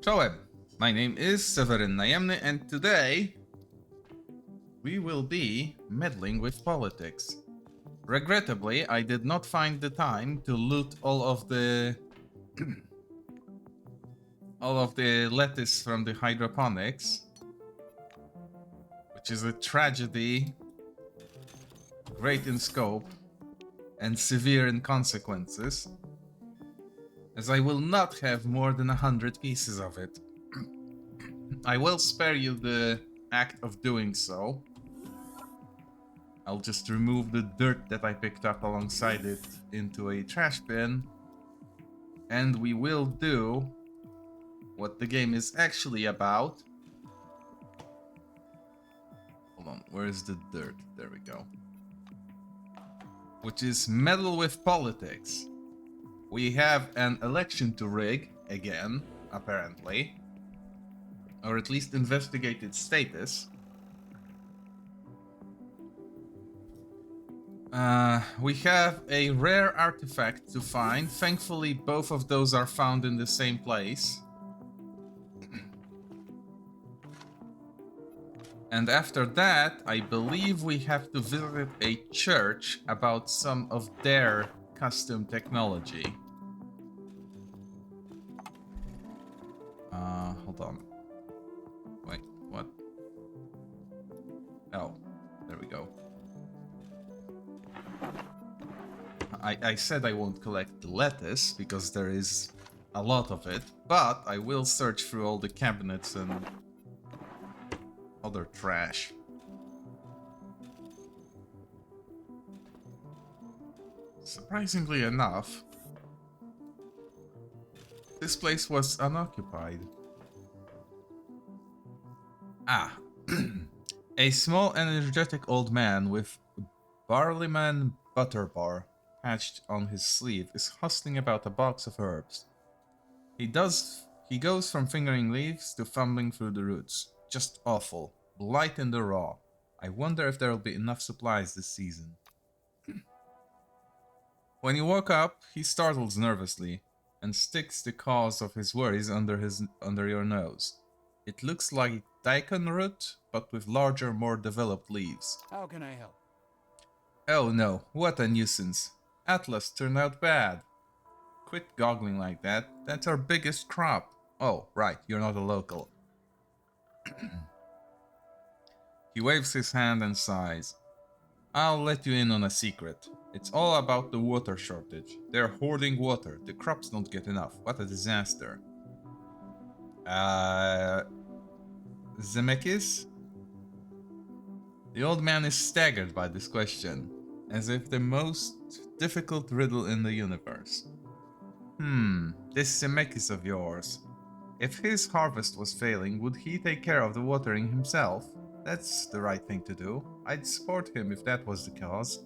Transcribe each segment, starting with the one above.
Czołem! My name is Seweryn Najemny, and today we will be meddling with politics. Regrettably, I did not find the time to loot all of the lettuce from the hydroponics, which is a tragedy, great in scope and severe in consequences, as I will not have more than 100 pieces of it. I will spare you the act of doing so. I'll just remove the dirt that I picked up alongside it into a trash bin, and we will do what the game is actually about. Hold on, where's the dirt? There we go. Which is meddle with politics. We have an election to rig, again, apparently. Or at least investigate its status. We have a rare artifact to find. Thankfully, both of those are found in the same place. And after that, I believe we have to visit a church about some of their custom technology. Hold on. Wait, what? Oh, there we go. I said I won't collect the lettuce because there is a lot of it, but I will search through all the cabinets and other trash. Surprisingly enough, this place was unoccupied. Ah, a small energetic old man with Barleyman butter bar patched on his sleeve is hustling about a box of herbs. He goes from fingering leaves to fumbling through the roots. Just awful. Blight in the raw. I wonder if there'll be enough supplies this season. When you woke up, he startles nervously and sticks the cause of his worries under your nose. It looks like daikon root, but with larger, more developed leaves. How can I help? Oh no, what a nuisance. Atlas turned out bad. Quit goggling like that. That's our biggest crop. Oh, right, you're not a local. He waves his hand and sighs. I'll let you in on a secret. It's all about the water shortage. They're hoarding water. The crops don't get enough. What a disaster. Zemeckis? The old man is staggered by this question, as if the most difficult riddle in the universe. This Zemeckis of yours. If his harvest was failing, would he take care of the watering himself? That's the right thing to do. I'd support him if that was the case.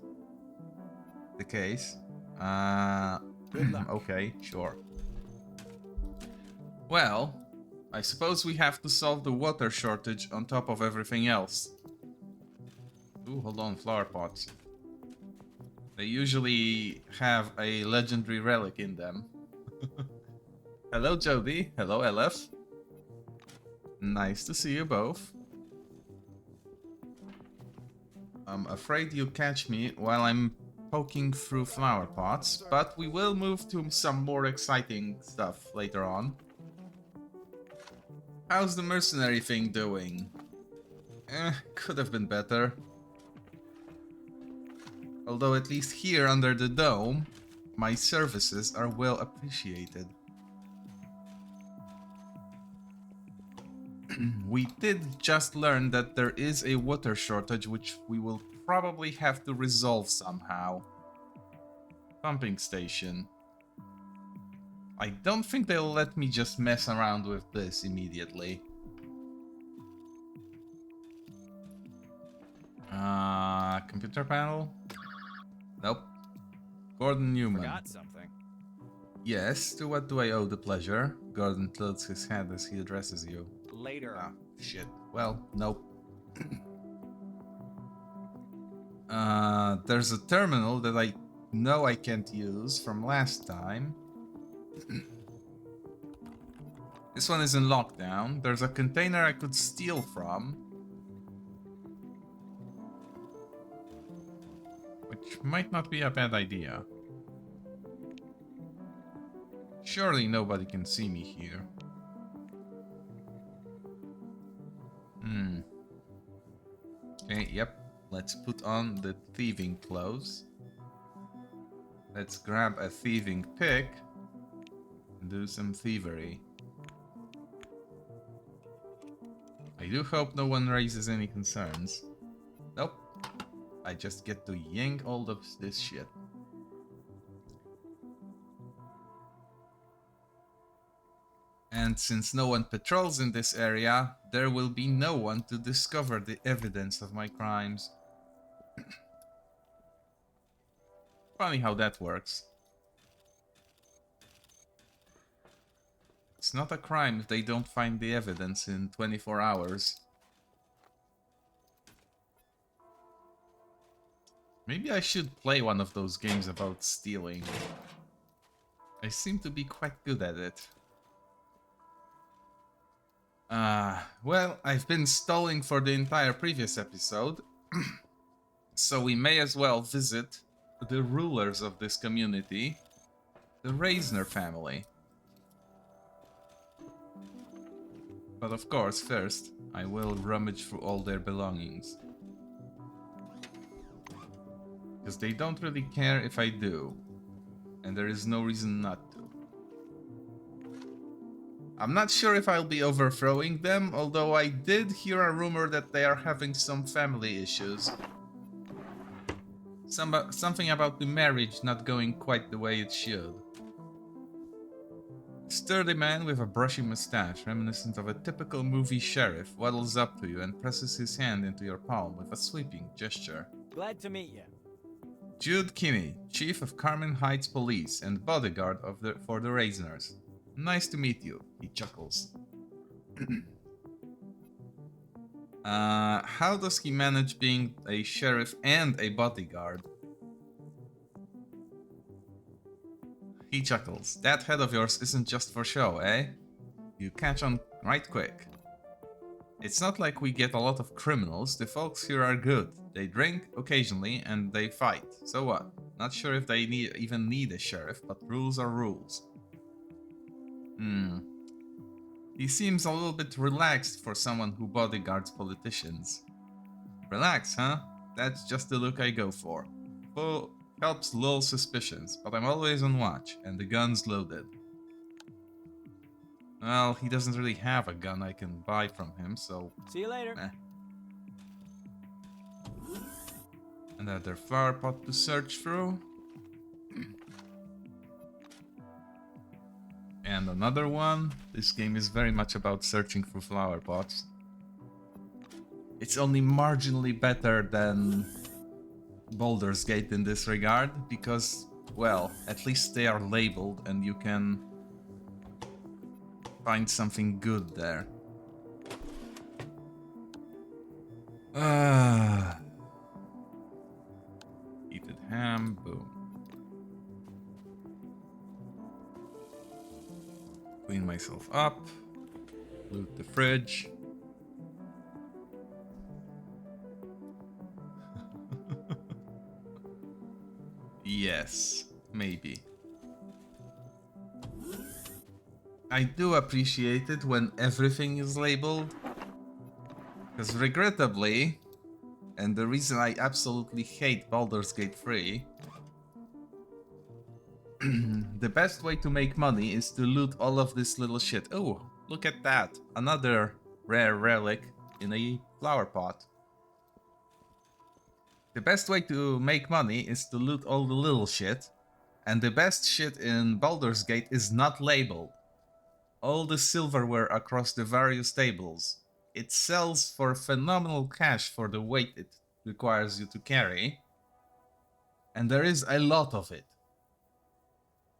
Good luck. Okay, sure. Well, I suppose we have to solve the water shortage on top of everything else. Ooh, hold on, flower pots. They usually have a legendary relic in them. Hello, Jody. Hello, LF. Nice to see you both. I'm afraid you catch me while I'm poking through flower pots, but we will move to some more exciting stuff later on. How's the mercenary thing doing? Could have been better. Although at least here under the dome, my services are well appreciated. We did just learn that there is a water shortage which we will probably have to resolve somehow. Pumping station. I don't think they'll let me just mess around with this immediately. Computer panel? Nope. Gordon Newman. Forgot something. Yes, to what do I owe the pleasure? Gordon tilts his head as he addresses you. Later. Ah, shit. Well, nope. There's a terminal that I know I can't use from last time. This one is in lockdown. There's a container I could steal from, which might not be a bad idea. Surely nobody can see me here. Okay, yep. Let's put on the thieving clothes. Let's grab a thieving pick and do some thievery. I do hope no one raises any concerns. Nope. I just get to yank all of this shit. And since no one patrols in this area, there will be no one to discover the evidence of my crimes. Funny how that works. It's not a crime if they don't find the evidence in 24 hours. Maybe I should play one of those games about stealing. I seem to be quite good at it. Well, I've been stalling for the entire previous episode, so we may as well visit the rulers of this community, the Reisner family. But of course, first, I will rummage through all their belongings. Because they don't really care if I do, and there is no reason not to. I'm not sure if I'll be overthrowing them, although I did hear a rumor that they are having some family issues. Something about the marriage not going quite the way it should. A sturdy man with a brushy mustache, reminiscent of a typical movie sheriff, waddles up to you and presses his hand into your palm with a sweeping gesture. Glad to meet you. Jude Kinney, chief of Carmine Heights Police and bodyguard for the Reisners. Nice to meet you, he chuckles. How does he manage being a sheriff and a bodyguard? He chuckles. That head of yours isn't just for show, eh? You catch on right quick. It's not like we get a lot of criminals. The folks here are good. They drink occasionally and they fight. So what? Not sure if they even need a sheriff, but rules are rules. He seems a little bit relaxed for someone who bodyguards politicians. Relax, huh? That's just the look I go for. Well, helps lull suspicions, but I'm always on watch, and the gun's loaded. Well, he doesn't really have a gun I can buy from him, so... See you later. Another flower pot to search through. And another one. This game is very much about searching for flower pots. It's only marginally better than Baldur's Gate in this regard, because, well, at least they are labeled and you can find something good there. Heated ham, boom. Clean myself up, loot the fridge. Yes, maybe. I do appreciate it when everything is labeled, because regrettably, and the reason I absolutely hate Baldur's Gate 3, the best way to make money is to loot all of this little shit. Oh, look at that. Another rare relic in a flower pot. The best way to make money is to loot all the little shit, and the best shit in Baldur's Gate is not labeled. All the silverware across the various tables. It sells for phenomenal cash for the weight it requires you to carry, and there is a lot of it.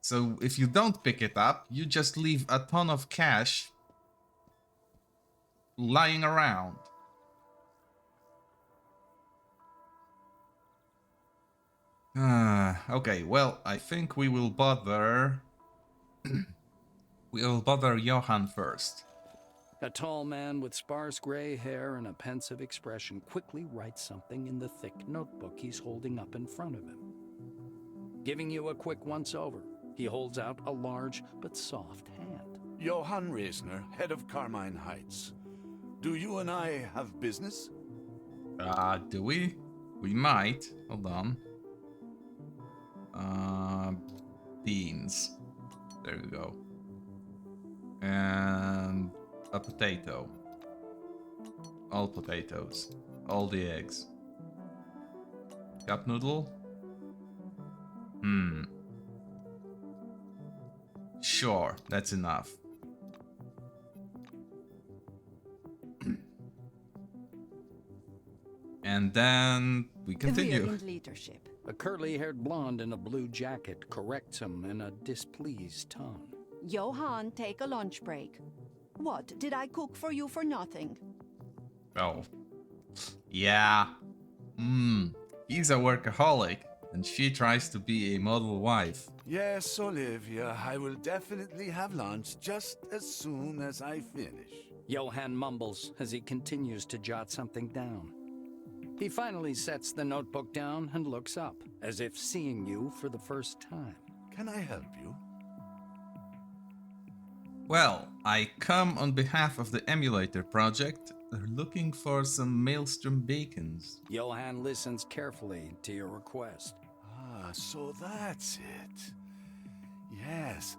So if you don't pick it up, you just leave a ton of cash lying around. Okay, well, I think we will bother We'll bother Johann first. A tall man with sparse gray hair and a pensive expression quickly writes something in the thick notebook he's holding up in front of him. Giving you a quick once-over, he holds out a large but soft hand. Johann Reisner, head of Carmine Heights. Do you and I have business? Do we? We might. Hold on. Beans. There we go. And a potato. All potatoes. All the eggs. Cup noodle? Sure, that's enough. And then we continue. We're in leadership. A curly-haired blonde in a blue jacket corrects him in a displeased tone. Johann, take a lunch break. What, did I cook for you for nothing? Oh. Yeah. He's a workaholic, and she tries to be a model wife. Yes, Olivia, I will definitely have lunch just as soon as I finish. Johann mumbles as he continues to jot something down. He finally sets the notebook down and looks up, as if seeing you for the first time. Can I help you? Well, I come on behalf of the Emulator Project, looking for some Maelstrom beacons. Johann listens carefully to your request. Ah, so that's it. Yes,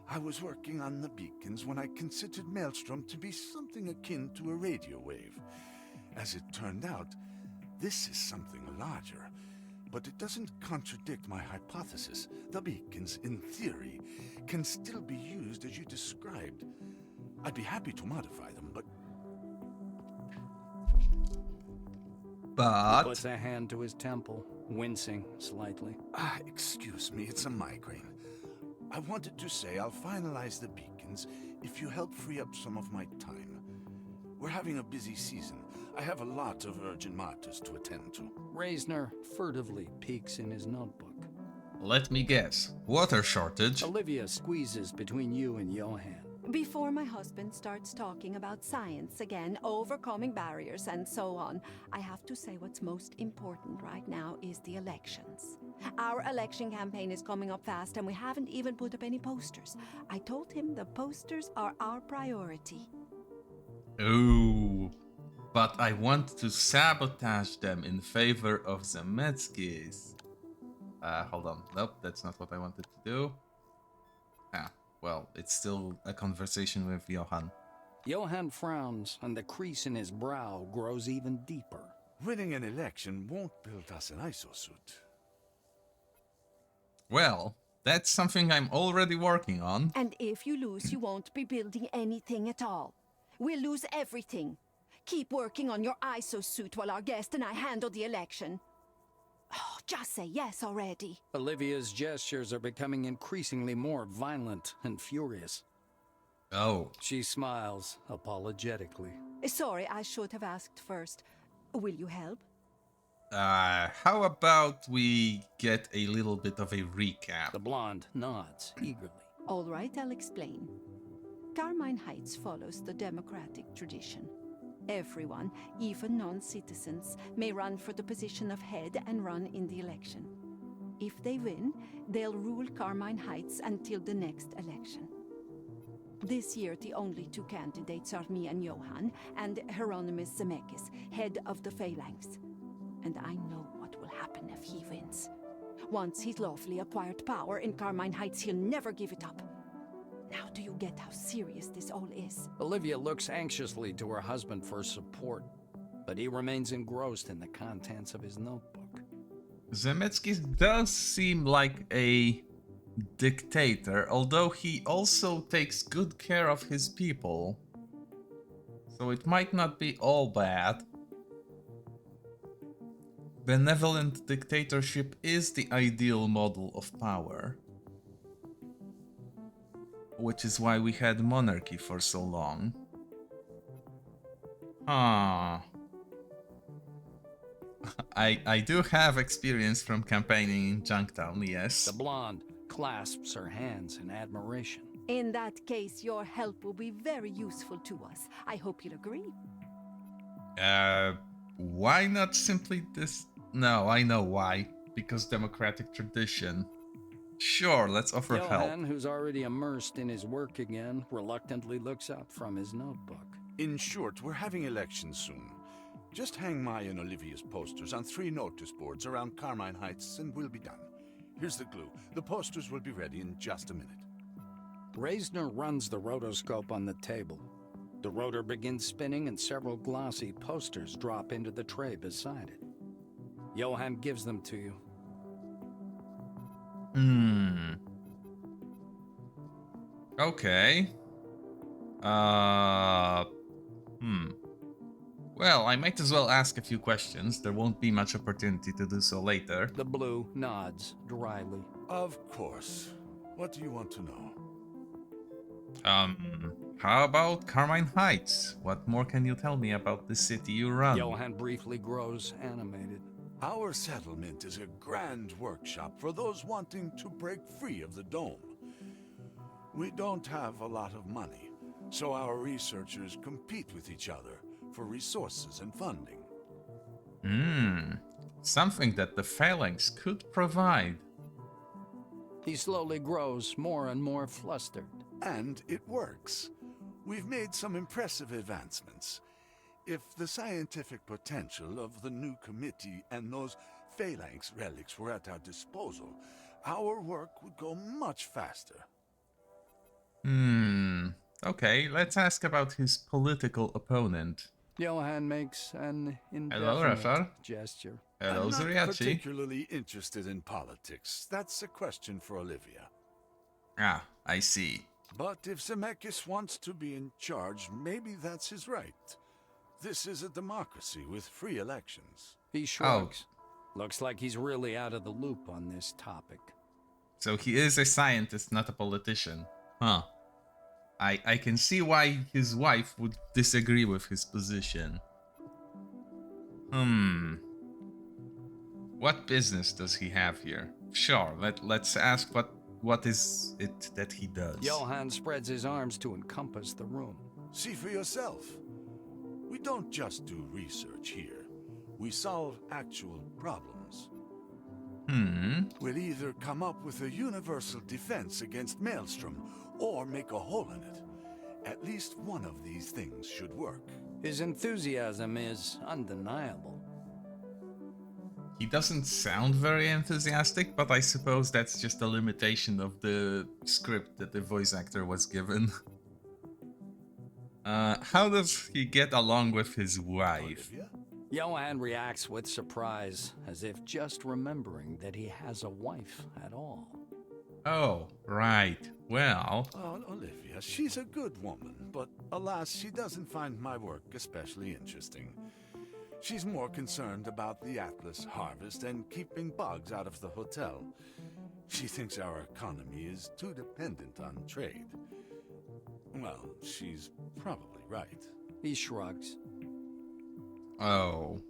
I was working on the beacons when I considered Maelstrom to be something akin to a radio wave. As it turned out, this is something larger, but it doesn't contradict my hypothesis. The beacons, in theory, can still be used as you described. I'd be happy to modify them, but... He puts a hand to his temple, wincing slightly. Excuse me, it's a migraine. I wanted to say I'll finalize the beacons if you help free up some of my time. We're having a busy season. I have a lot of urgent matters to attend to. Reisner furtively peeks in his notebook. Let me guess. Water shortage? Olivia squeezes between you and Johann. Before my husband starts talking about science again, overcoming barriers and so on, I have to say what's most important right now is the elections. Our election campaign is coming up fast and we haven't even put up any posters. I told him the posters are our priority. Ooh. But I want to sabotage them in favor of Zemetsky's. Hold on. Nope, that's not what I wanted to do. Well, it's still a conversation with Johann. Johann frowns, and the crease in his brow grows even deeper. Winning an election won't build us an isosuit. Well, that's something I'm already working on. And if you lose, you won't be building anything at all. We'll lose everything. Keep working on your isosuit while our guest and I handle the election. Oh, just say yes already. Olivia's gestures are becoming increasingly more violent and furious. Oh. She smiles apologetically. Sorry, I should have asked first. Will you help? How about we get a little bit of a recap? The blonde nods eagerly. All right, I'll explain. Carmine Heights follows the democratic tradition. Everyone, even non-citizens, may run for the position of head and run in the election. If they win, they'll rule Carmine Heights until the next election. This year, the only two candidates are me and Johann, and Hieronymus Zemeckis, head of the Phalanx. And I know what will happen if he wins. Once he's lawfully acquired power in Carmine Heights, he'll never give it up. Now do you get how serious this all is? Olivia looks anxiously to her husband for support, but he remains engrossed in the contents of his notebook. Zemetsky does seem like a dictator, although he also takes good care of his people. So it might not be all bad. Benevolent dictatorship is the ideal model of power. Which is why we had monarchy for so long. I do have experience from campaigning in Junktown, yes. The blonde clasps her hands in admiration. In that case, your help will be very useful to us. I hope you'll agree. Why not simply this? No, I know why. Because democratic tradition. Sure, let's offer help. Johan, who's already immersed in his work again, reluctantly looks up from his notebook. In short, we're having elections soon. Just hang my and Olivia's posters on 3 notice boards around Carmine Heights and we'll be done. Here's the glue. The posters will be ready in just a minute. Reisner runs the rotoscope on the table. The rotor begins spinning and several glossy posters drop into the tray beside it. Johan gives them to you. Okay. Well, I might as well ask a few questions. There won't be much opportunity to do so later. The blue nods dryly. Of course. What do you want to know? How about Carmine Heights? What more can you tell me about the city you run? Johan briefly grows animated. Our settlement is a grand workshop for those wanting to break free of the dome. We don't have a lot of money, so our researchers compete with each other for resources and funding. Something that the Phalanx could provide. He slowly grows more and more flustered. And it works. We've made some impressive advancements. If the scientific potential of the new committee and those Phalanx relics were at our disposal, our work would go much faster. Okay, let's ask about his political opponent. Johan makes an Hello, indefinite Rafa. gesture. Hello, I'm not Zuriachi. particularly interested in politics. That's a question for Olivia. Ah, I see. But if Zemeckis wants to be in charge, maybe that's his right. This is a democracy with free elections. He shrugs. Looks like he's really out of the loop on this topic. So he is a scientist, not a politician. Huh. I can see why his wife would disagree with his position. What business does he have here? Sure, let's ask what is it that he does. Johan spreads his arms to encompass the room. See for yourself. We don't just do research here. We solve actual problems. We'll either come up with a universal defense against Maelstrom, or make a hole in it. At least one of these things should work. His enthusiasm is undeniable. He doesn't sound very enthusiastic, but I suppose that's just a limitation of the script that the voice actor was given. How does he get along with his wife? Olivia? Johan reacts with surprise, as if just remembering that he has a wife at all. Oh, right. Well, Oh, Olivia, she's a good woman, but alas, she doesn't find my work especially interesting. She's more concerned about the Atlas harvest and keeping bugs out of the hotel. She thinks our economy is too dependent on trade. Well, she's probably right. He shrugs. oh.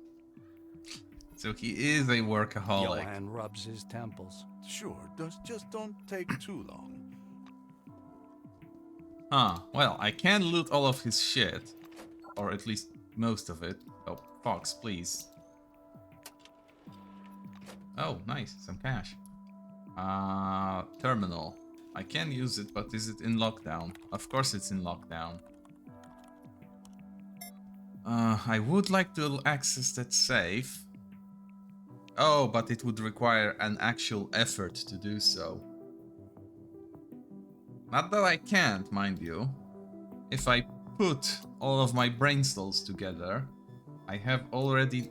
So he is a workaholic. Johan rubs his temples. Sure, just don't take too long. Well, I can loot all of his shit. Or at least most of it. Oh, Fox, please. Oh, nice, some cash. Terminal. I can use it, but is it in lockdown? Of course it's in lockdown. I would like to access that safe. Oh, but it would require an actual effort to do so. Not that I can't, mind you. If I put all of my brain cells together, I have already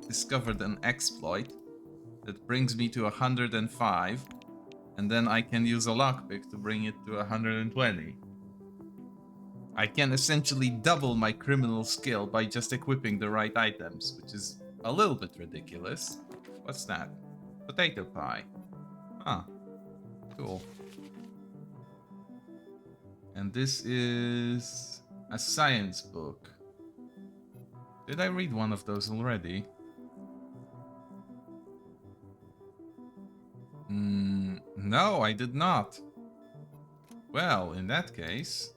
discovered an exploit that brings me to 105, and then I can use a lockpick to bring it to 120. I can essentially double my criminal skill by just equipping the right items, which is a little bit ridiculous. What's that? Potato pie. Huh. Cool. And this is a science book. Did I read one of those already? No, I did not. Well, in that case...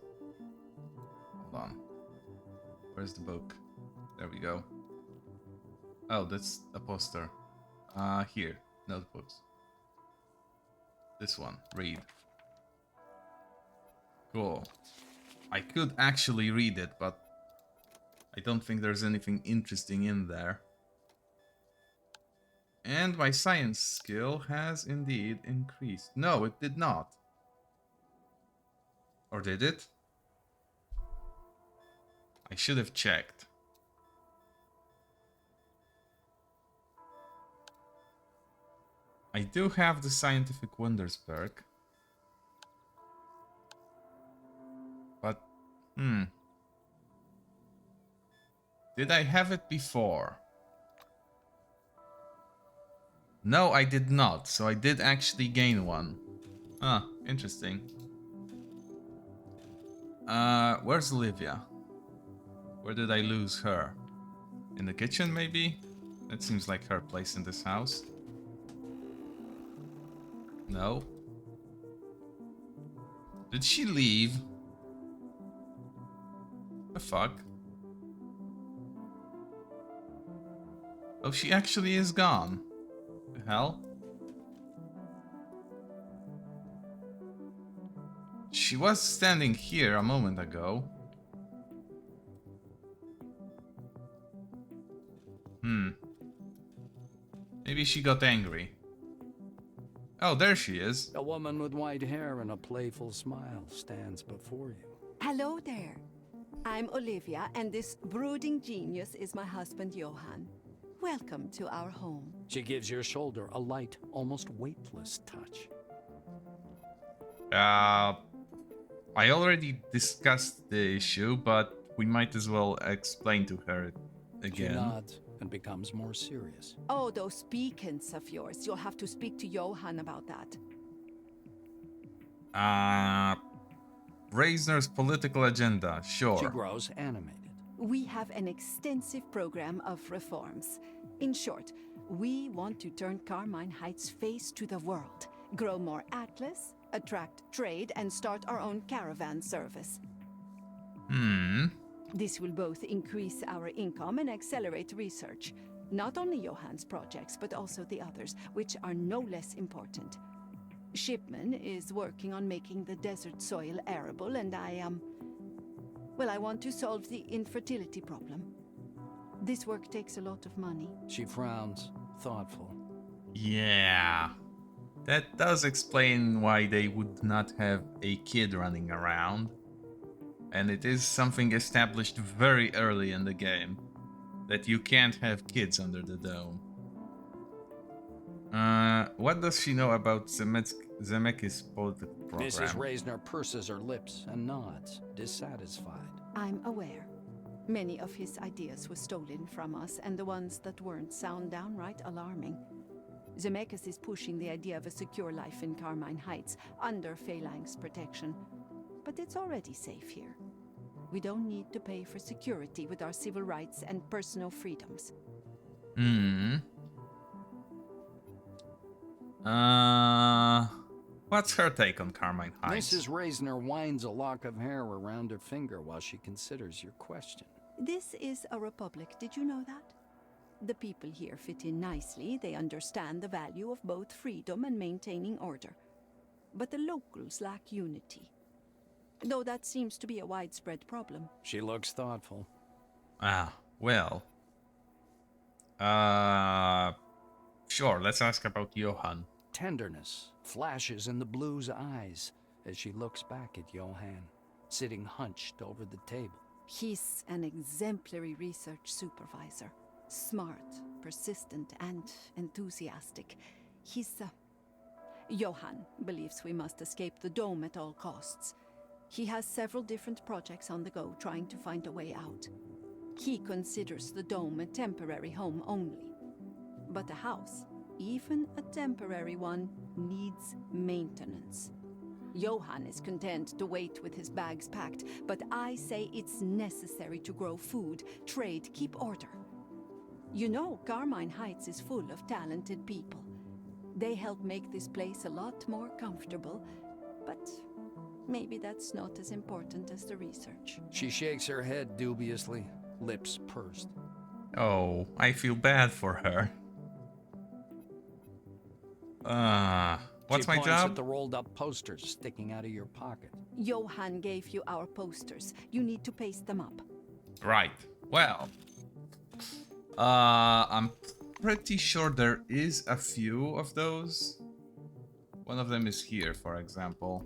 Hold on. Where's the book? There we go. Oh, that's a poster. Here. Notebooks. This one. Read. Cool. I could actually read it, but I don't think there's anything interesting in there. And my science skill has indeed increased. No, it did not. Or did it? I should have checked. I do have the Scientific Wonders perk. But, did I have it before? No, I did not. So I did actually gain one. Ah, interesting. Where's Olivia? Where did I lose her? In the kitchen, maybe? That seems like her place in this house. No. Did she leave? The fuck? Oh, she actually is gone. The hell? She was standing here a moment ago. Maybe she got angry. Oh, there she is. A woman with white hair and a playful smile stands before you. Hello there. I'm Olivia, and this brooding genius is my husband, Johan. Welcome to our home. She gives your shoulder a light, almost weightless touch. I already discussed the issue, but we might as well explain to her again. She nods and becomes more serious. Oh, those beacons of yours. You'll have to speak to Johan about that. Reisner's political agenda, sure. She grows animated. We have an extensive program of reforms. In short, we want to turn Carmine Heights' face to the world, grow more atlas, attract trade, and start our own caravan service. This will both increase our income and accelerate research. Not only Johan's projects, but also the others, which are no less important. Shipman is working on making the desert soil arable, and I want to solve the infertility problem. This work takes a lot of money. She frowns, thoughtful. Yeah. That does explain why they would not have a kid running around. And it is something established very early in the game. That you can't have kids under the dome. What does she know about Zemekis political program? Mrs. Reisner purses her lips and nods, dissatisfied. I'm aware. Many of his ideas were stolen from us, and the ones that weren't sound downright alarming. Zemekis is pushing the idea of a secure life in Carmine Heights, under Phalang's protection. But it's already safe here. We don't need to pay for security with our civil rights and personal freedoms. What's her take on Carmine Heights? Mrs. Reisner winds a lock of hair around her finger while she considers your question. This is a republic, did you know that? The people here fit in nicely, they understand the value of both freedom and maintaining order. But the locals lack unity. Though that seems to be a widespread problem. She looks thoughtful. Sure, let's ask about Johan. Tenderness flashes in the blue's eyes as she looks back at Johan, sitting hunched over the table. He's an exemplary research supervisor. Smart, persistent, and enthusiastic. Johan believes we must escape the dome at all costs. He has several different projects on the go, trying to find a way out. He considers the dome a temporary home only. But a house, even a temporary one, needs maintenance. Johan is content to wait with his bags packed, but I say it's necessary to grow food, trade, keep order. You know, Carmine Heights is full of talented people. They help make this place a lot more comfortable, but Maybe that's not as important as the research. She shakes her head dubiously, lips pursed. Oh, I feel bad for her. What's She my points job? at the rolled-up posters sticking out of your pocket. Johan gave you our posters. You need to paste them up. Right. Well, I'm pretty sure there is a few of those. One of them is here, for example.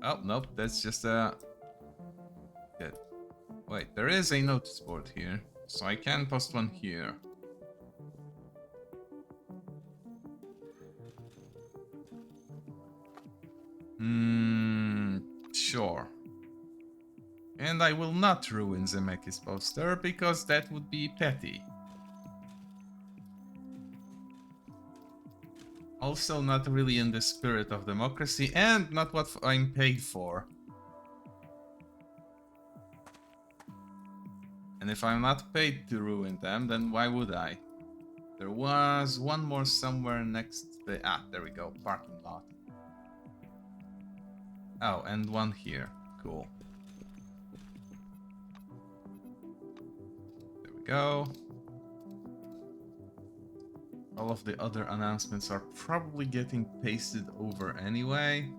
Oh, nope, that's just a... Good. Wait, there is a notice board here, so I can post one here. Sure. And I will not ruin Zemeckis' poster, because that would be petty. Also not really in the spirit of democracy, and not what I'm paid for. And if I'm not paid to ruin them, then why would I? There was one more somewhere next to the... Ah, there we go, parking lot. Oh, and one here. Cool. There we go. All of the other announcements are probably getting pasted over anyway.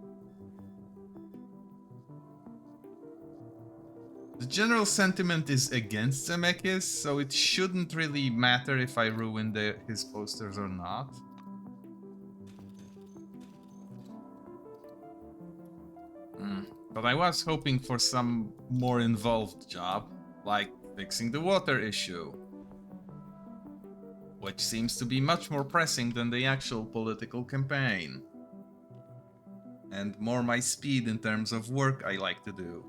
The general sentiment is against Zemeckis, so it shouldn't really matter if I ruin his posters or not. But I was hoping for some more involved job, like fixing the water issue. Which seems to be much more pressing than the actual political campaign. And more my speed in terms of work I like to do.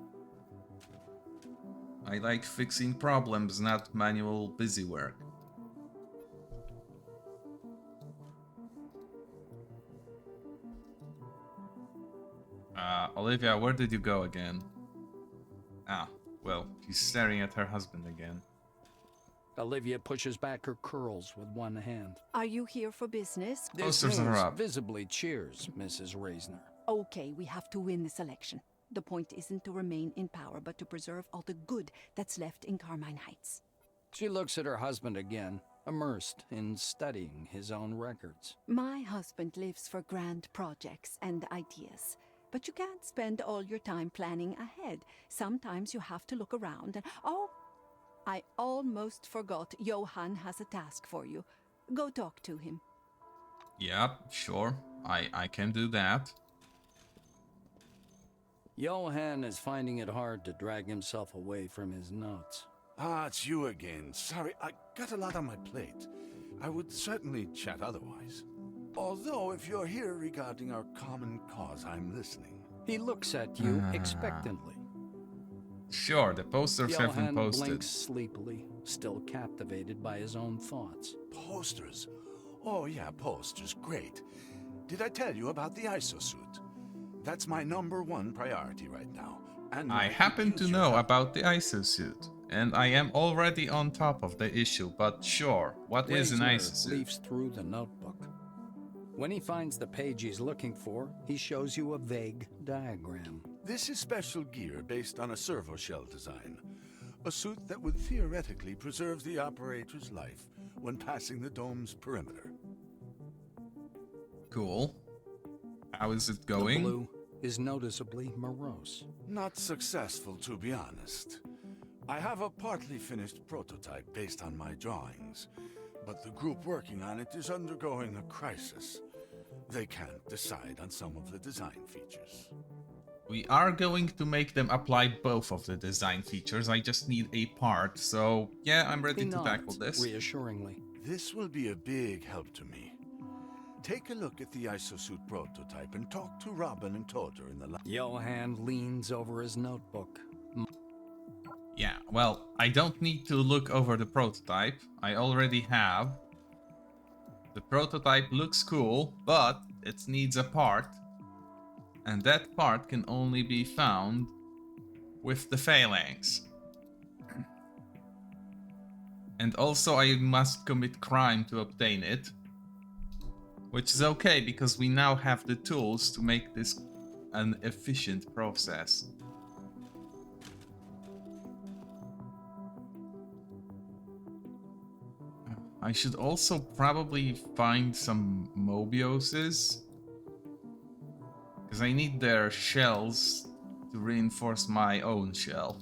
I like fixing problems, not manual busy work. Olivia, where did you go again? Ah, well, she's staring at her husband again. Olivia pushes back her curls with one hand. Are you here for business? This Posters are news up. visibly cheers Mrs. Reisner. Okay, we have to win this election. The point isn't to remain in power, but to preserve all the good that's left in Carmine Heights. She looks at her husband again, immersed in studying his own records. My husband lives for grand projects and ideas. But you can't spend all your time planning ahead. Sometimes you have to look around and... Oh, I almost forgot. Johan has a task for you. Go talk to him. Yep, sure. I can do that. Johan is finding it hard to drag himself away from his notes. Ah, it's you again. Sorry, I got a lot on my plate. I would certainly chat otherwise. Although, if you're here regarding our common cause, I'm listening. He looks at you expectantly. Sure, the posters have been Johan posted. blinks sleepily, still captivated by his own thoughts. Posters? Oh yeah, posters, great. Did I tell you about the ISO-suit? That's my #1 priority right now. And I could happen to use your know help. about the ISO suit, and I am already on top of the issue, but sure, what is an Reisner ISO suit? leafs through the notebook. When he finds the page he's looking for, he shows you a vague diagram. This is special gear based on a servo shell design. A suit that would theoretically preserve the operator's life when passing the dome's perimeter. Cool. How is it The going? blue is noticeably morose. Not successful, to be honest. I have a partly finished prototype based on my drawings, but the group working on it is undergoing a crisis. They can't decide on some of the design features. We are going to make them apply both of the design features. I just need a part, so yeah, I'm ready He to tackle nods this. reassuringly. This will be a big help to me. Take a look at the ISO-suit prototype and talk to Robin and Toter in the lab. Johan leans over his notebook. Yeah, well, I don't need to look over the prototype. I already have. The prototype looks cool, but it needs a part. And that part can only be found with the phalanx. And also I must commit crime to obtain it. Which is okay, because we now have the tools to make this an efficient process. I should also probably find some Mobiuses, because I need their shells to reinforce my own shell.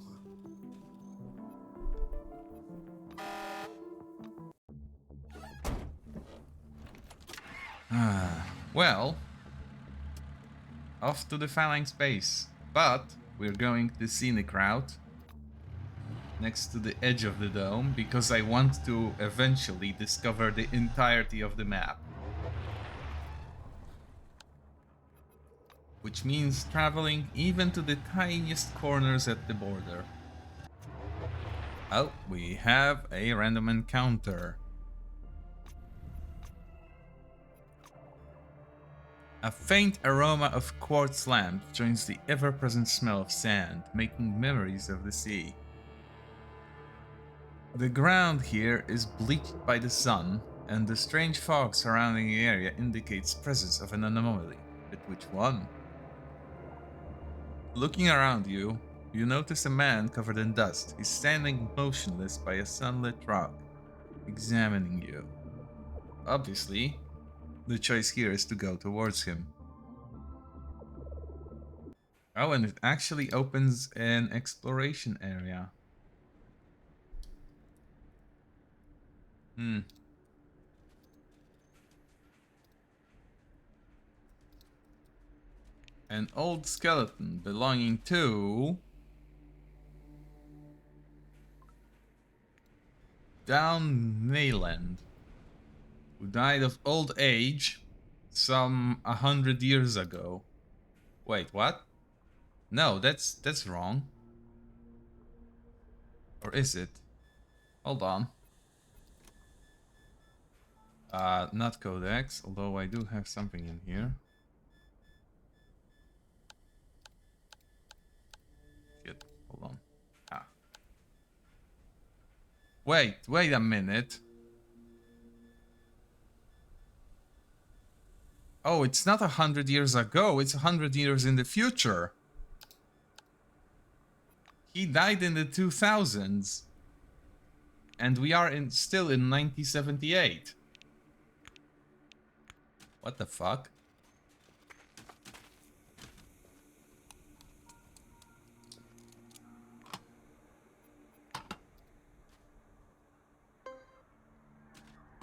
Well, off to the Phalanx base, but we're going the scenic route next to the edge of the dome because I want to eventually discover the entirety of the map. Which means traveling even to the tiniest corners at the border. Oh, we have a random encounter. A faint aroma of quartz lamp joins the ever-present smell of sand, making memories of the sea. The ground here is bleached by the sun, and the strange fog surrounding the area indicates presence of an anomaly. But which one? Looking around you, you notice a man covered in dust. He's standing motionless by a sunlit rock, examining you. Obviously, the choice here is to go towards him. Oh, and it actually opens an exploration area. An old skeleton belonging to Down Nayland, who died of old age some 100 years ago. Wait, what? No, that's wrong. Or is it? Hold on. Not codex, although I do have something in here. Shit, hold on. Wait a minute. Oh, it's not 100 years ago, it's 100 years in the future. He died in the 2000s. And we are still in 1978. What the fuck?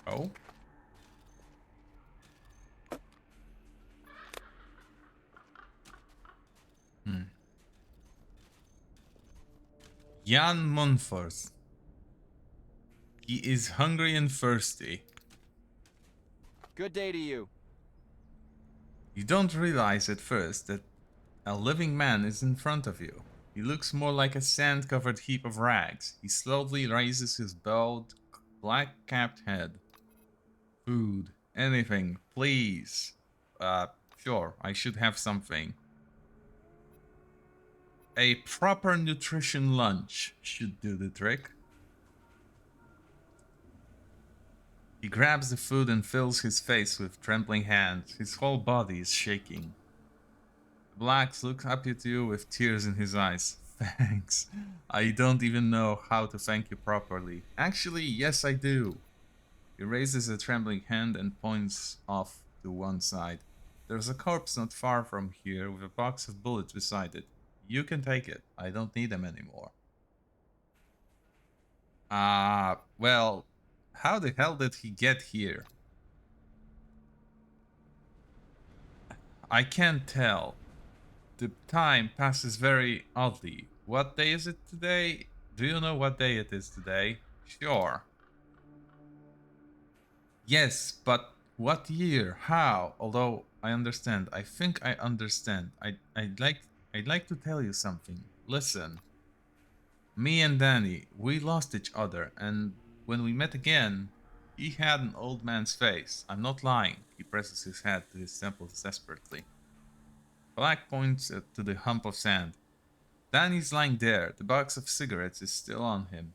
Oh. Jan Monfort. He is hungry and thirsty. Good day to you. You don't realize at first that a living man is in front of you. He looks more like a sand-covered heap of rags. He slowly raises his bowed, black-capped head. Food. Anything, please. Sure, I should have something. A proper nutrition lunch should do the trick. He grabs the food and fills his face with trembling hands. His whole body is shaking. The Blacks looks up at you with tears in his eyes. Thanks. I don't even know how to thank you properly. Actually, yes I do. He raises a trembling hand and points off to one side. There's a corpse not far from here with a box of bullets beside it. You can take it. I don't need them anymore. Well, how the hell did he get here? I can't tell. The time passes very oddly. What day is it today? Do you know what day it is today? Sure. Yes, but what year? How? Although I understand. I think I understand. I'd like to tell you something. Listen. Me and Danny, we lost each other, and when we met again, he had an old man's face. I'm not lying. He presses his head to his temples desperately. Black points to the hump of sand. Danny's lying there. The box of cigarettes is still on him.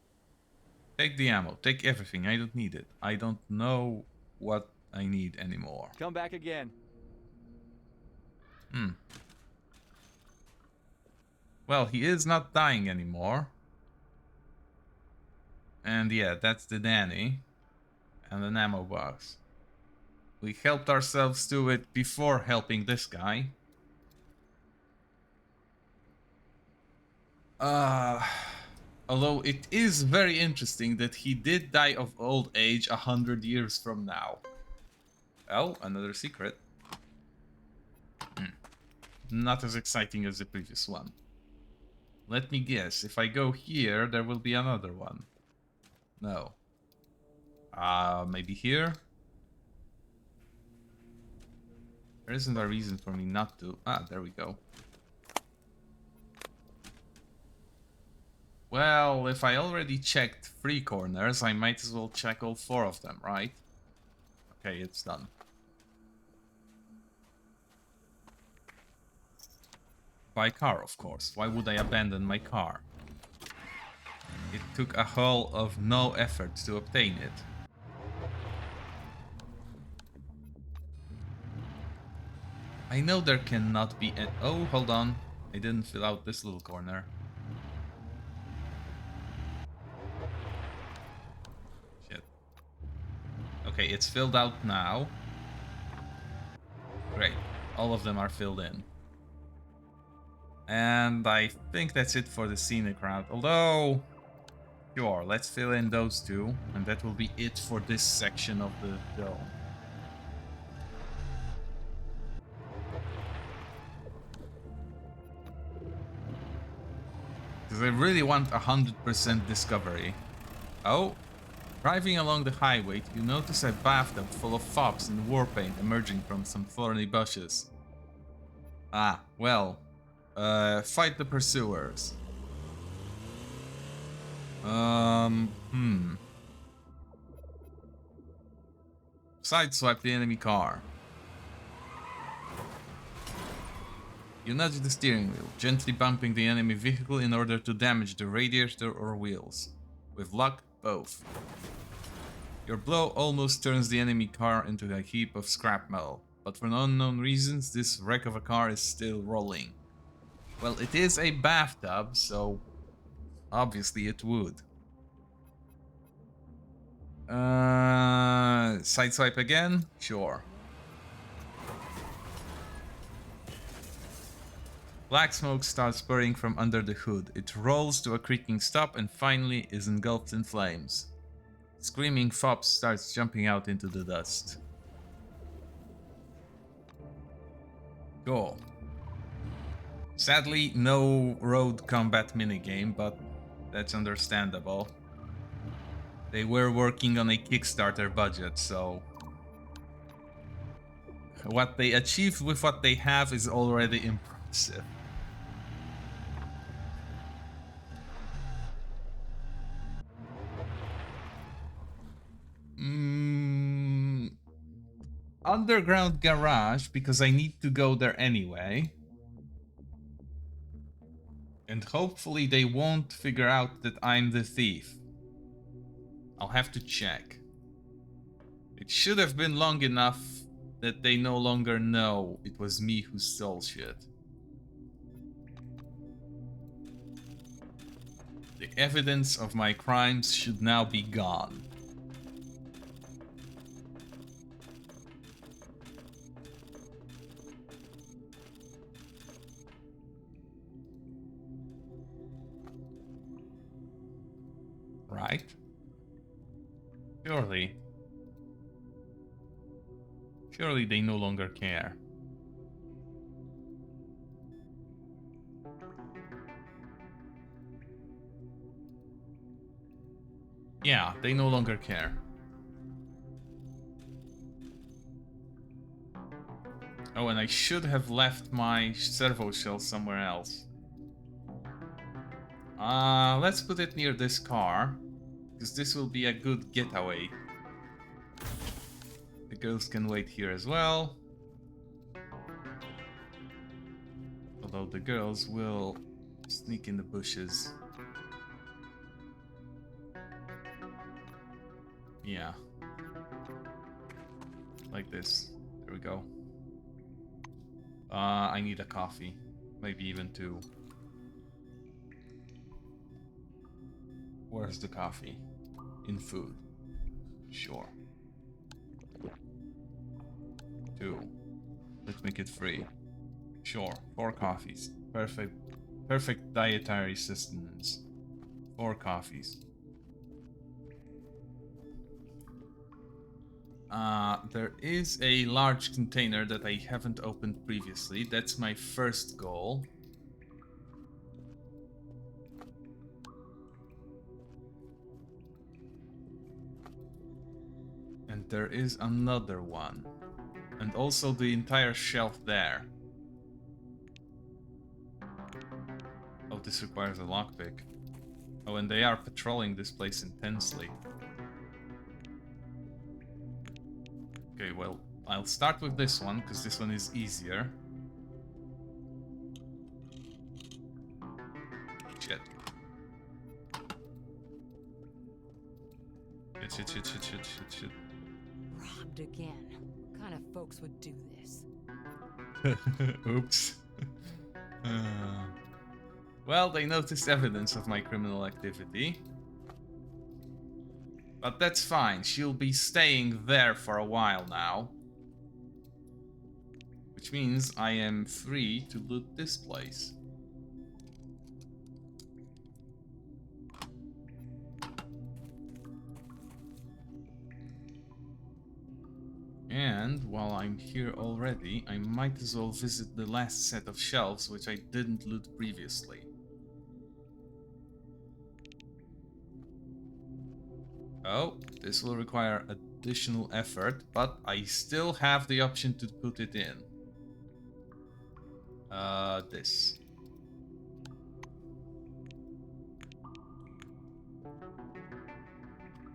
Take the ammo. Take everything. I don't need it. I don't know what I need anymore. Come back again. Well, he is not dying anymore. And yeah, that's the nanny. And an ammo box. We helped ourselves to it before helping this guy. Although it is very interesting that he did die of old age 100 years from now. Oh, another secret. Not as exciting as the previous one. Let me guess, if I go here, there will be another one. No. Maybe here? There isn't a reason for me not to. Ah, there we go. Well, if I already checked 3 corners, I might as well check all 4 of them, right? Okay, it's done. By car, of course. Why would I abandon my car? It took a whole of no effort to obtain it. I know there cannot be a— oh, hold on. I didn't fill out this little corner. Shit. Okay, it's filled out now. Great. All of them are filled in. And I think that's it for the scenic route. Although, sure, let's fill in those 2. And that will be it for this section of the dome. Because I really want 100% discovery. Oh, driving along the highway, you notice a bathtub full of fops and war paint emerging from some thorny bushes. Ah, well, fight the pursuers. Sideswipe the enemy car. You nudge the steering wheel, gently bumping the enemy vehicle in order to damage the radiator or wheels. With luck, both. Your blow almost turns the enemy car into a heap of scrap metal, but for unknown reasons, this wreck of a car is still rolling. Well, it is a bathtub, so obviously it would. Sideswipe again? Sure. Black smoke starts pouring from under the hood. It rolls to a creaking stop and finally is engulfed in flames. Screaming Fops starts jumping out into the dust. Cool. Sadly, no road combat minigame, but that's understandable. They were working on a Kickstarter budget, so what they achieved with what they have is already impressive. Underground garage, because I need to go there anyway. And hopefully they won't figure out that I'm the thief. I'll have to check. It should have been long enough that they no longer know it was me who stole shit. The evidence of my crimes should now be gone. Right? Surely. Surely they no longer care. Yeah, they no longer care. Oh, and I should have left my servo shell somewhere else. Let's put it near this car, because this will be a good getaway. The girls can wait here as well. Although the girls will sneak in the bushes. Yeah. Like this. There we go. I need a coffee. Maybe even 2. Where's the coffee? In food. Sure. 2. Let's make it 3. Sure. 4 coffees. Perfect dietary sustenance. 4 coffees. There is a large container that I haven't opened previously. That's my first goal. And there is another one. And also the entire shelf there. Oh, this requires a lockpick. Oh, and they are patrolling this place intensely. Okay, well, I'll start with this one, because this one is easier. Shit. Shit. Robbed again. What kind of folks would do this? Oops. Well, they noticed evidence of my criminal activity. But that's fine, she'll be staying there for a while now. Which means I am free to loot this place. And while I'm here already, I might as well visit the last set of shelves which I didn't loot previously. Oh, this will require additional effort, but I still have the option to put it in. This.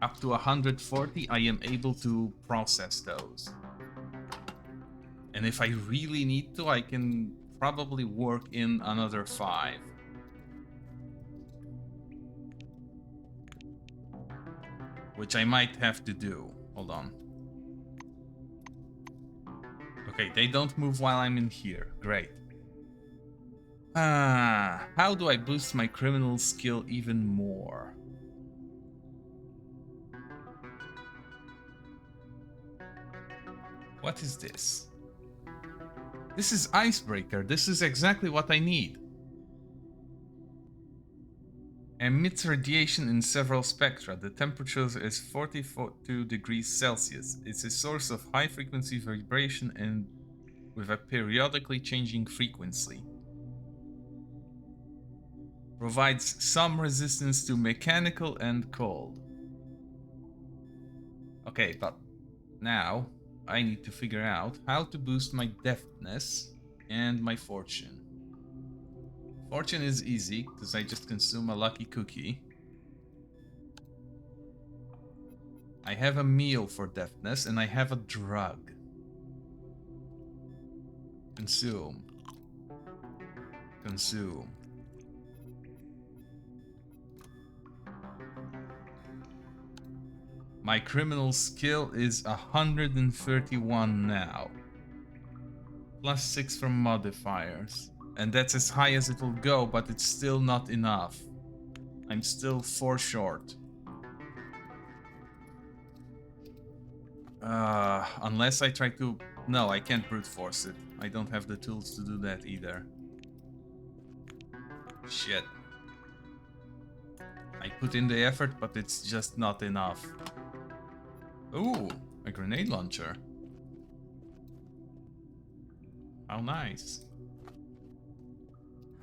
Up to 140, I am able to process those. And if I really need to, I can probably work in another 5. Which I might have to do. Hold on. Okay, they don't move while I'm in here. Great. How do I boost my criminal skill even more? What is this? This is Icebreaker. This is exactly what I need. Emits radiation in several spectra. The temperature is 42 degrees Celsius. It's a source of high frequency vibration and with a periodically changing frequency. Provides some resistance to mechanical and cold. Okay, but now I need to figure out how to boost my deftness and my fortune. Fortune is easy, because I just consume a lucky cookie. I have a meal for deftness, and I have a drug. Consume. Consume. My criminal skill is 131 now. Plus 6 from modifiers. And that's as high as it will go, but it's still not enough. I'm still 4 short. Unless I try to... No, I can't brute force it. I don't have the tools to do that either. Shit. I put in the effort, but it's just not enough. Ooh, a grenade launcher. How nice.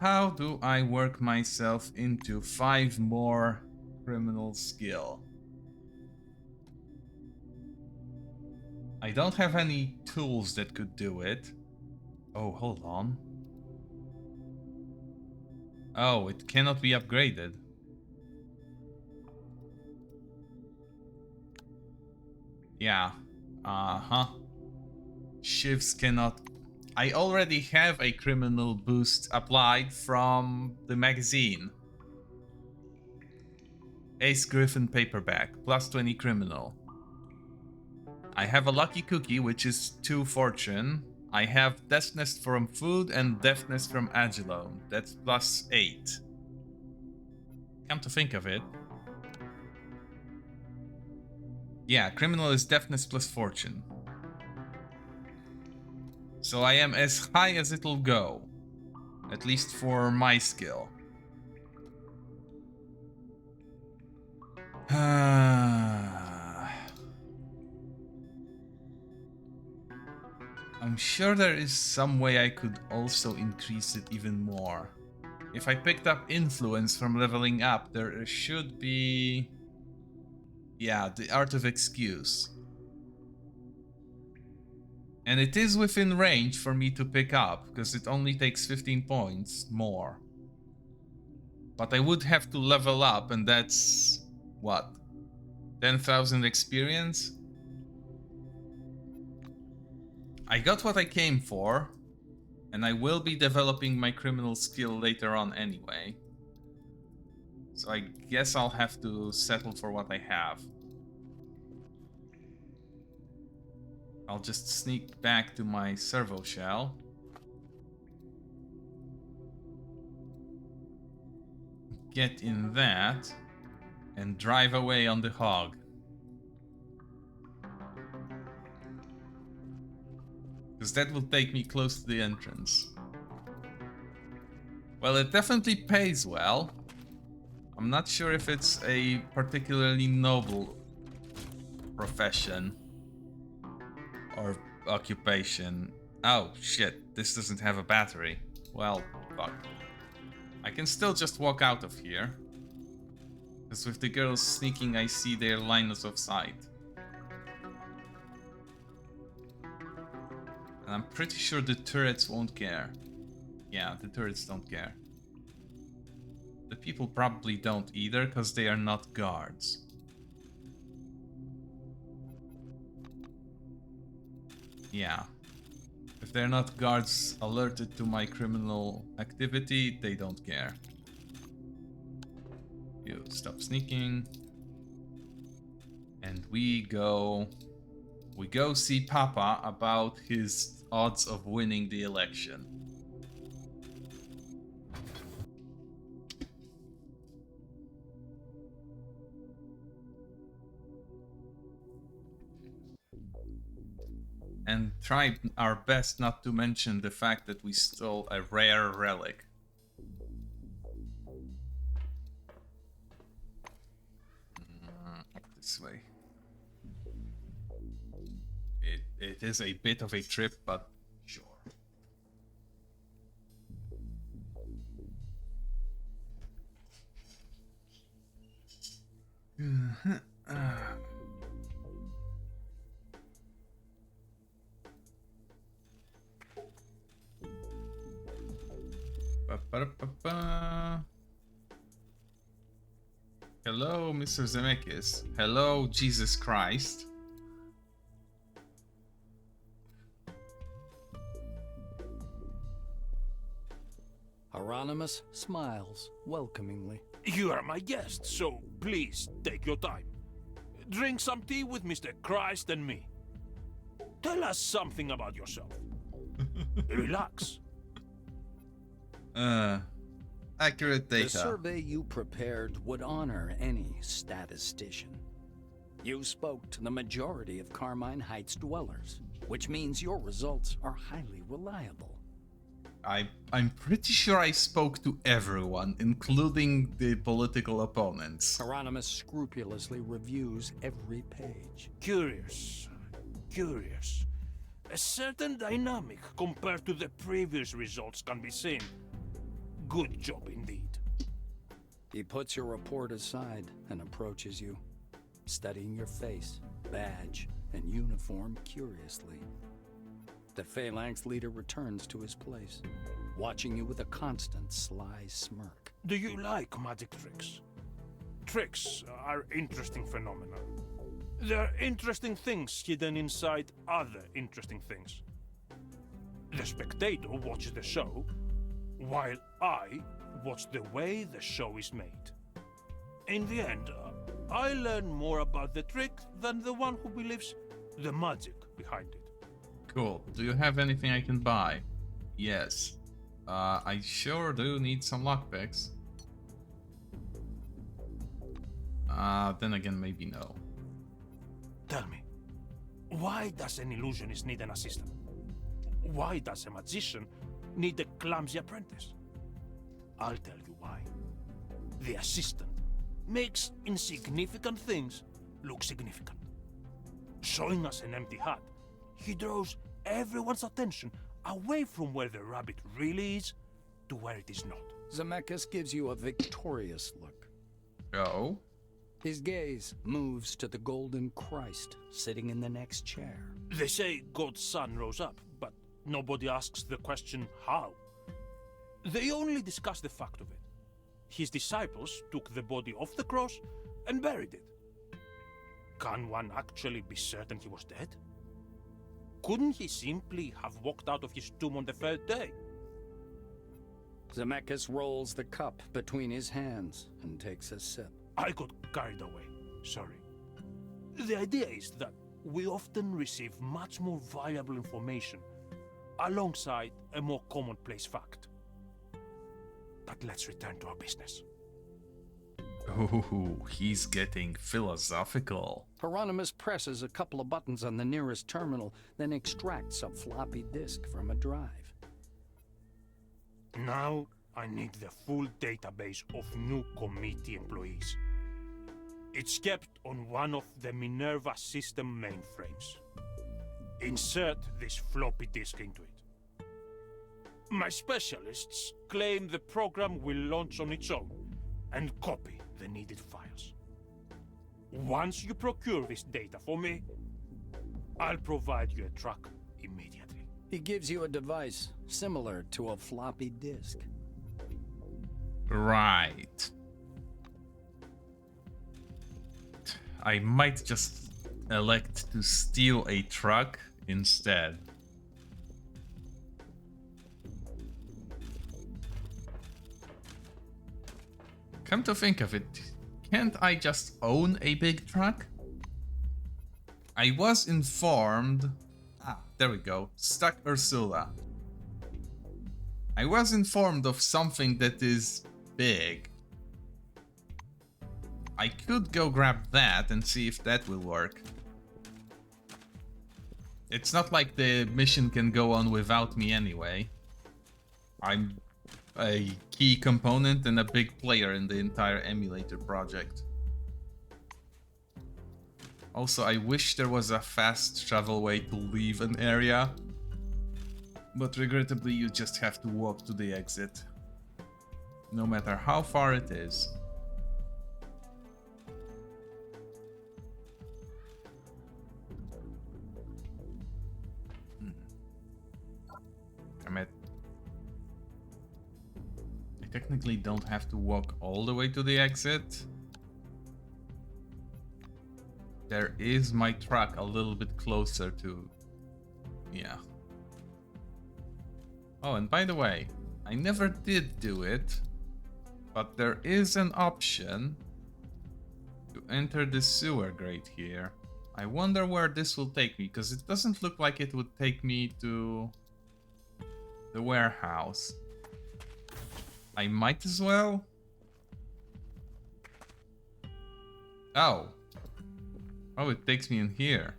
How do I work myself into 5 more criminal skill? I don't have any tools that could do it. Oh, hold on. Oh, it cannot be upgraded. Yeah. Shivs cannot... I already have a criminal boost applied from the magazine. Ace Griffin paperback, plus 20 criminal. I have a lucky cookie, which is 2 fortune. I have deafness from food and deafness from agilone. That's plus 8. Come to think of it. Yeah, criminal is deafness plus fortune. So I am as high as it'll go. At least for my skill. I'm sure there is some way I could also increase it even more. If I picked up influence from leveling up, there should be... Yeah, the art of excuse. And it is within range for me to pick up, because it only takes 15 points more. But I would have to level up, and that's... what? 10,000 experience? I got what I came for, and I will be developing my criminal skill later on anyway. So I guess I'll have to settle for what I have. I'll just sneak back to my servo shell. Get in that, and drive away on the hog. Because that will take me close to the entrance. Well, it definitely pays well. I'm not sure if it's a particularly noble profession or occupation. Oh, shit. This doesn't have a battery. Well, fuck. I can still just walk out of here. Because with the girls sneaking, I see their lines of sight. And I'm pretty sure the turrets won't care. Yeah, the turrets don't care. The people probably don't either, because they are not guards. Yeah. If they're not guards alerted to my criminal activity, they don't care. You stop sneaking. And we go see Papa about his odds of winning the election. And try our best not to mention the fact that we stole a rare relic. Up this way. It is a bit of a trip, but sure. Hello, Mr. Zemeckis. Hello, Jesus Christ. Hieronymus smiles welcomingly. You are my guest, so please take your time. Drink some tea with Mr. Christ and me. Tell us something about yourself. Relax. Accurate data. The survey you prepared would honor any statistician. You spoke to the majority of Carmine Heights dwellers, which means your results are highly reliable. I'm pretty sure I spoke to everyone, including the political opponents. Hieronymus scrupulously reviews every page. Curious. A certain dynamic compared to the previous results can be seen. Good job indeed. He puts your report aside and approaches you, studying your face, badge, and uniform curiously. The Phalanx leader returns to his place, watching you with a constant sly smirk. Do you like magic tricks? Tricks are interesting phenomena. They're interesting things hidden inside other interesting things. The spectator watches the show, while I watch the way the show is made. In the end, I learn more about the trick than the one who believes the magic behind it. Cool. Do you have anything I can buy? Yes. I sure do need some lockpicks. Then again, maybe no. Tell me, why does an illusionist need an assistant? Why does a magician need a clumsy apprentice? I'll tell you why. The assistant makes insignificant things look significant. Showing us an empty hat, he draws everyone's attention away from where the rabbit really is to where it is not. Zemeckis gives you a victorious look. Oh? His gaze moves to the golden Christ sitting in the next chair. They say God's son rose up, but nobody asks the question how. They only discuss the fact of it. His disciples took the body off the cross and buried it. Can one actually be certain he was dead? Couldn't he simply have walked out of his tomb on the third day? Zemeckis rolls the cup between his hands and takes a sip. I got carried away. Sorry. The idea is that we often receive much more valuable information alongside a more commonplace fact. But let's return to our business. Ooh, he's getting philosophical. Hieronymus presses a couple of buttons on the nearest terminal, then extracts a floppy disk from a drive. Now I need the full database of new committee employees. It's kept on one of the Minerva system mainframes. Insert this floppy disk into it. My specialists claim the program will launch on its own and copy the needed files. Once you procure this data for me, I'll provide you a truck immediately. He gives you a device similar to a floppy disk. Right. I might just elect to steal a truck instead. Come to think of it, can't I just own a big truck? I was informed... there we go. Stuck Ursula. I was informed of something that is big. I could go grab that and see if that will work. It's not like the mission can go on without me anyway. I'm a key component and a big player in the entire Emulator project. Also, I wish there was a fast travel way to leave an area. But regrettably, you just have to walk to the exit. No matter how far it is. I technically don't have to walk all the way to the exit. There is my truck a little bit closer to... yeah. Oh, and by the way, I never did do it, but there is an option to enter the sewer grate here. I wonder where this will take me, because it doesn't look like it would take me to the warehouse. I might as well. Oh. Oh, it takes me in here.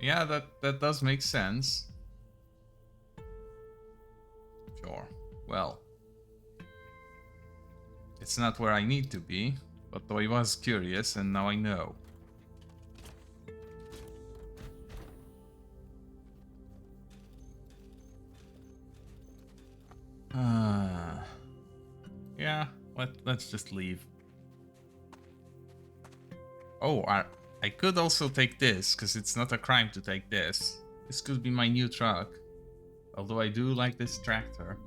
Yeah, that does make sense. Sure. Well. It's not where I need to be, but I was curious and now I know. Yeah, let's just leave. Oh, I could also take this, because it's not a crime to take this. This could be my new truck. Although I do like this tractor.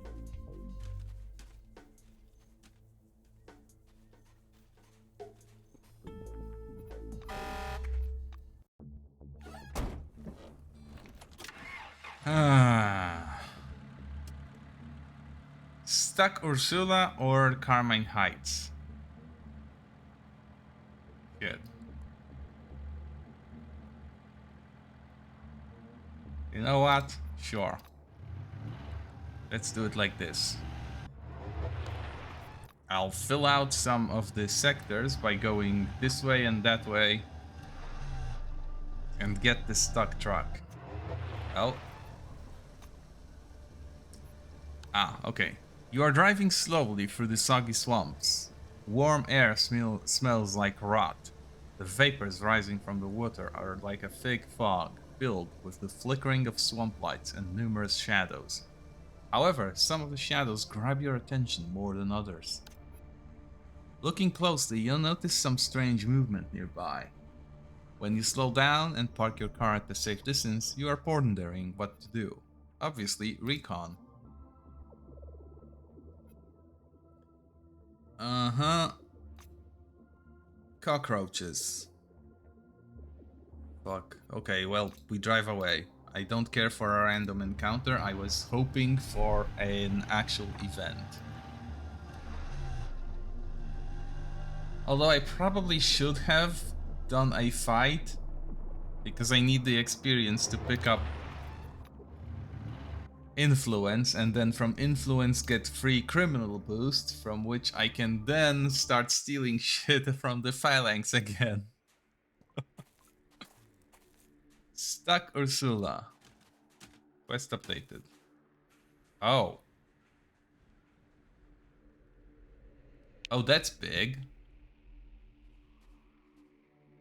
Stuck Ursula or Carmine Heights? Good. You know what? Sure. Let's do it like this. I'll fill out some of the sectors by going this way and that way. And get the stuck truck. Oh. Ah, okay. You are driving slowly through the soggy swamps. Warm air smells like rot. The vapors rising from the water are like a thick fog, filled with the flickering of swamp lights and numerous shadows. However, some of the shadows grab your attention more than others. Looking closely, you'll notice some strange movement nearby. When you slow down and park your car at a safe distance, you are pondering what to do. Obviously, recon. Uh-huh. Cockroaches. Fuck. Okay, well, we drive away. I don't care for a random encounter. I was hoping for an actual event. Although I probably should have done a fight, because I need the experience to pick up influence, and then from influence get free criminal boost, from which I can then start stealing shit from the phalanx again. Stuck Ursula. Quest updated. Oh. Oh, that's big.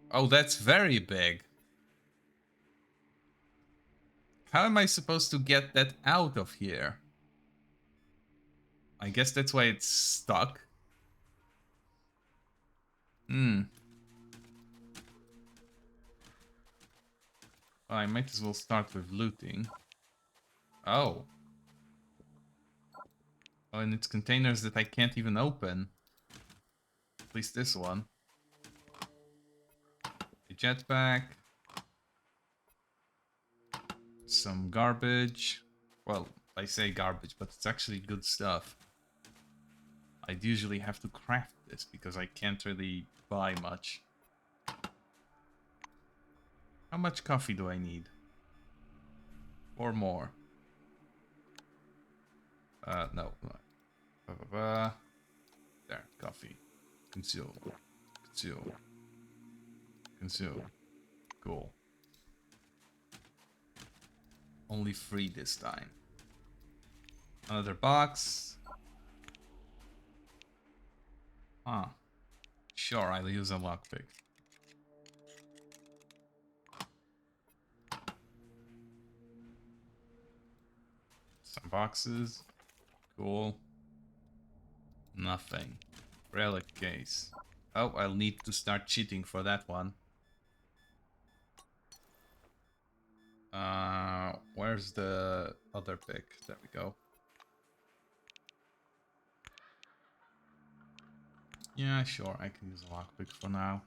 Oh, that's very big. How am I supposed to get that out of here? I guess that's why it's stuck. Well, I might as well start with looting. Oh. Oh, and it's containers that I can't even open. At least this one. A jetpack. Some garbage. Well, I say garbage, but it's actually good stuff. I'd usually have to craft this because I can't really buy much. How much coffee do I need? Or more? No. There, coffee. Consume. Consume. Consume. Cool. Only 3 this time. Another box. Ah. Sure, I'll use a lockpick. Some boxes. Cool. Nothing. Relic case. Oh, I'll need to start cheating for that one. Where's the other pick? There we go. Yeah, sure, I can use a lockpick for now.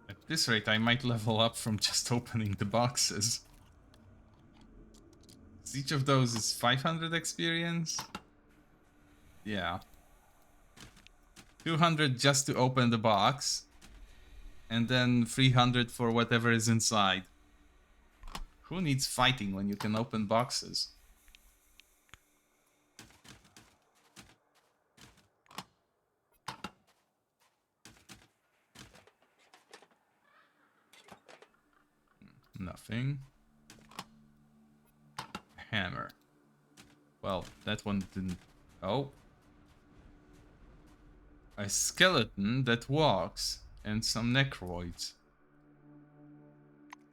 At this rate, I might level up from just opening the boxes. Each of those is 500 experience? Yeah. 200 just to open the box. And then 300 for whatever is inside. Who needs fighting when you can open boxes? Nothing. Hammer. Well, that one didn't... Oh. A skeleton that walks. And some necroids.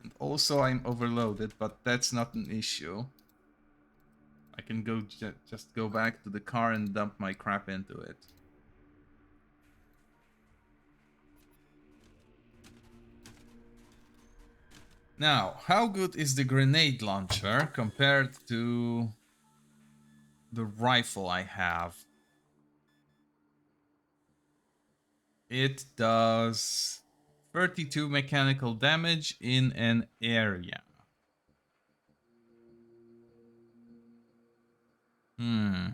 And also I'm overloaded, but that's not an issue. I can go just go back to the car and dump my crap into it. Now, how good is the grenade launcher compared to the rifle I have? It does 32 mechanical damage in an area. The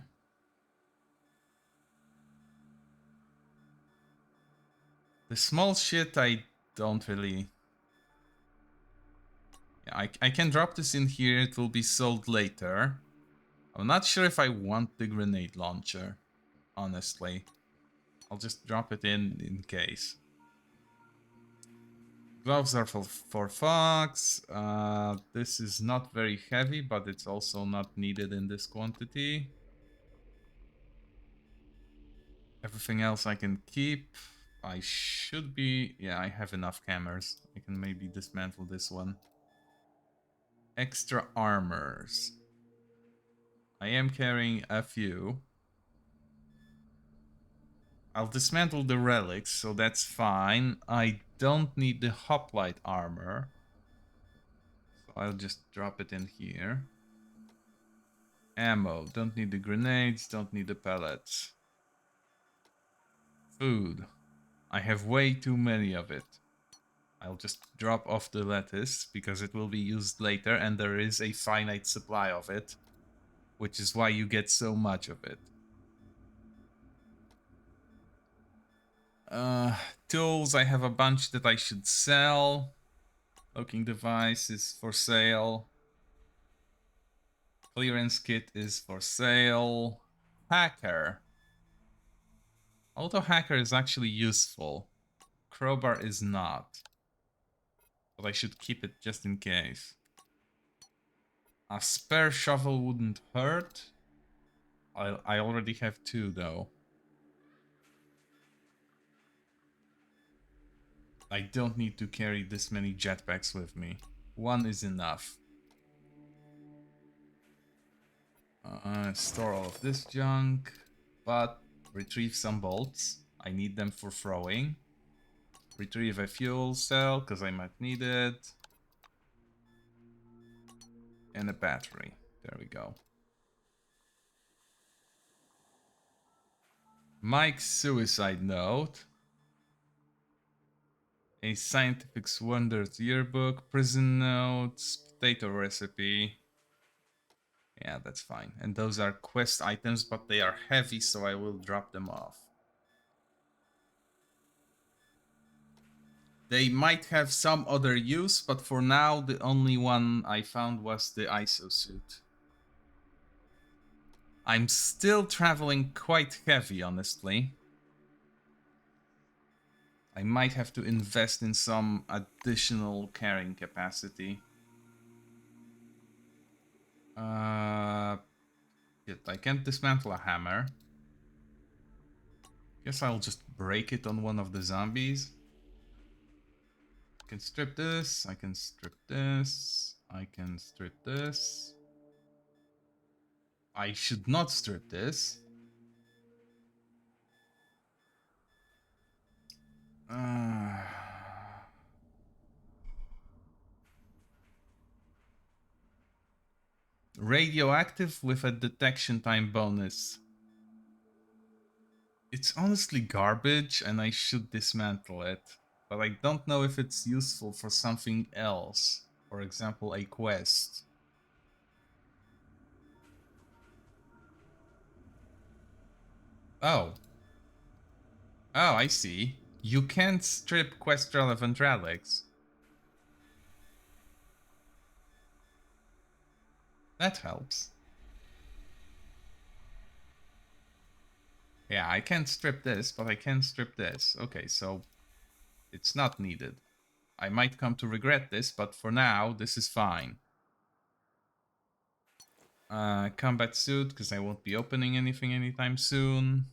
small shit I don't really I can drop this in here. It will be sold later. I'm not sure if I want the grenade launcher, honestly. I'll just drop it in case. Gloves are for Fox. This is not very heavy, but it's also not needed in this quantity. Everything else I can keep. I should be... Yeah, I have enough cameras. I can maybe dismantle this one. Extra armors. I am carrying a few. I'll dismantle the relics, so that's fine. I don't need the hoplite armor. So I'll just drop it in here. Ammo. Don't need the grenades, don't need the pellets. Food. I have way too many of it. I'll just drop off the lettuce, because it will be used later, and there is a finite supply of it. Which is why you get so much of it. Tools, I have a bunch that I should sell. Cloaking device is for sale. Clearance kit is for sale. Hacker. Auto hacker is actually useful. Crowbar is not. But I should keep it just in case. A spare shovel wouldn't hurt. I already have 2 though. I don't need to carry this many jetpacks with me. 1 is enough. Store all of this junk, but retrieve some bolts. I need them for throwing. Retrieve a fuel cell, because I might need it. And a battery. There we go. Mike's suicide note. A scientific wonders yearbook, prison notes, potato recipe. Yeah, that's fine. And those are quest items, but they are heavy, so I will drop them off. They might have some other use, but for now, the only one I found was the ISO suit. I'm still traveling quite heavy, honestly. I might have to invest in some additional carrying capacity. Yet I can't dismantle a hammer. Guess I'll just break it on one of the zombies. I can strip this, I can strip this, I can strip this. I should not strip this. Radioactive with a detection time bonus. It's honestly garbage and I should dismantle it. But I don't know if it's useful for something else. For example, a quest. Oh. Oh, I see. You can't strip quest relevant relics. That helps. Yeah, I can't strip this, but I can strip this. Okay, so it's not needed. I might come to regret this, but for now, this is fine. Combat suit, because I won't be opening anything anytime soon.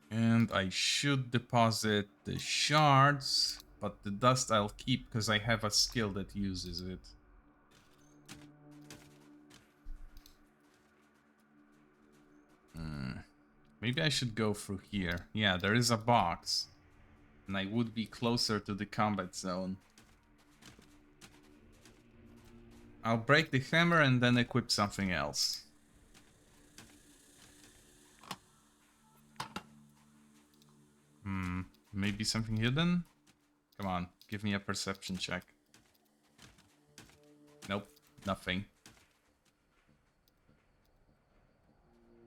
And I should deposit the shards, but the dust I'll keep because I have a skill that uses it. Maybe I should go through here. Yeah, there is a box. And I would be closer to the combat zone. I'll break the hammer and then equip something else. Maybe something hidden? Come on, give me a perception check. Nope, nothing.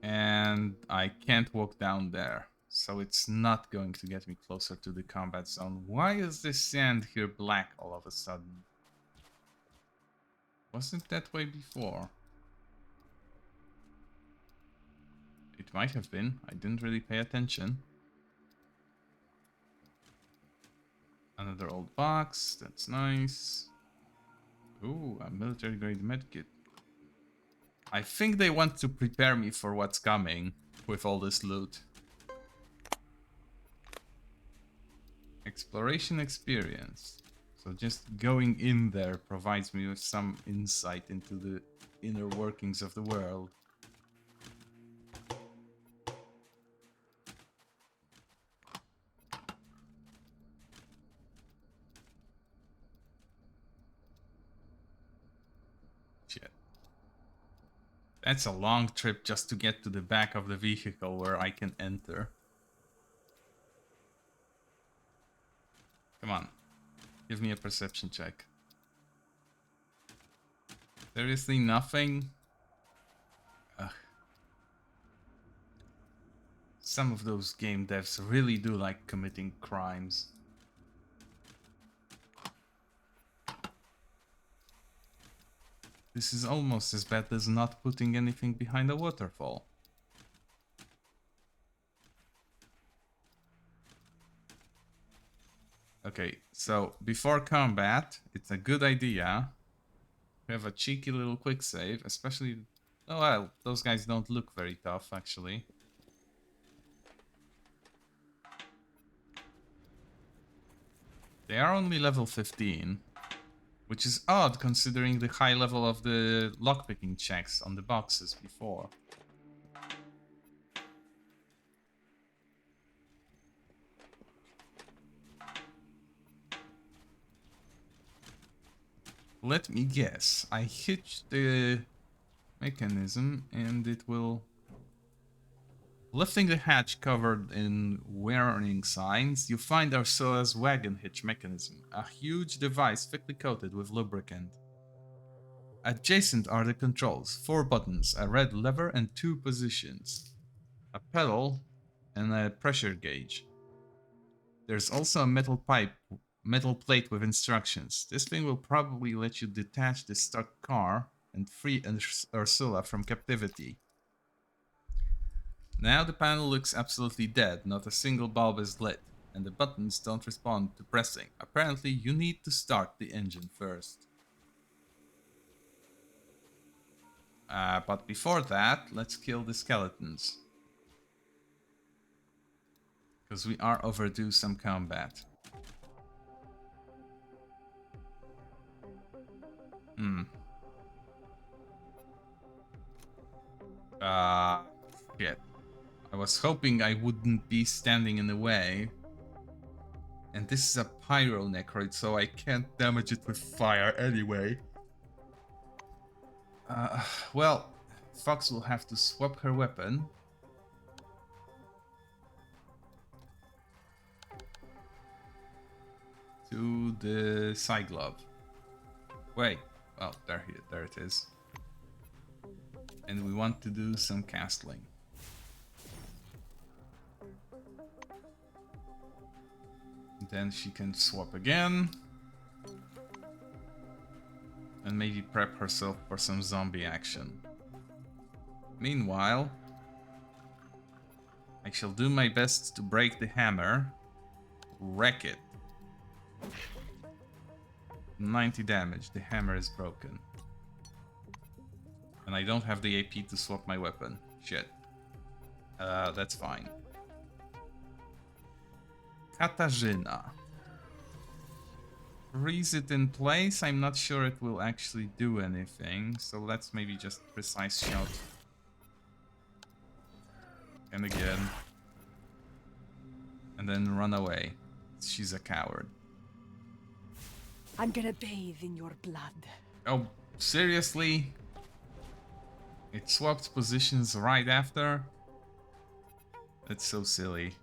And I can't walk down there. So it's not going to get me closer to the combat zone. Why is this sand here black all of a sudden? Wasn't that way before? It might have been. I didn't really pay attention. Another old box. That's nice. Ooh, a military grade medkit. I think they want to prepare me for what's coming with all this loot. Exploration experience. So just going in there provides me with some insight into the inner workings of the world. Shit. That's a long trip just to get to the back of the vehicle where I can enter. Come on. Give me a perception check. Seriously, nothing? Ugh. Some of those game devs really do like committing crimes. This is almost as bad as not putting anything behind a waterfall. Okay, so before combat, it's a good idea to have a cheeky little quick save, especially... Oh well, those guys don't look very tough, actually. They are only level 15, which is odd considering the high level of the lockpicking checks on the boxes before. Let me guess. I hitched the mechanism and it will... Lifting the hatch covered in warning signs, you find Ursula's wagon hitch mechanism, a huge device thickly coated with lubricant. Adjacent are the controls, 4 buttons, a red lever and 2 positions, a pedal and a pressure gauge. There's also a metal plate with instructions. This thing will probably let you detach the stuck car and free Ursula from captivity. Now the panel looks absolutely dead, not a single bulb is lit, and the buttons don't respond to pressing. Apparently you need to start the engine first. But before that, let's kill the skeletons. Because we are overdue some combat. Shit. I was hoping I wouldn't be standing in the way. And this is a pyro necroid, so I can't damage it with fire anyway. Well, Fox will have to swap her weapon. To the side glove. Wait, well, there it is. And we want to do some castling. Then she can swap again. And maybe prep herself for some zombie action. Meanwhile, I shall do my best to break the hammer. Wreck it. 90 damage, the hammer is broken. And I don't have the AP to swap my weapon. Shit. That's fine. Katarzyna. Freeze it in place. I'm not sure it will actually do anything. So let's maybe just precise shot. And again. And then run away. She's a coward. I'm gonna bathe in your blood. Oh, seriously? It swapped positions right after? That's so silly.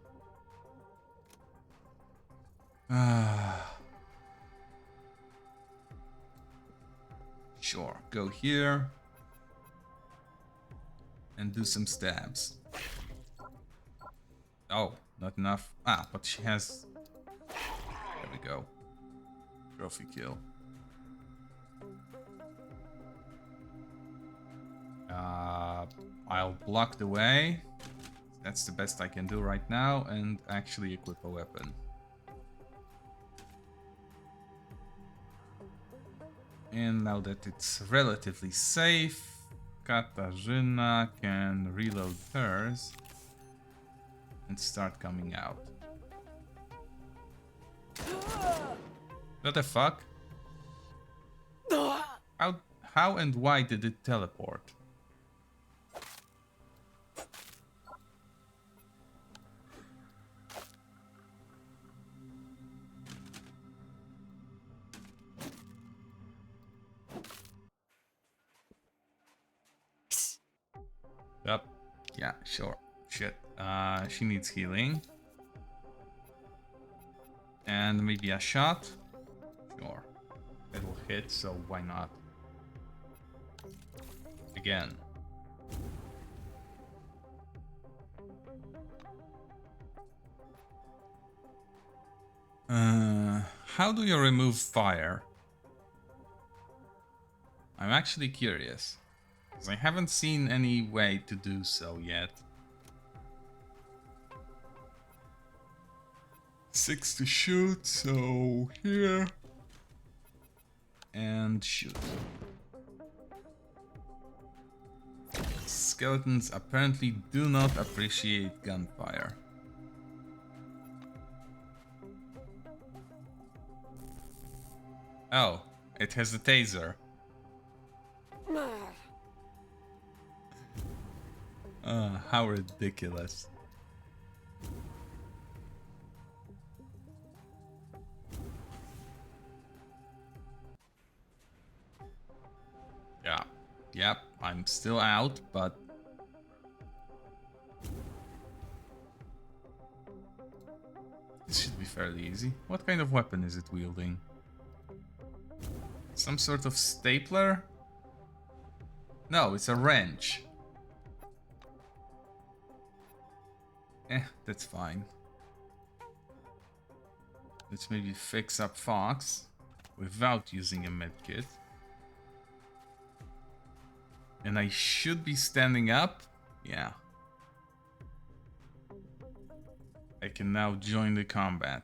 Sure, go here. And do some stabs. Oh, not enough. Ah, but she has... There we go. Trophy kill. I'll block the way. That's the best I can do right now, and actually equip a weapon. And now that it's relatively safe, Katarzyna can reload hers and start coming out. What the fuck? How and why did it teleport? Yep. Yeah, sure. Shit. She needs healing. And maybe a shot? Sure. It will hit, so why not? Again. How do you remove fire? I'm actually curious. Because I haven't seen any way to do so yet. 6 to shoot, so here. And shoot. Skeletons apparently do not appreciate gunfire. Oh, it has a taser. How ridiculous. Yeah. Yep, I'm still out, but... This should be fairly easy. What kind of weapon is it wielding? Some sort of stapler? No, it's a wrench. That's fine. Let's maybe fix up Fox without using a medkit. And I should be standing up? Yeah. I can now join the combat.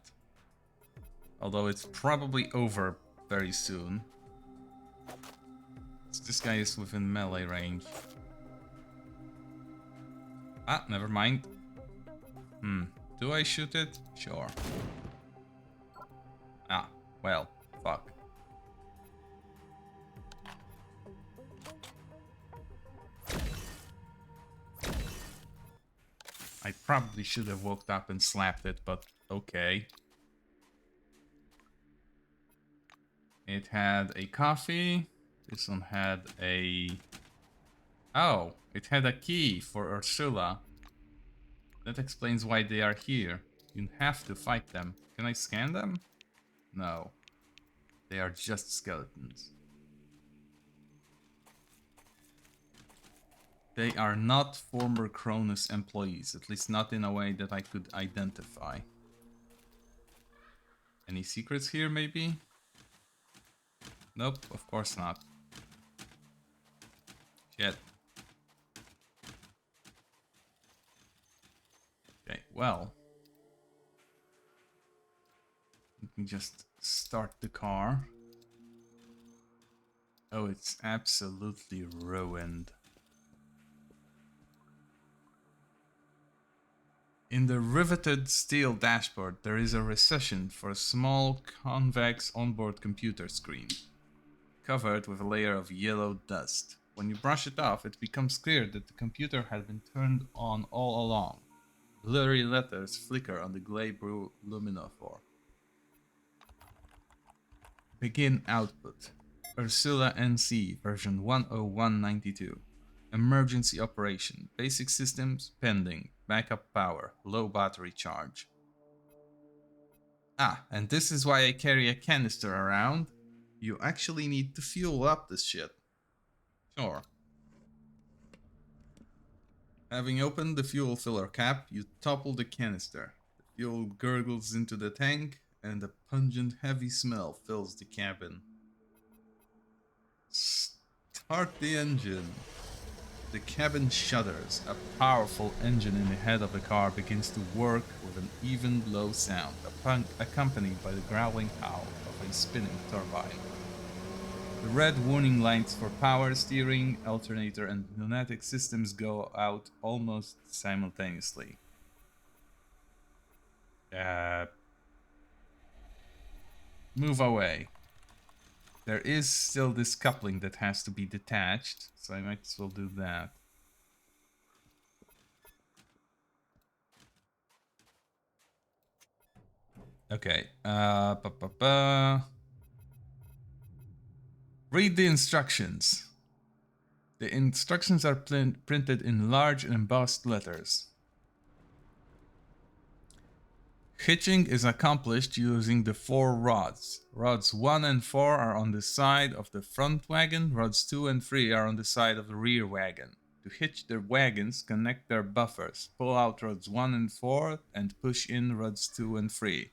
Although it's probably over very soon. This guy is within melee range. Ah, never mind. Do I shoot it? Sure. Ah, well, fuck. I probably should have walked up and slapped it, but okay. It had a coffee. This one had a... Oh, it had a key for Ursula. That explains why they are here. You have to fight them. Can I scan them? No. They are just skeletons. They are not former Cronus employees, at least not in a way that I could identify. Any secrets here, maybe? Nope, of course not. Shit. Okay, well. Let me just start the car. Oh, it's absolutely ruined. In the riveted steel dashboard, there is a recession for a small convex onboard computer screen, covered with a layer of yellow dust. When you brush it off, it becomes clear that the computer had been turned on all along. Blurry letters flicker on the grey-blue luminophore. Begin output. Ursula NC version 10192. Emergency operation. Basic systems pending. Backup power. Low battery charge. Ah, and this is why I carry a canister around. You actually need to fuel up this shit. Sure. Having opened the fuel filler cap, you topple the canister. The fuel gurgles into the tank, and a pungent, heavy smell fills the cabin. Start the engine. The cabin shudders. A powerful engine in the head of the car begins to work with an even low sound, accompanied by the growling howl of a spinning turbine. The red warning lights for power, steering, alternator, and pneumatic systems go out almost simultaneously. Move away. There is still this coupling that has to be detached, so I might as well do that. Okay. Read the instructions. The instructions are printed in large and embossed letters. Hitching is accomplished using the 4 rods. Rods 1 and 4 are on the side of the front wagon. Rods 2 and 3 are on the side of the rear wagon. To hitch the wagons, connect their buffers. Pull out rods 1 and 4 and push in rods 2 and 3.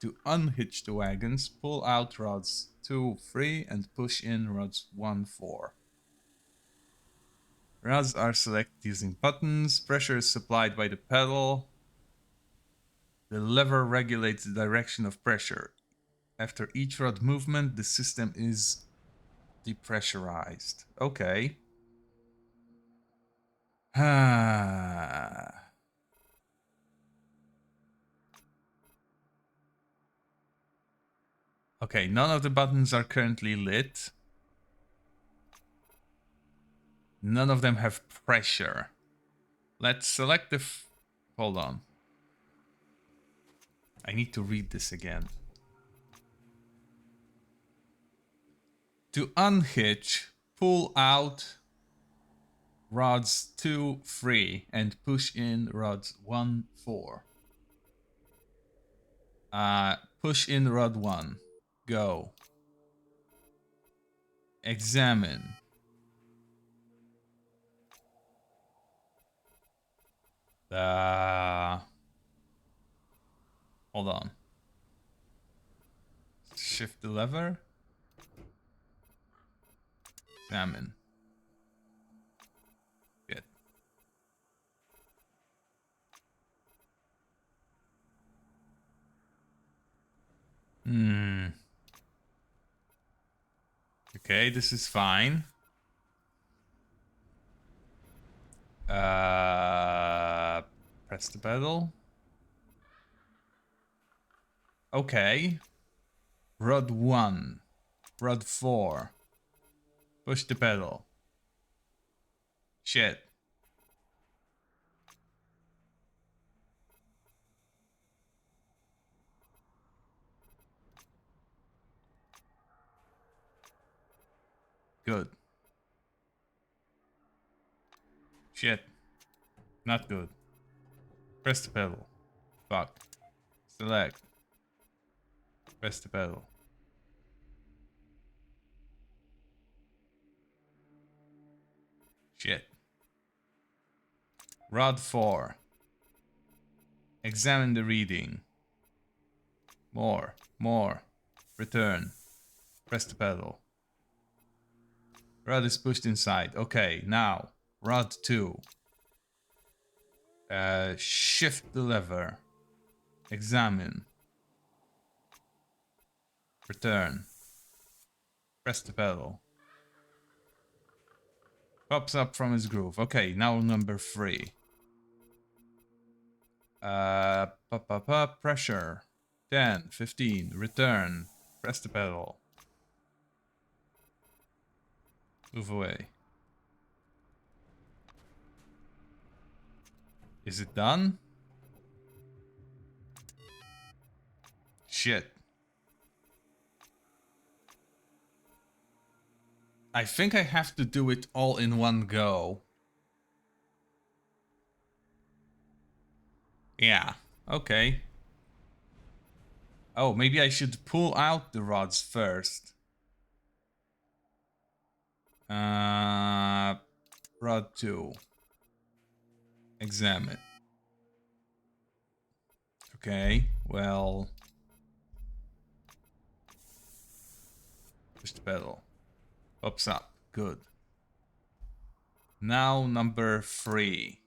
To unhitch the wagons, pull out rods 2, 3 and push in rods 1, 4. Rods are selected using buttons. Pressure is supplied by the pedal. The lever regulates the direction of pressure. After each rod movement, the system is depressurized. Okay. Okay, none of the buttons are currently lit. None of them have pressure. Let's select the... Hold on. I need to read this again. To unhitch, pull out rods 2, 3 and push in rods 1, 4. Push in rod 1. Go. Examine. Hold on. Shift the lever. Examine. Good. Okay, this is fine. Press the pedal. Okay. Rod 1. Rod 4. Push the pedal. Shit. Good. Shit. Not good. Press the pedal. Fuck. Select. Press the pedal. Shit. Rod 4. Examine the reading. More. Return. Press the pedal. Rod is pushed inside. Okay, now. Rod 2. Shift the lever. Examine. Return. Press the pedal. Pops up from his groove. Okay, now number 3. Pressure. 10, 15. Return. Press the pedal. Move away. Is it done? Shit. I think I have to do it all in one go. Yeah, okay. Oh, maybe I should pull out the rods first. Rod 2. Examine. Okay, well... Push the pedal. Pops up. Good. Now number 3.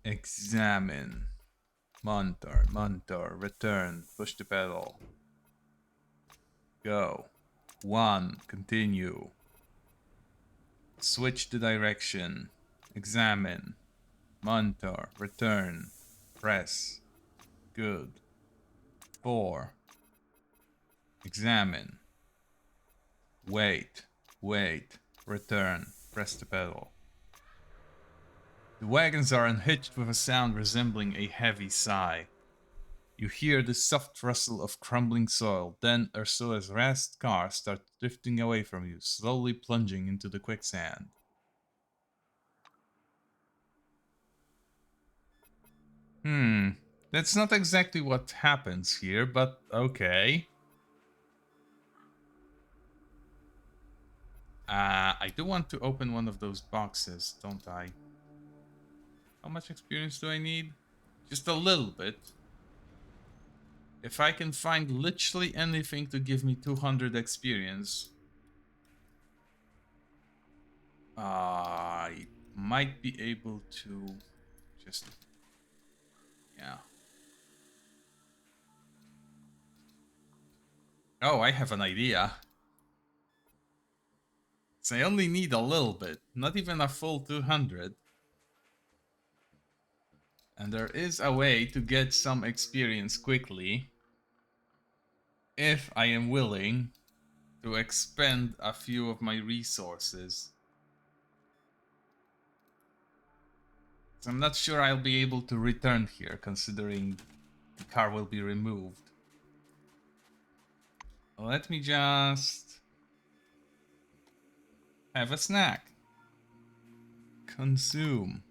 Examine. Monitor, return, push the pedal. Go. 1, continue. Switch the direction. Examine. Monitor, return, press. Good. 4. Examine. Wait, return, press the pedal. The wagons are unhitched with a sound resembling a heavy sigh. You hear the soft rustle of crumbling soil, then Ursula's rasped car starts drifting away from you, slowly plunging into the quicksand. That's not exactly what happens here, but okay. I do want to open one of those boxes, don't I? How much experience do I need? Just a little bit. If I can find literally anything to give me 200 experience, I might be able to just... yeah. Oh, I have an idea. So I only need a little bit, not even a full 200. And there is a way to get some experience quickly if I am willing to expend a few of my resources. So I'm not sure I'll be able to return here, considering the car will be removed. Let me just have a snack. Consume.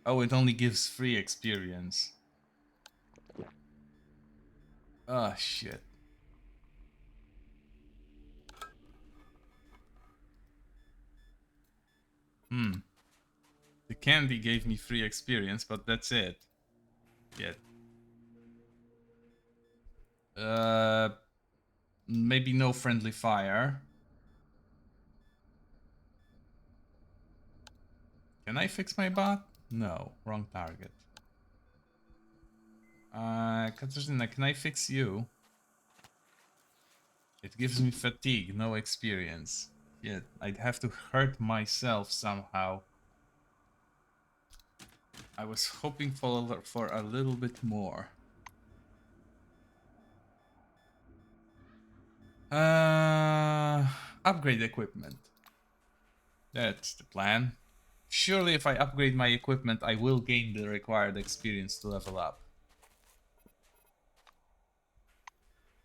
Oh, it only gives free experience. Ah, shit. The candy gave me free experience, but that's it. Yet. Maybe no friendly fire. Can I fix my bot? No, wrong target. Katarzyna, can I fix you? It gives me fatigue, no experience. Yet, I'd have to hurt myself somehow. I was hoping for a little bit more. Upgrade equipment. That's the plan. Surely if I upgrade my equipment, I will gain the required experience to level up.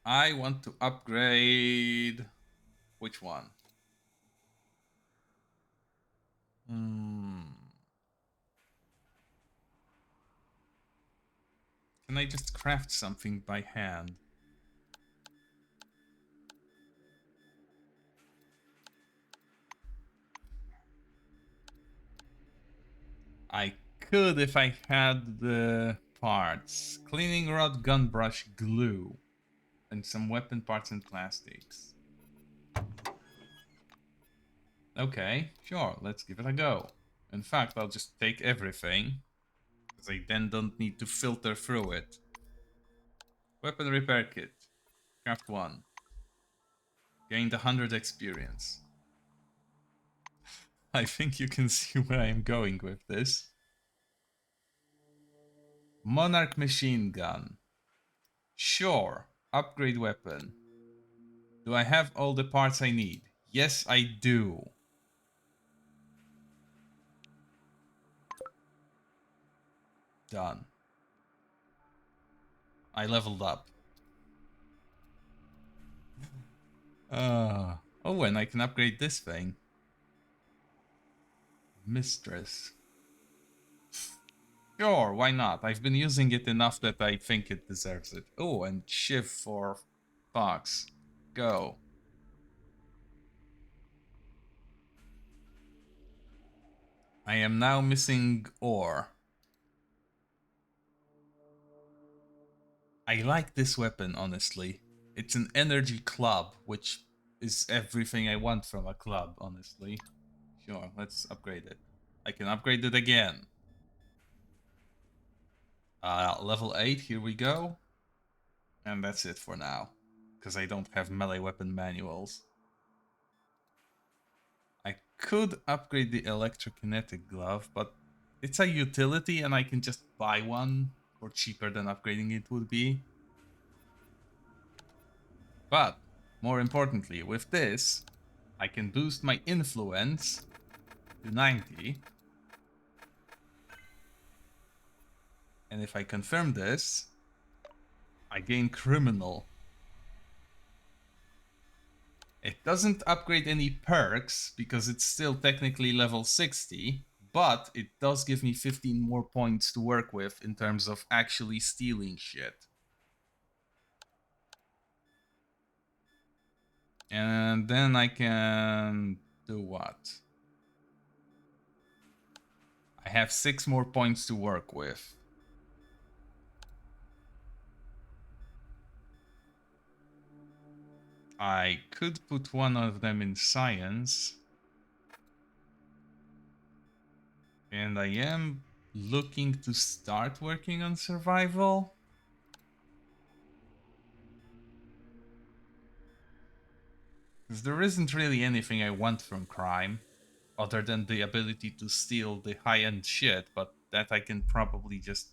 I want to upgrade... which one? Can I just craft something by hand? I could if I had the parts. Cleaning rod, gun brush, glue. And some weapon parts and plastics. Okay, sure, let's give it a go. In fact, I'll just take everything, because I then don't need to filter through it. Weapon repair kit. Craft 1. Gained 100 experience. I think you can see where I am going with this. Monarch machine gun. Sure, upgrade weapon. Do I have all the parts I need? Yes, I do. Done. I leveled up. Oh, and I can upgrade this thing. Mistress. Sure, why not? I've been using it enough that I think it deserves it. Oh, and Shiv for Fox. Go. I am now missing ore. I like this weapon, honestly. It's an energy club, which is everything I want from a club, honestly. Sure, let's upgrade it. I can upgrade it again. Level 8, here we go. And that's it for now, because I don't have melee weapon manuals. I could upgrade the electrokinetic glove, but it's a utility and I can just buy one for cheaper than upgrading it would be. But, more importantly, with this, I can boost my influence to 90. And if I confirm this, I gain criminal. It doesn't upgrade any perks because it's still technically level 60, but it does give me 15 more points to work with in terms of actually stealing shit. And then I can do what? I have 6 more points to work with. I could put one of them in science. And I am looking to start working on survival. Because there isn't really anything I want from crime, other than the ability to steal the high-end shit, but that I can probably just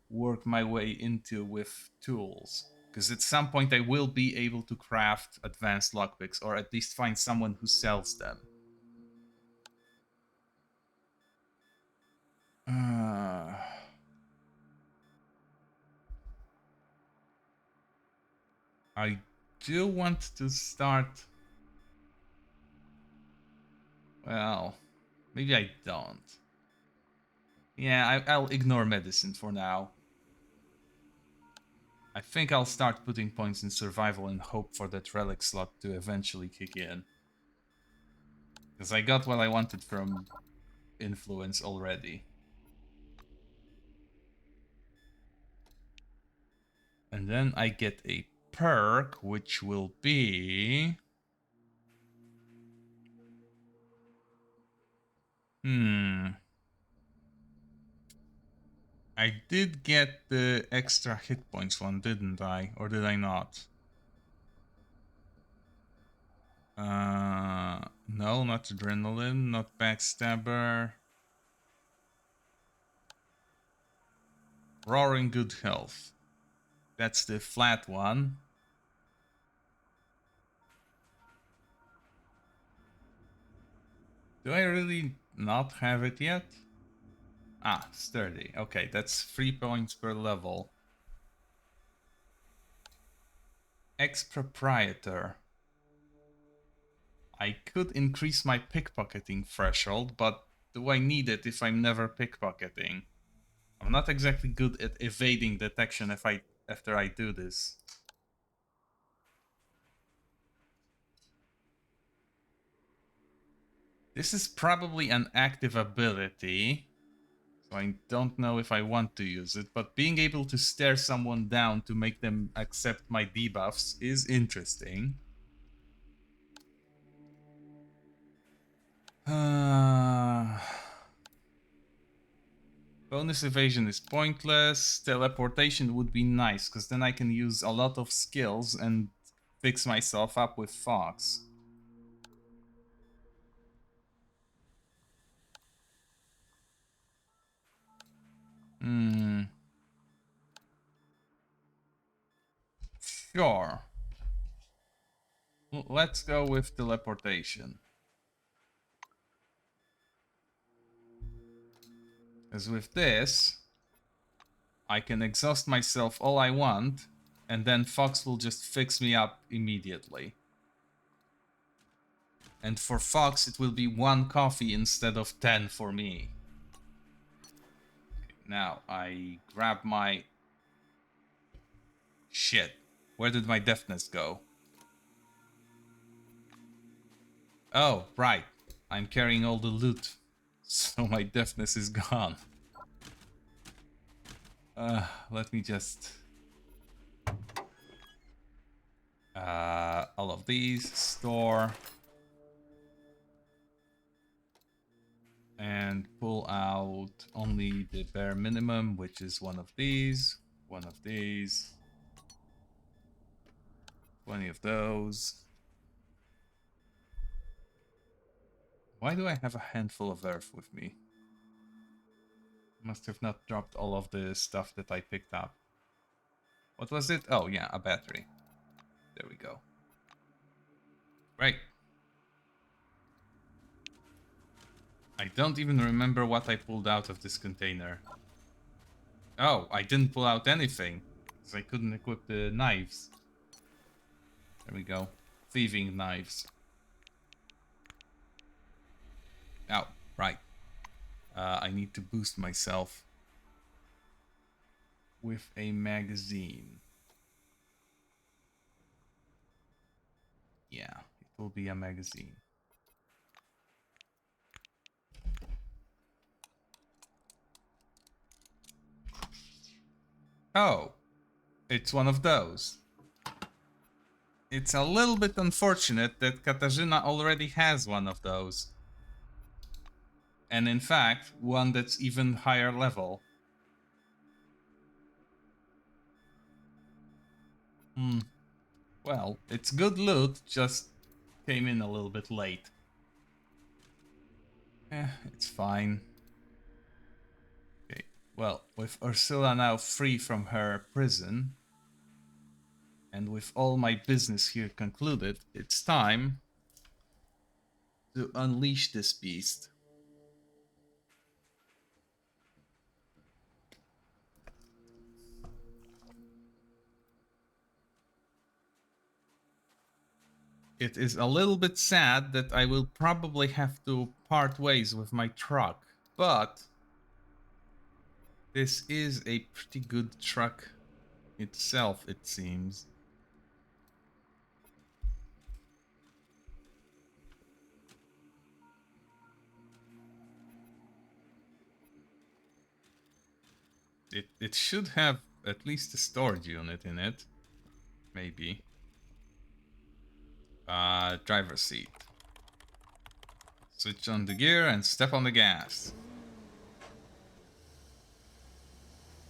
work my way into with tools. Because at some point I will be able to craft advanced lockpicks, or at least find someone who sells them. I do want to start... Well, maybe I don't. Yeah, I'll ignore medicine for now. I think I'll start putting points in survival and hope for that relic slot to eventually kick in. Because I got what I wanted from influence already. And then I get a perk, which will be... I did get the extra hit points one, didn't I? Or did I not? No, not adrenaline, not backstabber. Roaring good health. That's the flat one. Do I really not have it yet? Ah, sturdy. Okay, that's 3 points per level. Ex-proprietor. I could increase my pickpocketing threshold, but do I need it if I'm never pickpocketing? I'm not exactly good at evading detection after I do this. This is probably an active ability, so I don't know if I want to use it, but being able to stare someone down to make them accept my debuffs is interesting. Bonus evasion is pointless. Teleportation would be nice, because then I can use a lot of skills and fix myself up with Fox. Sure. Let's go with teleportation. As with this, I can exhaust myself all I want, and then Fox will just fix me up immediately. And for Fox, it will be 1 coffee instead of 10 for me. Okay, now, I grab my... Shit. Where did my deafness go? Oh, right. I'm carrying all the loot. So my deafness is gone. Let me just... all of these, store. And pull out only the bare minimum, which is one of these, 20 of those. Why do I have a handful of earth with me? Must have not dropped all of the stuff that I picked up. What was it? Oh yeah, a battery. There we go. Right. I don't even remember what I pulled out of this container. Oh, I didn't pull out anything, because I couldn't equip the knives. There we go. Thieving knives. Oh, right. I need to boost myself with a magazine. Yeah, it will be a magazine. Oh, it's one of those. It's a little bit unfortunate that Katarzyna already has one of those. And in fact, one that's even higher level. Well, it's good loot, just came in a little bit late. It's fine. Okay, well, with Ursula now free from her prison, and with all my business here concluded, it's time to unleash this beast. It is a little bit sad that I will probably have to part ways with my truck, but this is a pretty good truck itself, it seems. It should have at least a storage unit in it. Maybe. Driver's seat. Switch on the gear and step on the gas.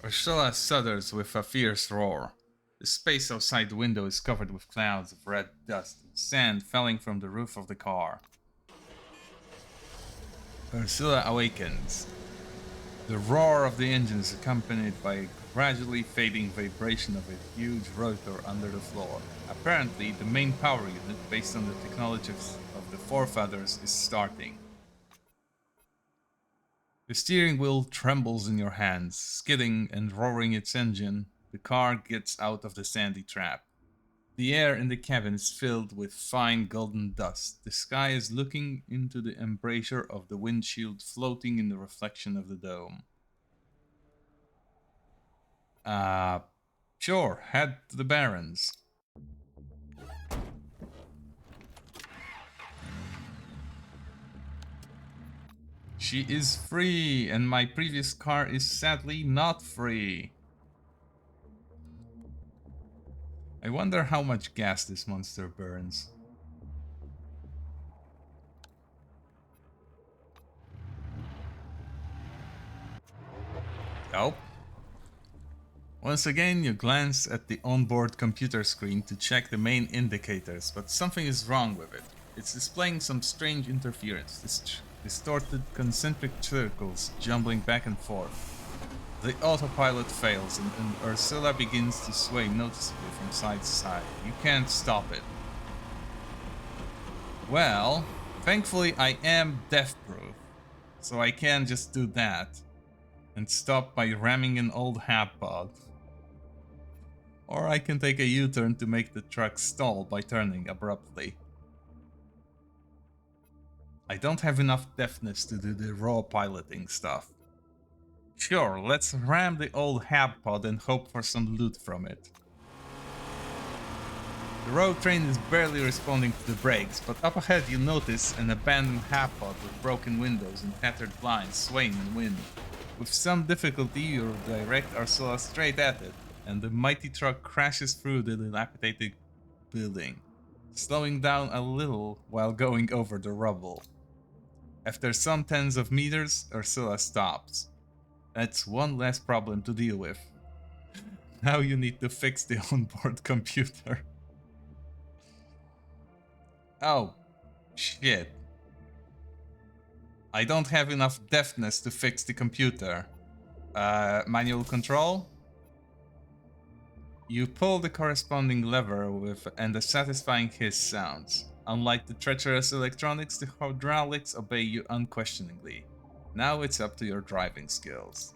Ursula shudders with a fierce roar. The space outside the window is covered with clouds of red dust and sand falling from the roof of the car. Ursula awakens. The roar of the engine is accompanied by a gradually fading vibration of a huge rotor under the floor. Apparently, the main power unit, based on the technology of the forefathers, is starting. The steering wheel trembles in your hands, skidding and roaring its engine. The car gets out of the sandy trap. The air in the cabin is filled with fine golden dust. The sky is looking into the embrasure of the windshield, floating in the reflection of the dome. Sure, head to the Barrens. She is free, and my previous car is sadly not free. I wonder how much gas this monster burns. Nope. Once again, you glance at the onboard computer screen to check the main indicators, but something is wrong with it. It's displaying some strange interference, distorted concentric circles jumbling back and forth. The autopilot fails and Ursula begins to sway noticeably from side to side. You can't stop it. Well, thankfully I am death-proof, so I can just do that and stop by ramming an old hab pod. Or I can take a U-turn to make the truck stall by turning abruptly. I don't have enough deftness to do the raw piloting stuff. Sure, let's ram the old hab pod and hope for some loot from it. The road train is barely responding to the brakes, but up ahead you notice an abandoned half-pod with broken windows and tattered blinds swaying in the wind. With some difficulty, you direct Ursula straight at it, and the mighty truck crashes through the dilapidated building, slowing down a little while going over the rubble. After some tens of meters, Ursula stops. That's one less problem to deal with. Now you need to fix the onboard computer. Oh, shit. I don't have enough deftness to fix the computer. Manual control? You pull the corresponding lever and a satisfying hiss sounds. Unlike the treacherous electronics, the hydraulics obey you unquestioningly. Now it's up to your driving skills.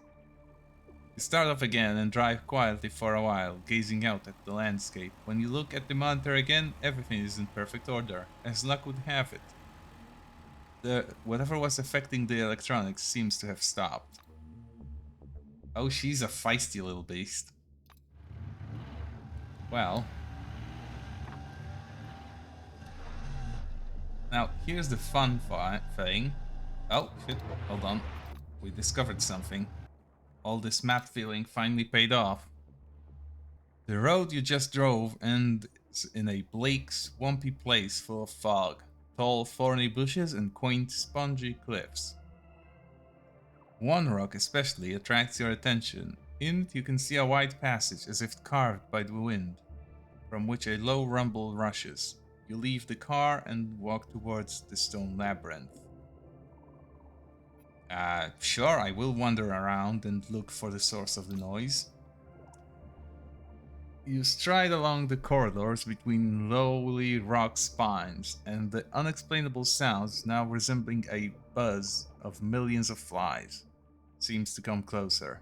You start off again and drive quietly for a while, gazing out at the landscape. When you look at the monitor again, everything is in perfect order, as luck would have it. Whatever was affecting the electronics seems to have stopped. Oh, she's a feisty little beast. Well. Now, here's the fun thing. Oh, shit, hold on. We discovered something. All this map feeling finally paid off. The road you just drove ends in a bleak, swampy place full of fog, tall, thorny bushes, and quaint, spongy cliffs. One rock especially attracts your attention. In it you can see a wide passage as if carved by the wind, from which a low rumble rushes. You leave the car and walk towards the stone labyrinth. Sure, I will wander around and look for the source of the noise. You stride along the corridors between lowly rock spines, and the unexplainable sounds, now resembling a buzz of millions of flies, seems to come closer.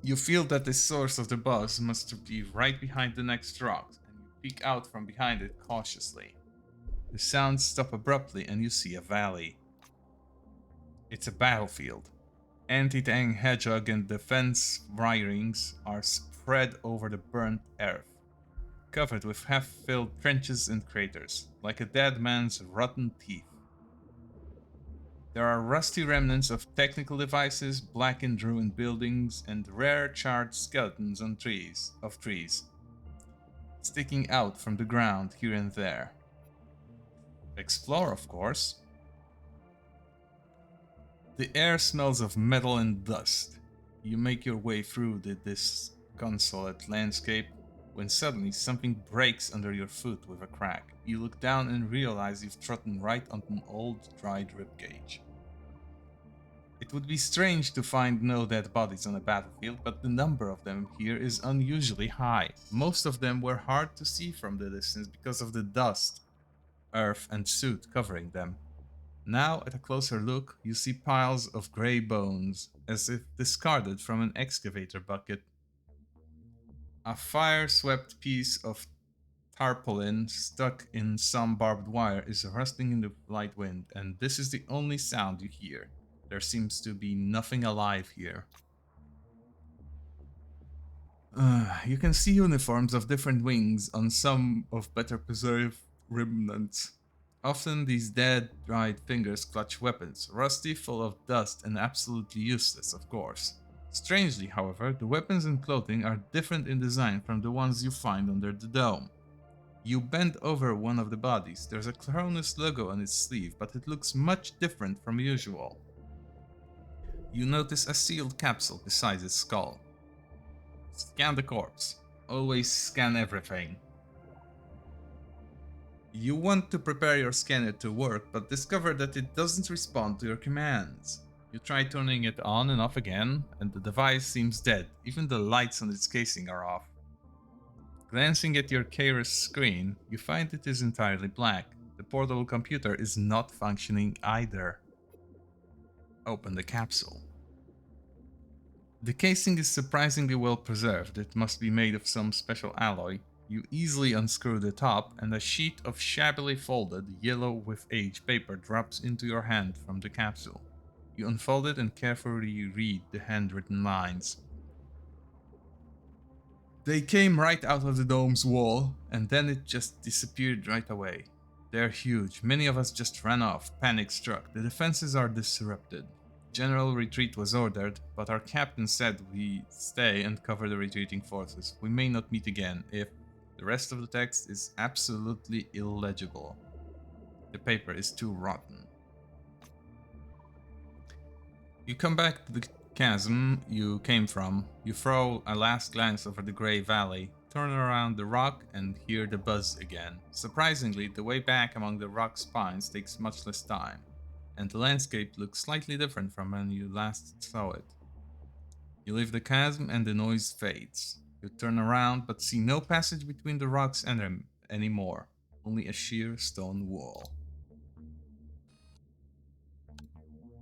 You feel that the source of the buzz must be right behind the next rock, and you peek out from behind it cautiously. The sounds stop abruptly and you see a valley. It's a battlefield. Anti-tank hedgehog and defense wirings are spread over the burnt earth, covered with half-filled trenches and craters, like a dead man's rotten teeth. There are rusty remnants of technical devices, blackened ruined buildings, and rare charred skeletons of trees, sticking out from the ground here and there. Explore, of course. The air smells of metal and dust. You make your way through the disconsolate landscape when suddenly something breaks under your foot with a crack. You look down and realize you've trodden right onto an old, dried ribcage. It would be strange to find no dead bodies on a battlefield, but the number of them here is unusually high. Most of them were hard to see from the distance because of the dust, earth, and soot covering them. Now, at a closer look, you see piles of grey bones, as if discarded from an excavator bucket. A fire-swept piece of tarpaulin stuck in some barbed wire is rustling in the light wind, and this is the only sound you hear. There seems to be nothing alive here. You can see uniforms of different wings on some of better preserved remnants. Often these dead, dried fingers clutch weapons, rusty, full of dust, and absolutely useless, of course. Strangely, however, the weapons and clothing are different in design from the ones you find under the dome. You bend over one of the bodies. There's a Cronus logo on its sleeve, but it looks much different from usual. You notice a sealed capsule beside its skull. Scan the corpse. Always scan everything. You want to prepare your scanner to work, but discover that it doesn't respond to your commands. You try turning it on and off again, and the device seems dead. Even the lights on its casing are off. Glancing at your Keras screen, you find it is entirely black. The portable computer is not functioning either. Open the capsule. The casing is surprisingly well preserved. It must be made of some special alloy. You easily unscrew the top, and a sheet of shabbily folded, yellow with age paper drops into your hand from the capsule. You unfold it and carefully read the handwritten lines. They came right out of the dome's wall, and then it just disappeared right away. They're huge. Many of us just ran off. Panic struck. The defenses are disrupted. General retreat was ordered, but our captain said we stay and cover the retreating forces. We may not meet again if the rest of the text is absolutely illegible. The paper is too rotten. You come back to the chasm you came from. You throw a last glance over the grey valley, turn around the rock and hear the buzz again. Surprisingly, the way back among the rock spines takes much less time, and the landscape looks slightly different from when you last saw it. You leave the chasm and the noise fades. You turn around but see no passage between the rocks anymore, only a sheer stone wall.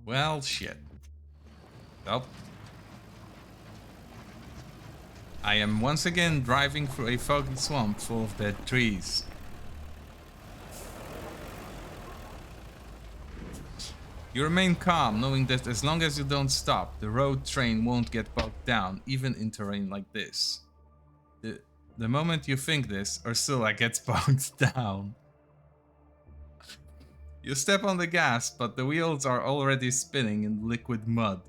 Well, shit. Oh. I am once again driving through a foggy swamp full of dead trees. You remain calm, knowing that as long as you don't stop, the road train won't get bogged down, even in terrain like this. The moment you think this, Ursula gets bogged down. You step on the gas, but the wheels are already spinning in liquid mud.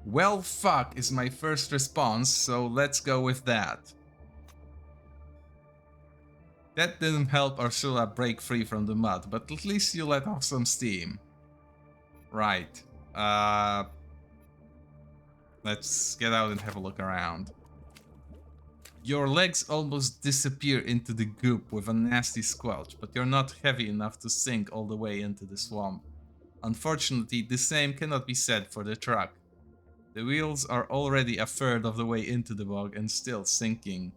Well, fuck is my first response, so let's go with that. That didn't help Ursula break free from the mud, but at least you let off some steam. Right. Let's get out and have a look around. Your legs almost disappear into the goop with a nasty squelch, but you're not heavy enough to sink all the way into the swamp. Unfortunately, the same cannot be said for the truck. The wheels are already a third of the way into the bog and still sinking.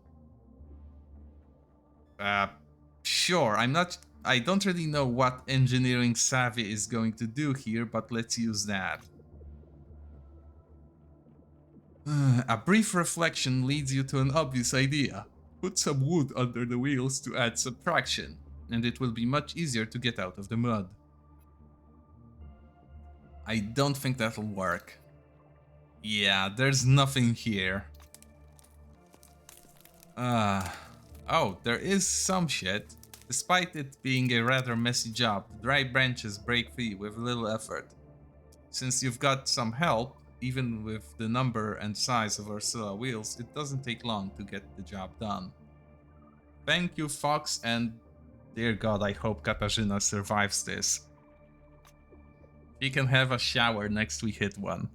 Sure, I don't really know what engineering savvy is going to do here, but let's use that. A brief reflection leads you to an obvious idea. Put some wood under the wheels to add subtraction, and it will be much easier to get out of the mud. I don't think that'll work. Yeah, there's nothing here. Oh, there is some shit. Despite it being a rather messy job, the dry branches break free with little effort. Since you've got some help, even with the number and size of Ursula wheels, it doesn't take long to get the job done. Thank you, Fox, and dear God, I hope Katarzyna survives this. She can have a shower next we hit one.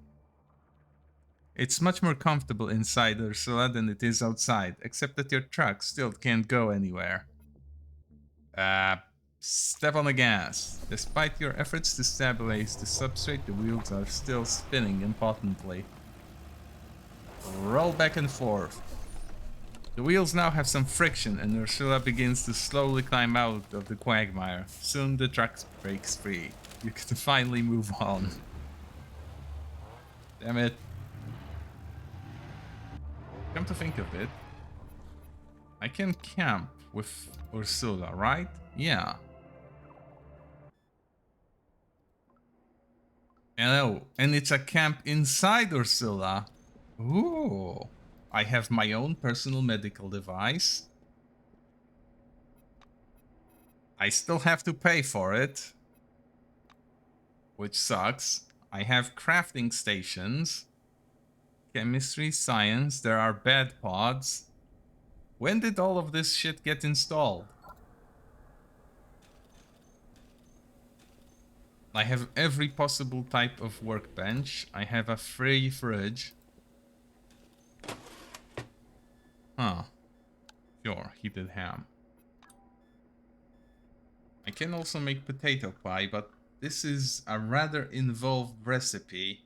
It's much more comfortable inside Ursula than it is outside, except that your truck still can't go anywhere. Step on the gas. Despite your efforts to stabilize the substrate, the wheels are still spinning impotently. Roll back and forth. The wheels now have some friction and Ursula begins to slowly climb out of the quagmire. Soon the truck breaks free. You can finally move on. Damn it. Come to think of it, I can camp with Ursula, right? Yeah. And it's a camp inside Ursula. Ooh. I have my own personal medical device. I still have to pay for it, which sucks. I have crafting stations. Chemistry, science, there are bed pods. When did all of this shit get installed? I have every possible type of workbench. I have a free fridge. Huh. Sure, heated ham. I can also make potato pie, but this is a rather involved recipe.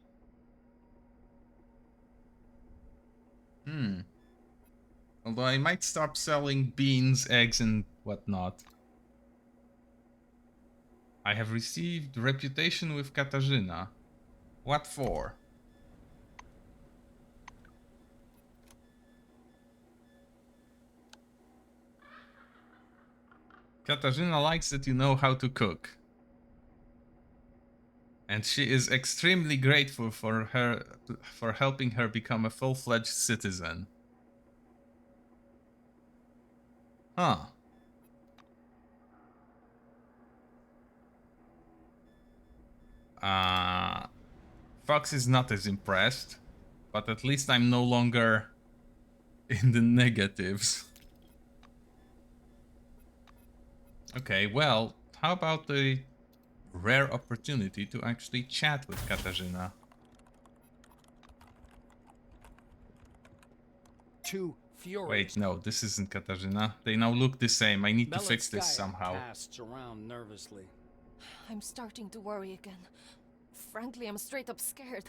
Although I might stop selling beans, eggs, and whatnot. I have received reputation with Katarzyna. What for? Katarzyna likes that you know how to cook. And she is extremely grateful for helping her become a full-fledged citizen. Huh. Fox is not as impressed, but at least I'm no longer in the negatives. Okay, well, how about the rare opportunity to actually chat with Katarzyna? Too furious. Wait, no, this isn't Katarzyna. They now look the same. I need to fix this Beletskaya somehow. casts around nervously. I'm starting to worry again. Frankly, I'm straight up scared.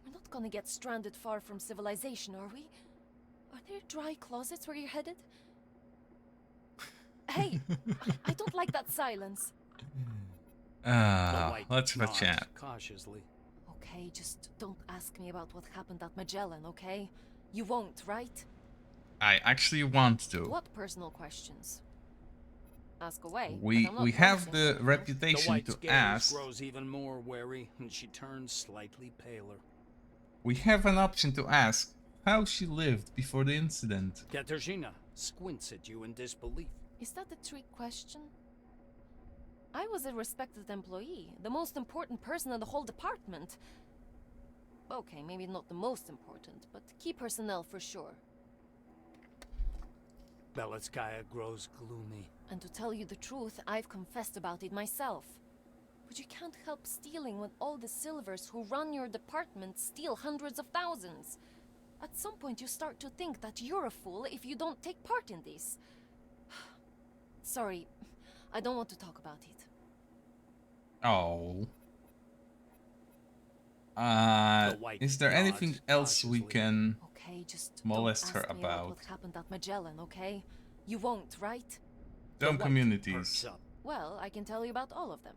We're not gonna get stranded far from civilization, are we? Are there dry closets where you're headed? Hey, I don't like that silence. Let's have a nods chat. cautiously. Okay, just don't ask me about what happened at Magellan, okay? You won't, right? I actually want to. What personal questions? Ask away. We but I'm not have noticing the anything. The reputation white's to gaze ask. grows even more wary, and she turns slightly paler. We have an option to ask how she lived before the incident. Katarzyna squints at you in disbelief. Is that a trick question? I was a respected employee, the most important person in the whole department. Okay, maybe not the most important, but key personnel for sure. Beletskaya grows gloomy. And to tell you the truth, I've confessed about it myself. But you can't help stealing when all the Silvers who run your department steal hundreds of thousands. At some point you start to think that you're a fool if you don't take part in this. Sorry, I don't want to talk about it. Oh. Is there nods anything else we cautiously. can Okay, just molest don't her ask me about? what happened at Magellan, okay? You won't, right? The Dome white communities. perks up. Well, I can tell you about all of them.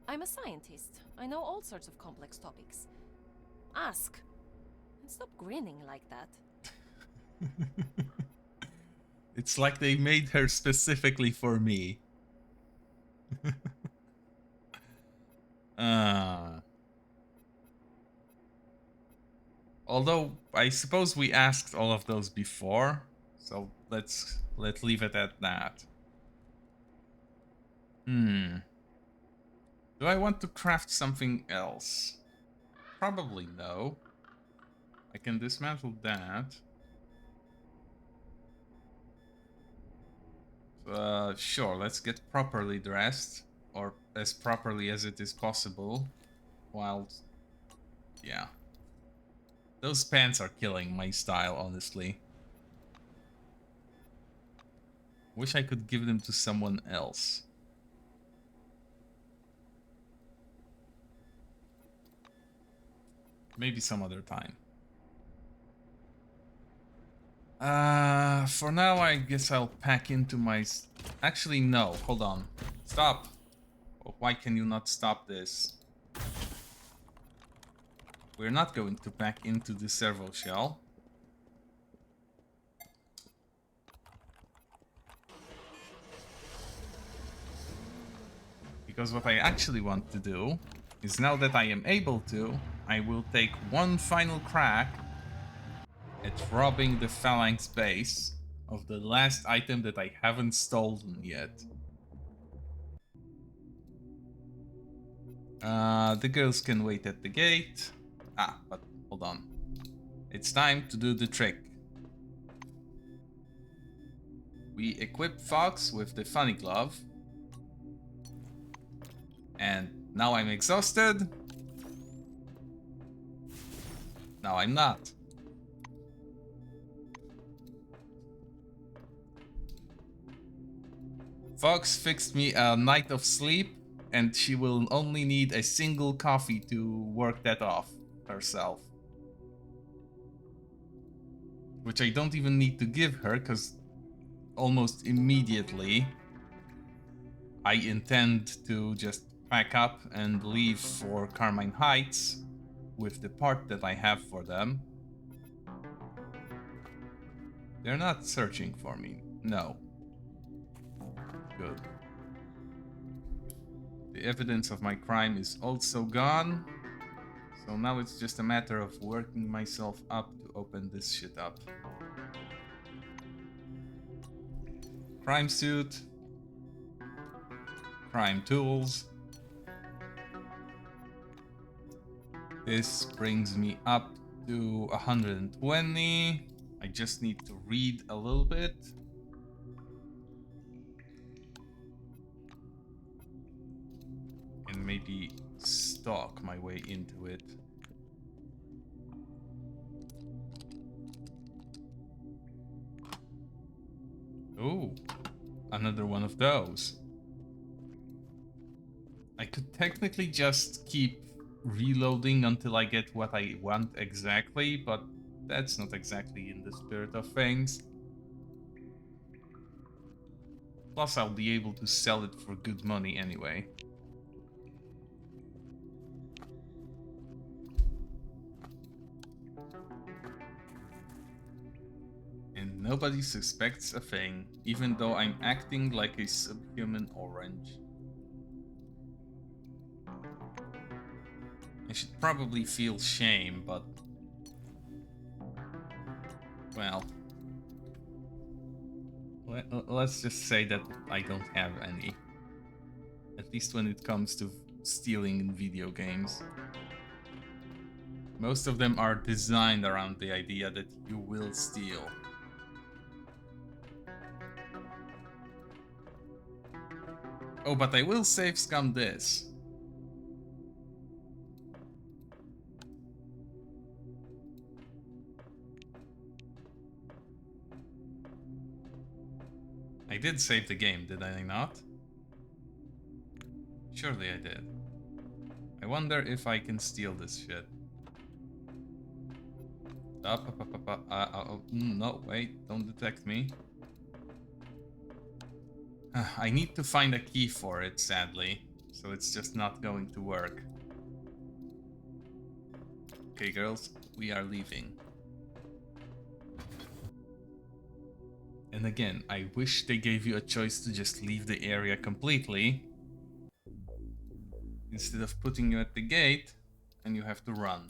I'm a scientist. I know all sorts of complex topics. Ask. And stop grinning like that. It's like they made her specifically for me. Although I suppose we asked all of those before, so let's leave it at that. Do I want to craft something else? Probably no. I can dismantle that. Sure, let's get properly dressed, or as properly as it is possible. While, yeah. Those pants are killing my style, honestly. Wish I could give them to someone else. Maybe some other time. For now, I guess I'll pack into my... Actually, no. Hold on. Stop. Why can you not stop this? We're not going to pack into the servo shell. Because what I actually want to do is, now that I am able to, I will take one final crack at robbing the phalanx base of the last item that I haven't stolen yet. The girls can wait at the gate. But hold on. It's time to do the trick. We equip Fox with the funny glove. And now I'm exhausted. Now I'm not. Fox fixed me a night of sleep, and she will only need a single coffee to work that off herself. Which I don't even need to give her, because almost immediately I intend to just pack up and leave for Carmine Heights with the part that I have for them. They're not searching for me. No. Good. The evidence of my crime is also gone. So now it's just a matter of working myself up to open this shit up. Crime suit. Crime tools. This brings me up to 120. I just need to read a little bit. And maybe stalk my way into it. Oh, another one of those. I could technically just keep reloading until I get what I want exactly, but that's not exactly in the spirit of things. Plus, I'll be able to sell it for good money anyway. And nobody suspects a thing, even though I'm acting like a subhuman orange. I should probably feel shame, but... well... let's just say that I don't have any. At least when it comes to stealing in video games. Most of them are designed around the idea that you will steal. Oh, but I will save scum this. I did save the game, did I not? Surely I did. I wonder if I can steal this shit. No, wait, don't detect me. I need to find a key for it, sadly. So it's just not going to work. Okay, girls, we are leaving. And again, I wish they gave you a choice to just leave the area completely. Instead of putting you at the gate, and you have to run.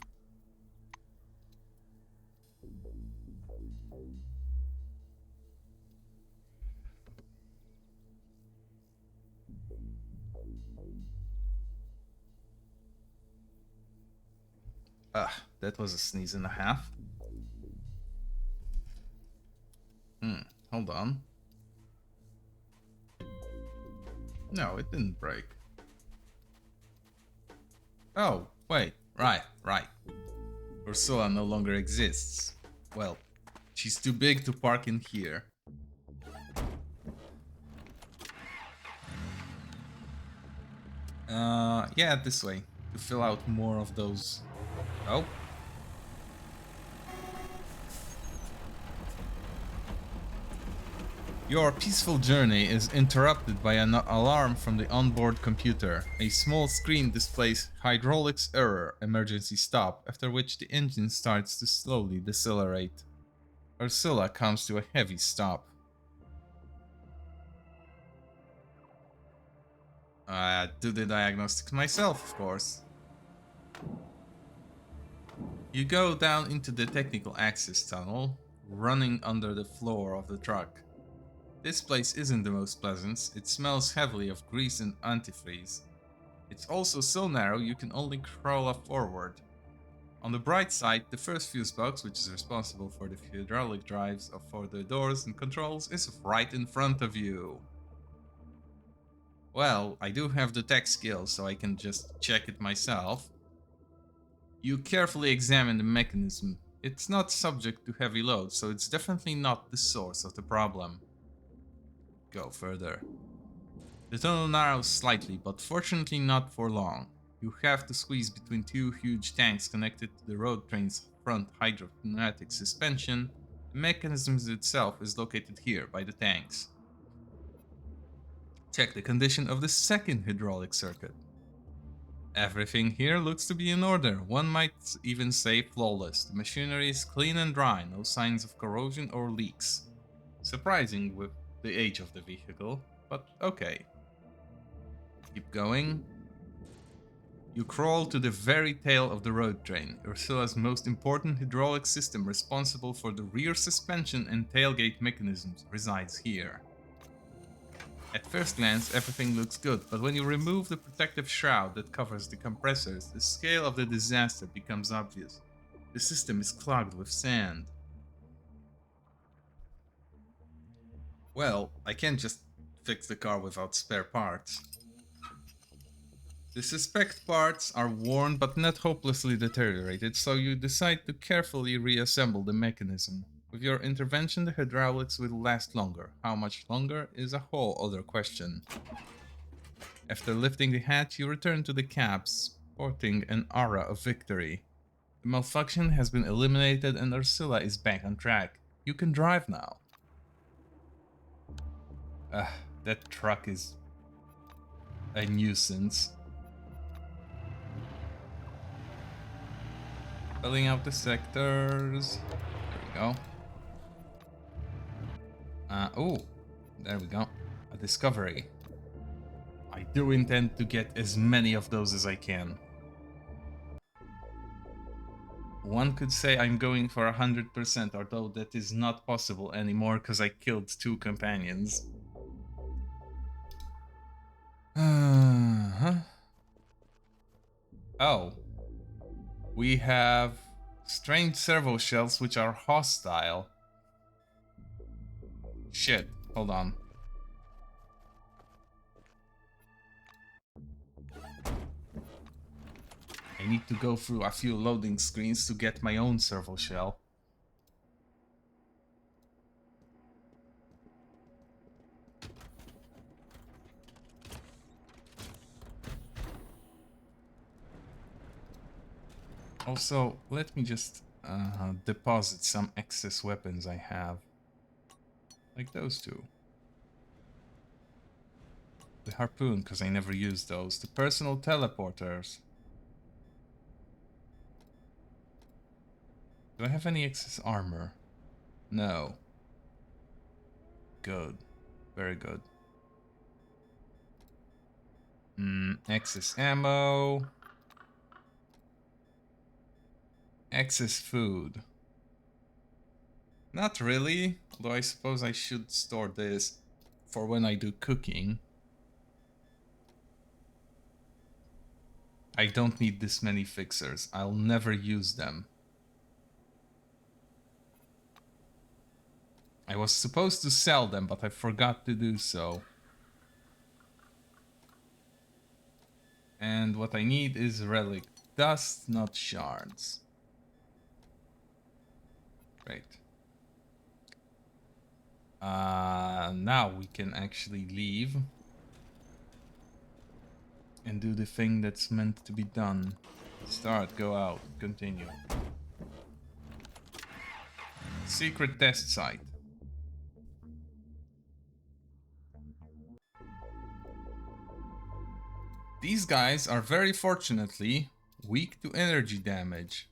Ah, that was a sneeze and a half. Hold on. No, it didn't break. Oh, wait, right. Ursula no longer exists. Well, she's too big to park in here. Yeah, this way, to fill out more of those. Oh. Your peaceful journey is interrupted by an alarm from the onboard computer. A small screen displays hydraulics error, emergency stop, after which the engine starts to slowly decelerate. Ursula comes to a heavy stop. Do the diagnostics myself, of course. You go down into the technical access tunnel, running under the floor of the truck. This place isn't the most pleasant, it smells heavily of grease and antifreeze. It's also so narrow you can only crawl up forward. On the bright side, the first fuse box, which is responsible for the hydraulic drives for the doors and controls, is right in front of you. Well, I do have the tech skills, so I can just check it myself. You carefully examine the mechanism. It's not subject to heavy load, so it's definitely not the source of the problem. Go further. The tunnel narrows slightly, but fortunately not for long. You have to squeeze between two huge tanks connected to the road train's front hydropneumatic suspension. The mechanism itself is located here by the tanks. Check the condition of the second hydraulic circuit. Everything here looks to be in order, one might even say flawless. The machinery is clean and dry, no signs of corrosion or leaks. Surprising with the age of the vehicle, but okay. Keep going. You crawl to the very tail of the road train, Ursula's most important hydraulic system responsible for the rear suspension and tailgate mechanisms resides here. At first glance, everything looks good, but when you remove the protective shroud that covers the compressors, the scale of the disaster becomes obvious. The system is clogged with sand. Well, I can't just fix the car without spare parts. The suspect parts are worn but not hopelessly deteriorated, so you decide to carefully reassemble the mechanism. With your intervention, the hydraulics will last longer. How much longer is a whole other question. After lifting the hatch, you return to the cab, sporting an aura of victory. The malfunction has been eliminated and Ursula is back on track. You can drive now. That truck is a nuisance. Filling out the sectors. There we go. Oh, there we go. A discovery. I do intend to get as many of those as I can. One could say I'm going for 100%, although that is not possible anymore because I killed 2 companions. Oh. We have strange servo shells which are hostile. Shit, hold on. I need to go through a few loading screens to get my own servo shell. Also, let me just deposit some excess weapons I have. Like those 2. The harpoon, because I never used those. The personal teleporters. Do I have any excess armor? No. Good. Very good. Excess ammo. Excess food. Not really, although I suppose I should store this for when I do cooking. I don't need this many fixers. I'll never use them. I was supposed to sell them, but I forgot to do so. And what I need is relic dust, not shards. Great. Now we can actually leave and do the thing that's meant to be done. Start, go out, continue. Secret test site. These guys are very fortunately weak to energy damage,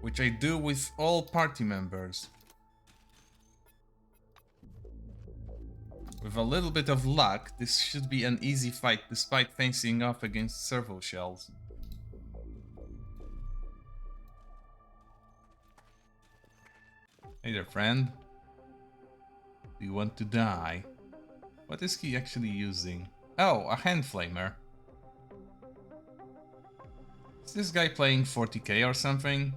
which I do with all party members. With a little bit of luck, this should be an easy fight despite facing off against servo shells. Hey there, friend. Do you want to die? What is he actually using? Oh, a hand flamer. Is this guy playing 40k or something?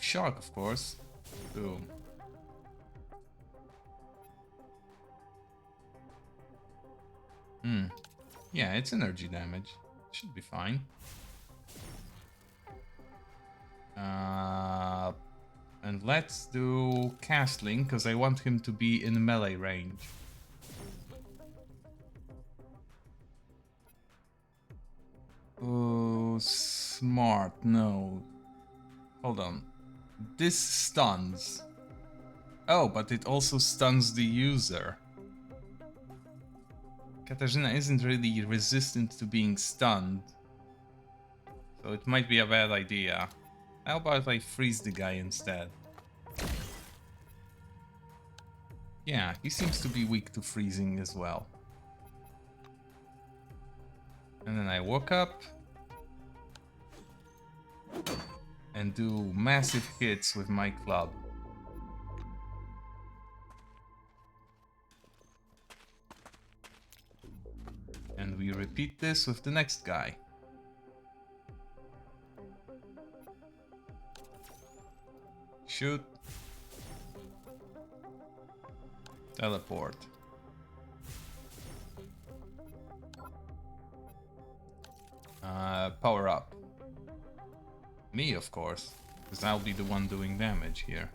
Shock, of course. Boom. Yeah, it's energy damage. Should be fine. And let's do castling, because I want him to be in melee range. Oh, smart, no. Hold on. This stuns. Oh, but it also stuns the user. Katarzyna isn't really resistant to being stunned, so it might be a bad idea. How about if I freeze the guy instead? Yeah, he seems to be weak to freezing as well. And then I walk up and do massive hits with my club. And we repeat this with the next guy. Shoot. Teleport. Power up. Me, of course, because I'll be the one doing damage here.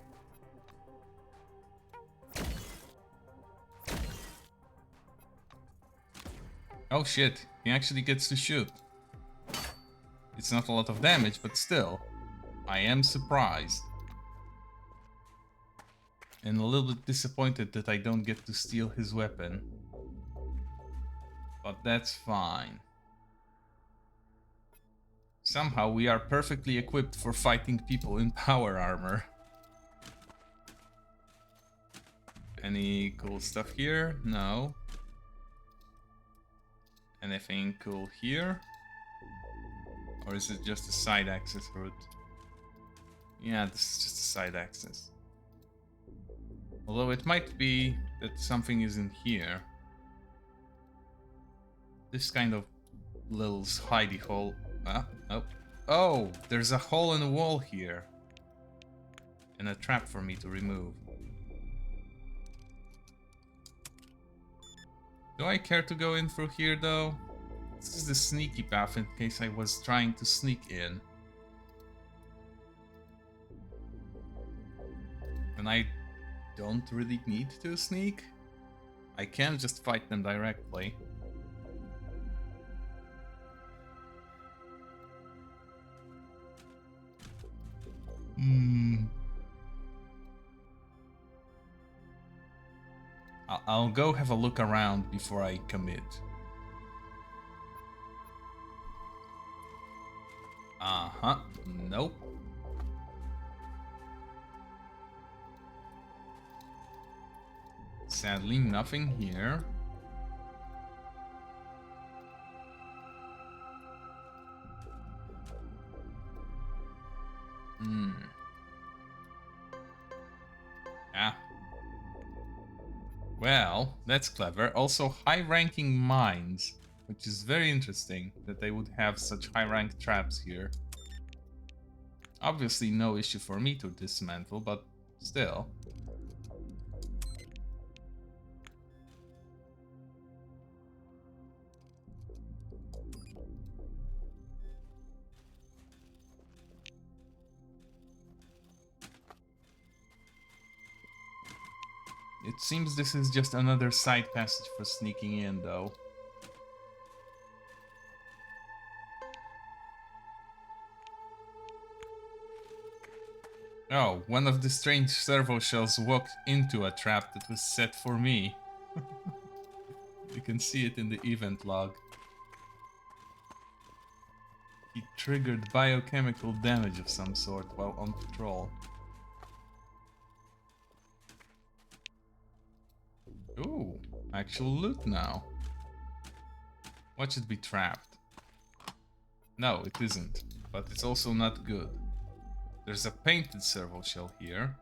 Oh shit, he actually gets to shoot. It's not a lot of damage, but still, I am surprised. And a little bit disappointed that I don't get to steal his weapon. But that's fine. Somehow we are perfectly equipped for fighting people in power armor. Any cool stuff here? No. Anything cool here? Or is it just a side access route? Yeah, this is just a side access. Although it might be that something is in here. This kind of little hidey hole. Oh, there's a hole in the wall here. And a trap for me to remove. Do I care to go in through here though? This is the sneaky path in case I was trying to sneak in. And I don't really need to sneak. I can just fight them directly. I'll go have a look around before I commit. Nope. Sadly, nothing here. Ah. Well, that's clever. Also, high-ranking mines, which is very interesting that they would have such high-ranked traps here. Obviously, no issue for me to dismantle, but still. It seems this is just another side passage for sneaking in, though. Oh, one of the strange servo shells walked into a trap that was set for me. You can see it in the event log. He triggered biochemical damage of some sort while on patrol. Ooh, actual loot now. Watch it be trapped. No, it isn't, but it's also not good. There's a painted servo shell here.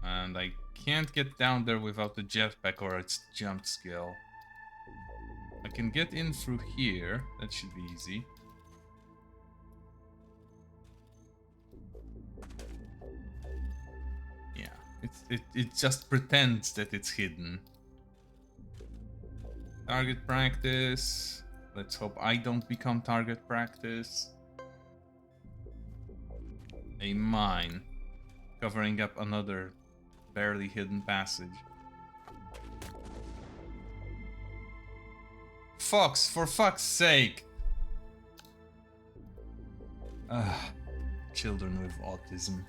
And I can't get down there without the jetpack or its jump skill. I can get in through here, that should be easy. It just pretends that it's hidden. Target practice. Let's hope I don't become target practice. A mine. Covering up another barely hidden passage. Fox, for fuck's sake! Children with autism.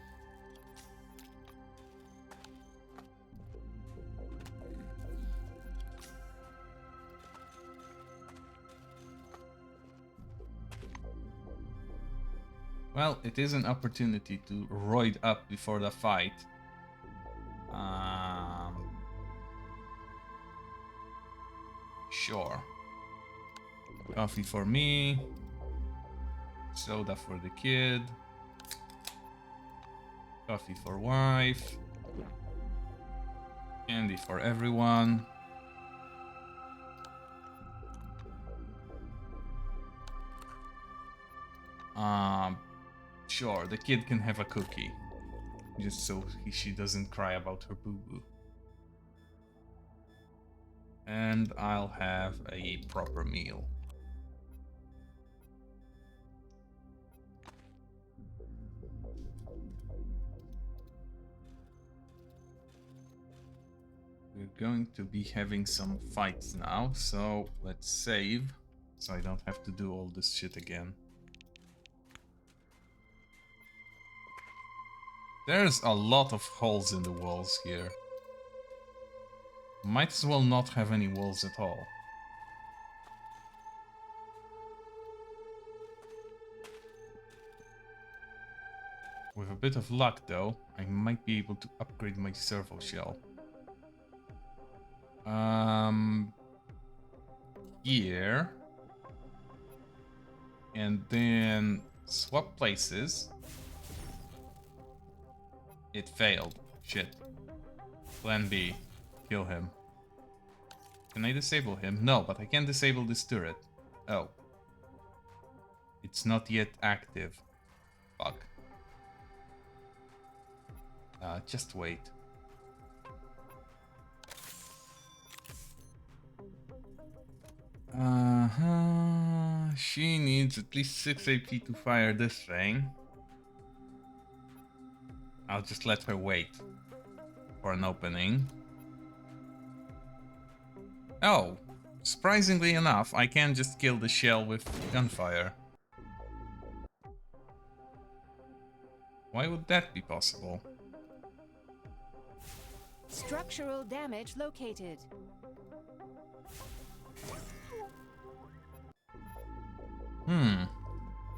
Well, it is an opportunity to roid up before the fight. Sure. Coffee for me. Soda for the kid. Coffee for wife. Candy for everyone. Sure, the kid can have a cookie. Just so she doesn't cry about her boo-boo. And I'll have a proper meal. We're going to be having some fights now, so let's save, so I don't have to do all this shit again. There's a lot of holes in the walls here. Might as well not have any walls at all. With a bit of luck though, I might be able to upgrade my servo shell. Here. And then swap places. It failed. Shit. Plan B. Kill him. Can I disable him? No, but I can disable this turret. Oh. It's not yet active. Fuck. Just wait. She needs at least 6 AP to fire this thing. I'll just let her wait for an opening. Oh, surprisingly enough, I can just kill the shell with gunfire. Why would that be possible? Structural damage located.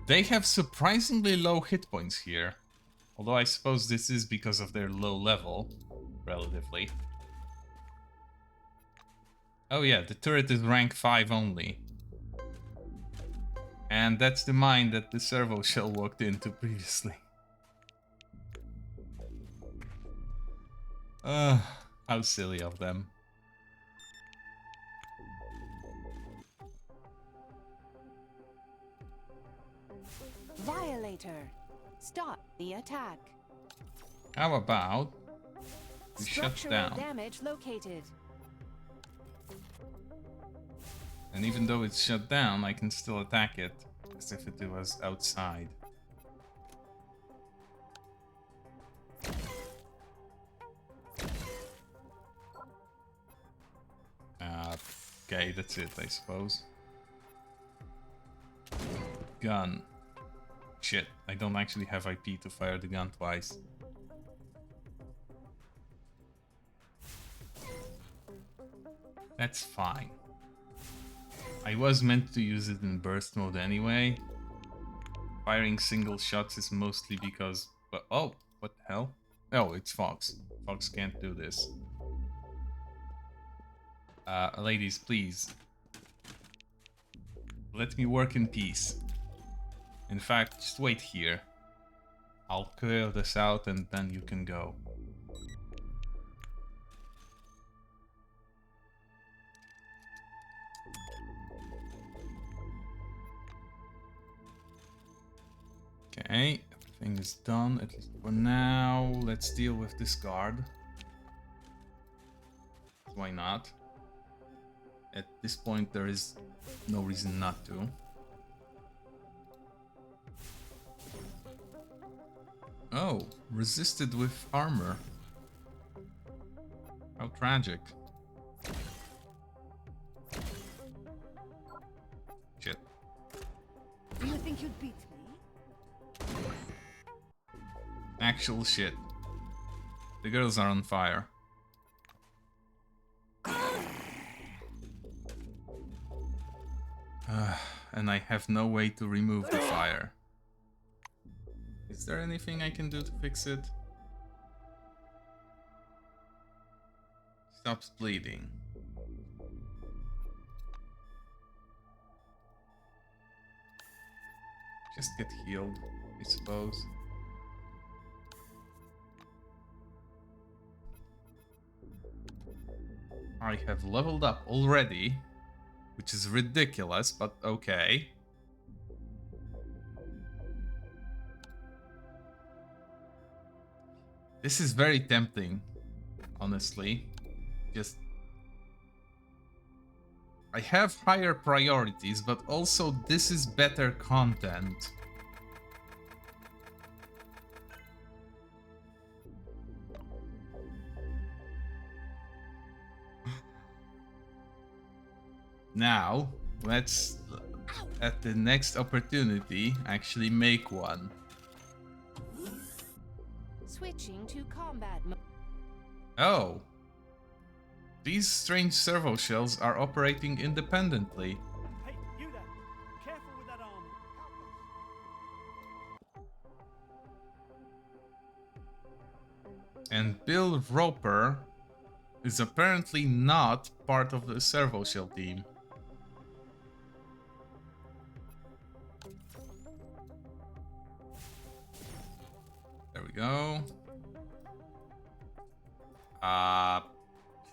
They have surprisingly low hit points here. Although I suppose this is because of their low level, relatively. Oh yeah, the turret is rank 5 only. And that's the mine that the servo shell walked into previously. How silly of them. Violator. Stop the attack. How about we shut Structural down? damage located. And even though it's shut down, I can still attack it as if it was outside. Okay, that's it, I suppose. Gun. Shit, I don't actually have IP to fire the gun twice. That's fine. I was meant to use it in burst mode anyway. Firing single shots is mostly because... But, oh, what the hell? Oh, it's Fox. Fox can't do this. Ladies, please. Let me work in peace. In fact, just wait here. I'll clear this out and then you can go. Okay, everything is done, at least for now. Let's deal with this guard. Why not? At this point, there is no reason not to. Oh, resisted with armor. How tragic. Shit. Do you think you'd beat me? Actual shit. The girls are on fire. And I have no way to remove the fire. Is there anything I can do to fix it? Stops bleeding. Just get healed, I suppose. I have leveled up already, which is ridiculous, but okay. This is very tempting, honestly. Just... I have higher priorities, but also this is better content. Now, let's, at the next opportunity, actually make one. Switching to combat mode. Oh. These strange servo shells are operating independently. Hey, you there! Careful with that armor. And Bill Roper is apparently not part of the servo shell team. There we go.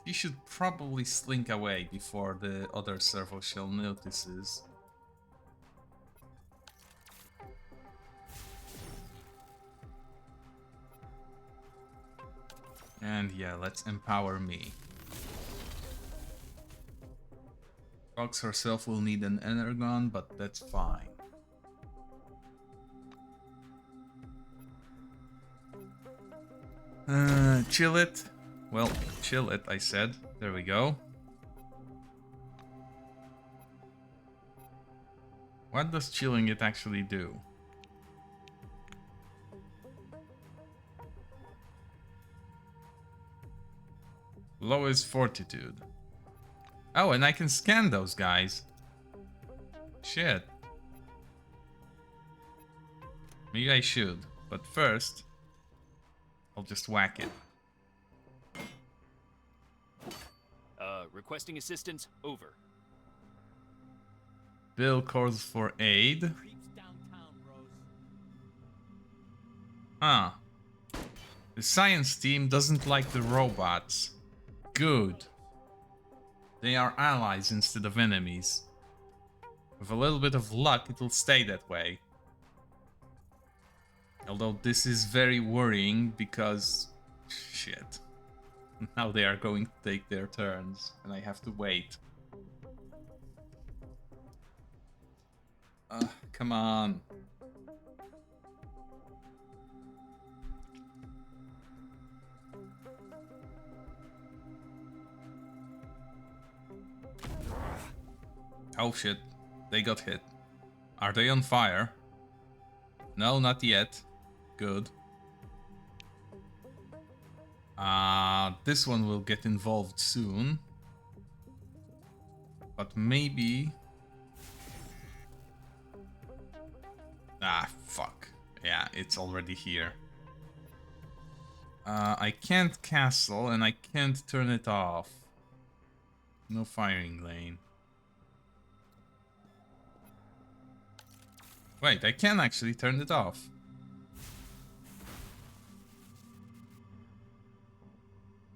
He should probably slink away before the other servo shell notices. And yeah, let's empower me. Fox herself will need an energon, but that's fine. Chill it. Well, chill it, I said. There we go. What does chilling it actually do? Lowest fortitude. Oh, and I can scan those guys. Shit. Maybe I should, but first, I'll just whack it. Requesting assistance, over. Bill calls for aid. Huh. The science team doesn't like the robots. Good. They are allies instead of enemies. With a little bit of luck, it'll stay that way. Although this is very worrying because... shit. Now they are going to take their turns, and I have to wait. Come on. Oh shit, they got hit. Are they on fire? No, not yet. Good. This one will get involved soon. But maybe... Ah, fuck. Yeah, it's already here. I can't castle and I can't turn it off. No firing lane. Wait, I can actually turn it off.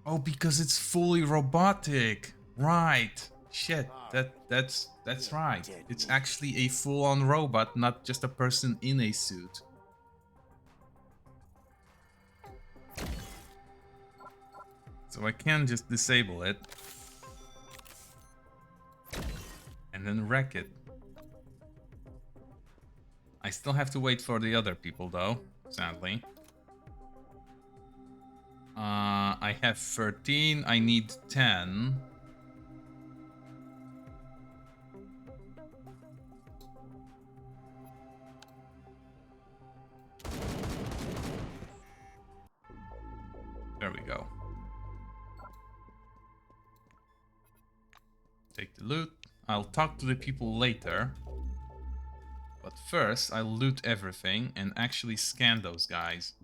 Oh, because it's fully robotic. Right. Shit, that's right. It's actually a full-on robot, not just a person in a suit. So I can just disable it. And then wreck it. I still have to wait for the other people though, sadly. I have 13, I need 10. There we go. Take the loot. I'll talk to the people later. But first, I'll loot everything and actually scan those guys.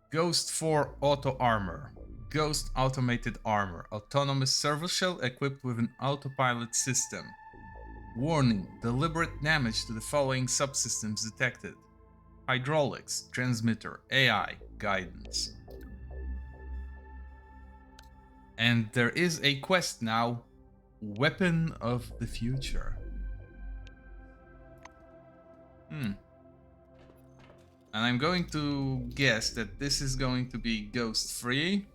Ghost 4 auto armor. Ghost automated armor. Autonomous servo shell equipped with an autopilot system. Warning, deliberate damage to the following subsystems detected. Hydraulics, transmitter, AI, guidance. And there is a quest now. Weapon of the future. And I'm going to guess that this is going to be ghost free.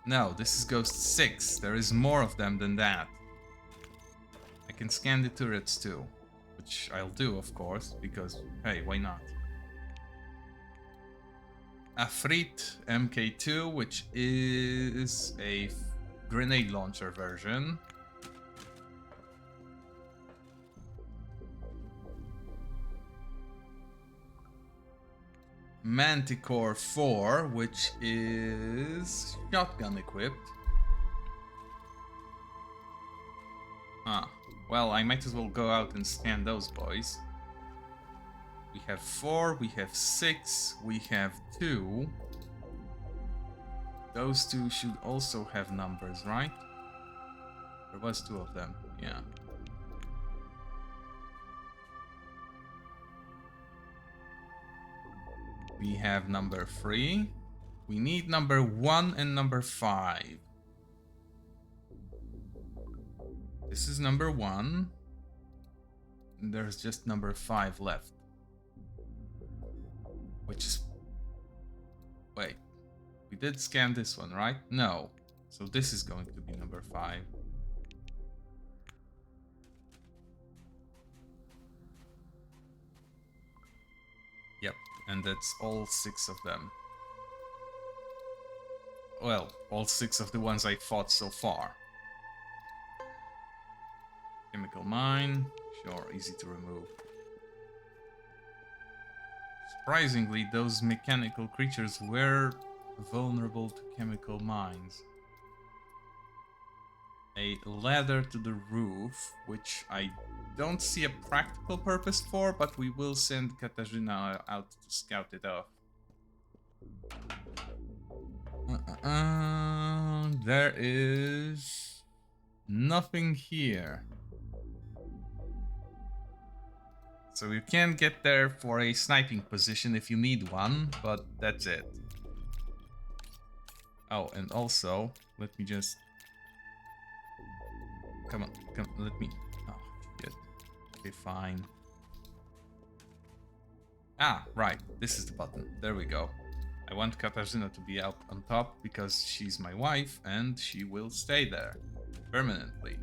No, this is ghost 6. There is more of them than that. I can scan the turrets too, which I'll do, of course, because, hey, why not? Afrit MK2, which is a grenade launcher version. Manticore 4, which is shotgun equipped. Well, I might as well go out and scan those boys. We have 4, we have 6, we have 2. Those 2 should also have numbers, right? There was 2 of them, yeah. We have number 3. We need number 1 and number 5. This is number 1. And there's just number 5 left. Which is... Wait. We did scan this one, right? No. So this is going to be number 5. Yep. And that's all 6 of them. Well, all 6 of the ones I fought so far. Chemical mine. Sure, easy to remove. Surprisingly, those mechanical creatures were vulnerable to chemical mines. A ladder to the roof, which I don't see a practical purpose for, but we will send Katarzyna out to scout it off. There is nothing here. So you can get there for a sniping position if you need one, but that's it. Oh, and also, let me just... Come on, let me... Oh, shit. Okay, fine. Ah, right, this is the button. There we go. I want Katarzyna to be out on top because she's my wife and she will stay there permanently.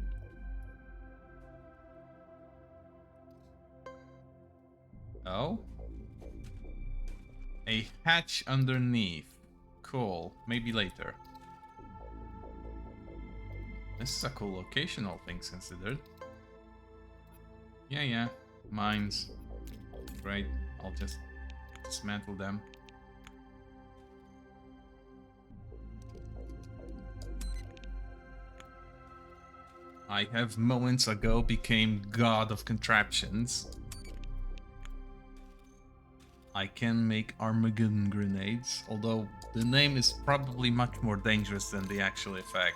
Oh? A hatch underneath. Cool. Maybe later. This is a cool location, all things considered. Yeah. Mines. Great. I'll just dismantle them. I have moments ago became god of contraptions. I can make Armageddon grenades, although the name is probably much more dangerous than the actual effect.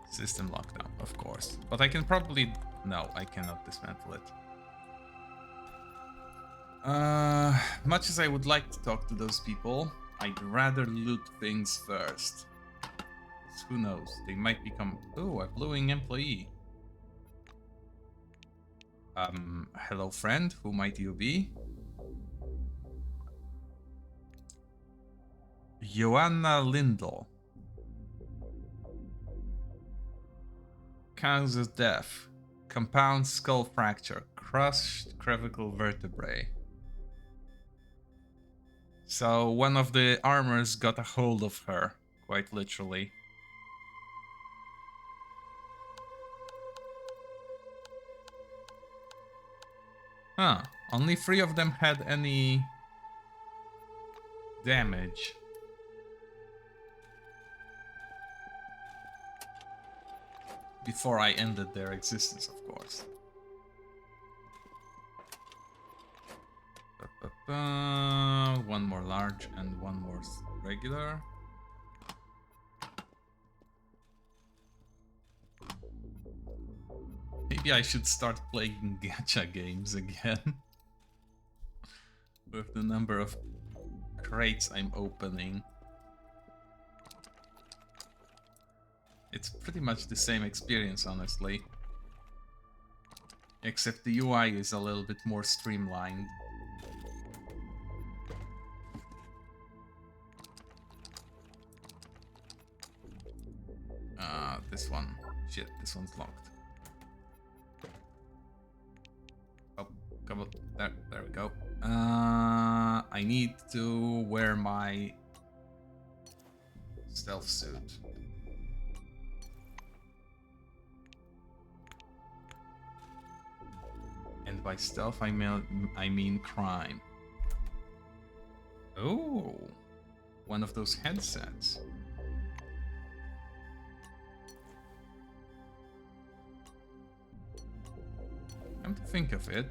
System lockdown, of course. But I can probably... No, I cannot dismantle it. Much as I would like to talk to those people, I'd rather loot things first. Who knows? They might become... Ooh, a glowing employee. Hello friend, who might you be? Joanna Lindell. Cause of death. Compound skull fracture. Crushed clavicle vertebrae. So one of the armors got a hold of her, quite literally. Huh, only 3 of them had any damage. before I ended their existence, of course. One more large and one more regular. Maybe I should start playing gacha games again. With the number of crates I'm opening. It's pretty much the same experience, honestly. Except the UI is a little bit more streamlined. This one. Shit, this one's locked. Oh, come on. There we go. I need to wear my stealth suit. And by stealth, I mean crime. Oh, one of those headsets. Come to think of it,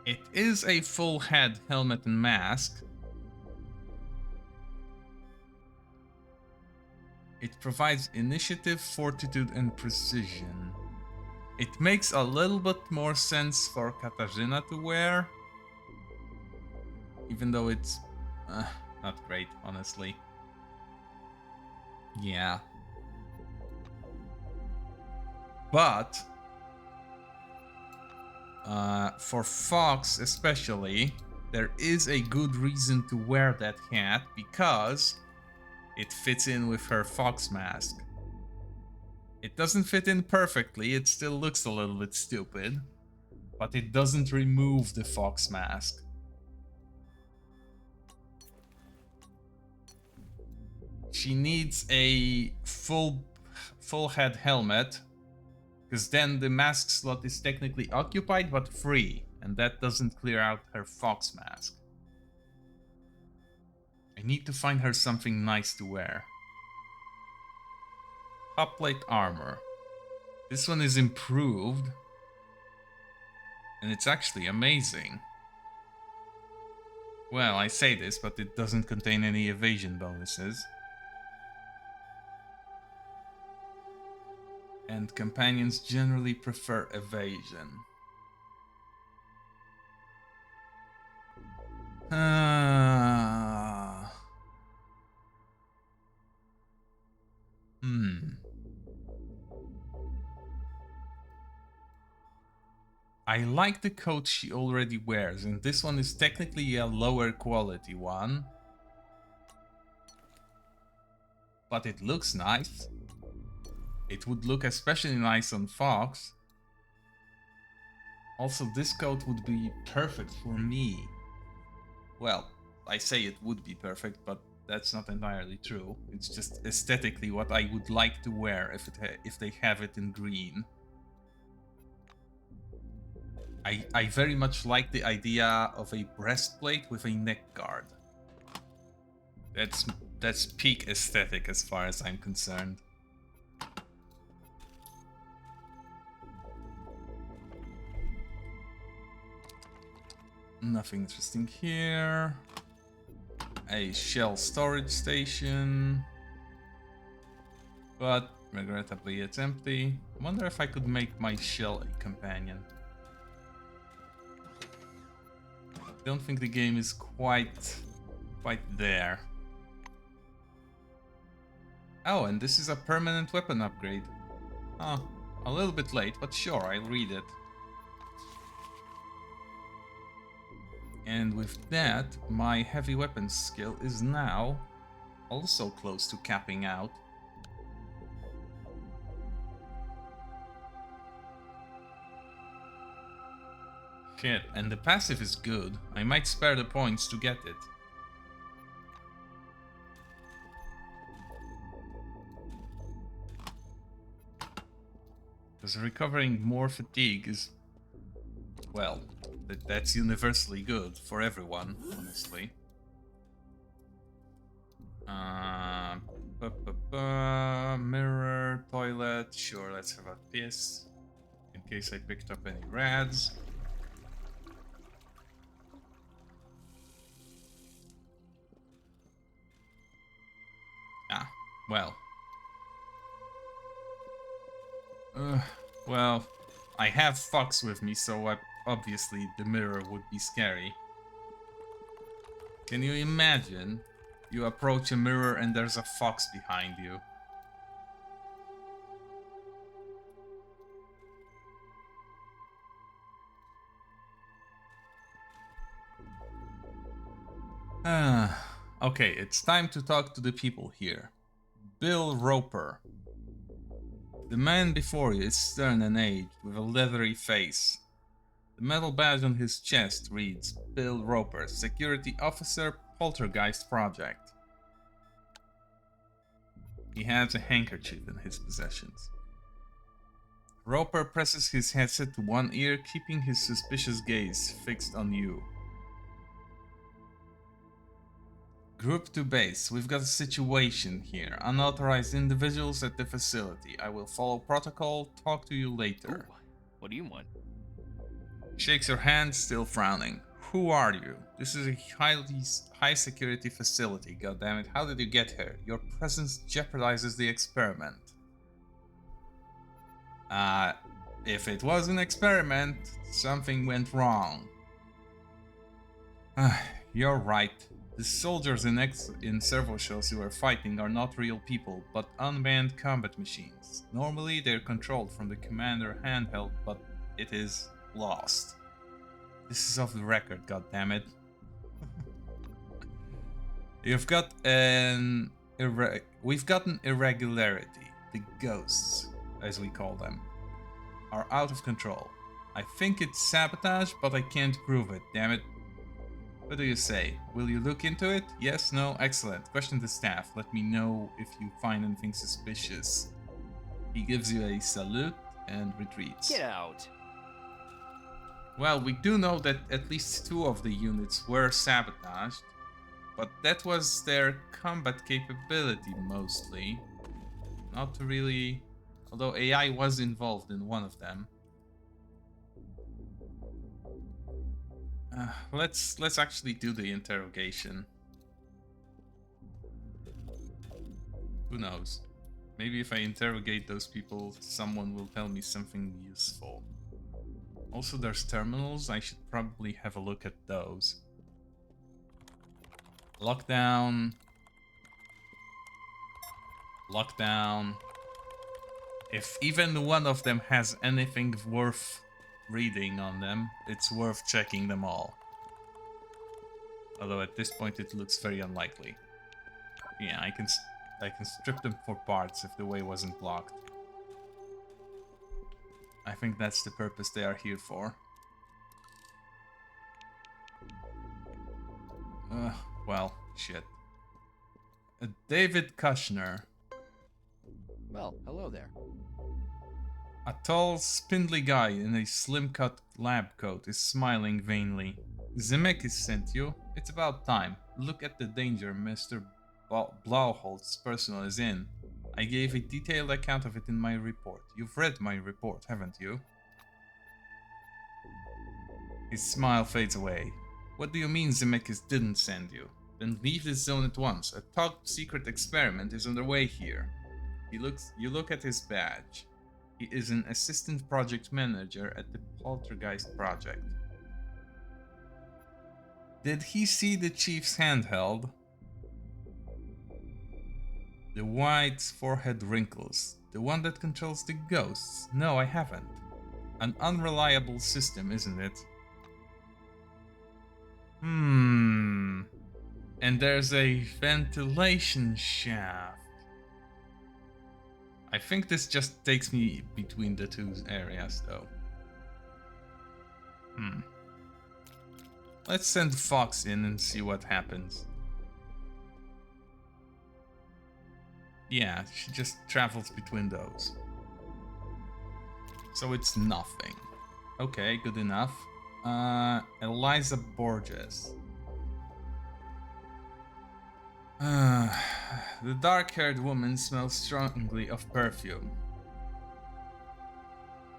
it is a full head helmet and mask. It provides initiative, fortitude, and precision. It makes a little bit more sense for Katarzyna to wear, even though it's not great, honestly. Yeah. But for Fox especially, there is a good reason to wear that hat because it fits in with her Fox mask. It doesn't fit in perfectly, it still looks a little bit stupid, but it doesn't remove the Fox mask. She needs a full head helmet, because then the mask slot is technically occupied but free, and that doesn't clear out her Fox mask. I need to find her something nice to wear. Top-plate armor. This one is improved, and it's actually amazing. Well, I say this, but it doesn't contain any evasion bonuses. And companions generally prefer evasion. I like the coat she already wears, and this one is technically a lower quality one. But it looks nice. It would look especially nice on Fox. Also, this coat would be perfect for me. Well, I say it would be perfect, but that's not entirely true. It's just aesthetically what I would like to wear if they have it in green. I very much like the idea of a breastplate with a neck guard. That's peak aesthetic as far as I'm concerned. Nothing interesting here. A shell storage station. But regrettably it's empty. I wonder if I could make my shell a companion. Don't think the game is quite there. Oh, and this is a permanent weapon upgrade. Oh, a little bit late, but sure, I'll read it. And with that, my heavy weapons skill is now also close to capping out. Shit, and the passive is good. I might spare the points to get it. Because recovering more fatigue is, well, that's universally good for everyone, honestly. Mirror, toilet. Sure, let's have a piss. In case I picked up any rads. Ah, well. Well, I have fox with me, so obviously the mirror would be scary. Can you imagine? You approach a mirror and there's a fox behind you. Okay, it's time to talk to the people here. Bill Roper. The man before you is stern and aged, with a leathery face. The metal badge on his chest reads, Bill Roper, Security Officer, Poltergeist Project. He has a handkerchief in his possessions. Roper presses his headset to one ear, keeping his suspicious gaze fixed on you. Group to base, we've got a situation here. Unauthorized individuals at the facility. I will follow protocol, talk to you later. Ooh, what do you want? Shakes your hand, still frowning. Who are you? This is a high security facility, goddammit. How did you get here? Your presence jeopardizes the experiment. If it was an experiment, something went wrong. You're right. The soldiers in servo shells you are fighting are not real people, but unmanned combat machines. Normally they're controlled from the commander handheld, but it is lost. This is off the record, goddammit. We've got an irregularity. The ghosts, as we call them, are out of control. I think it's sabotage, but I can't prove it, damn it. What do you say? Will you look into it? Yes, no? Excellent. Question the staff. Let me know if you find anything suspicious. He gives you a salute and retreats. Get out. Well, we do know that at least 2 of the units were sabotaged, but that was their combat capability mostly. Not really, although AI was involved in one of them. Let's actually do the interrogation. Who knows? Maybe if I interrogate those people, someone will tell me something useful. Also, there's terminals. I should probably have a look at those. Lockdown. Lockdown. If even one of them has anything worth reading on them, it's worth checking them all. Although at this point it looks very unlikely. Yeah, I can strip them for parts if the way wasn't blocked. I think that's the purpose they are here for. Well, shit. David Kushner. Well, hello there. A tall, spindly guy in a slim-cut lab coat is smiling vainly. Zemeckis sent you. It's about time. Look at the danger Mr. Blauholtz's personnel is in. I gave a detailed account of it in my report. You've read my report, haven't you? His smile fades away. What do you mean Zemeckis didn't send you? Then leave this zone at once. A top-secret experiment is underway here. You look at his badge. He is an assistant project manager at the Poltergeist Project. Did he see the chief's handheld? The white forehead wrinkles. The one that controls the ghosts? No, I haven't. An unreliable system, isn't it? And there's a ventilation shaft. I think this just takes me between the 2 areas, though. Let's send Fox in and see what happens. Yeah, she just travels between those. So it's nothing. Okay, good enough. Eliza Borges. The dark-haired woman smells strongly of perfume.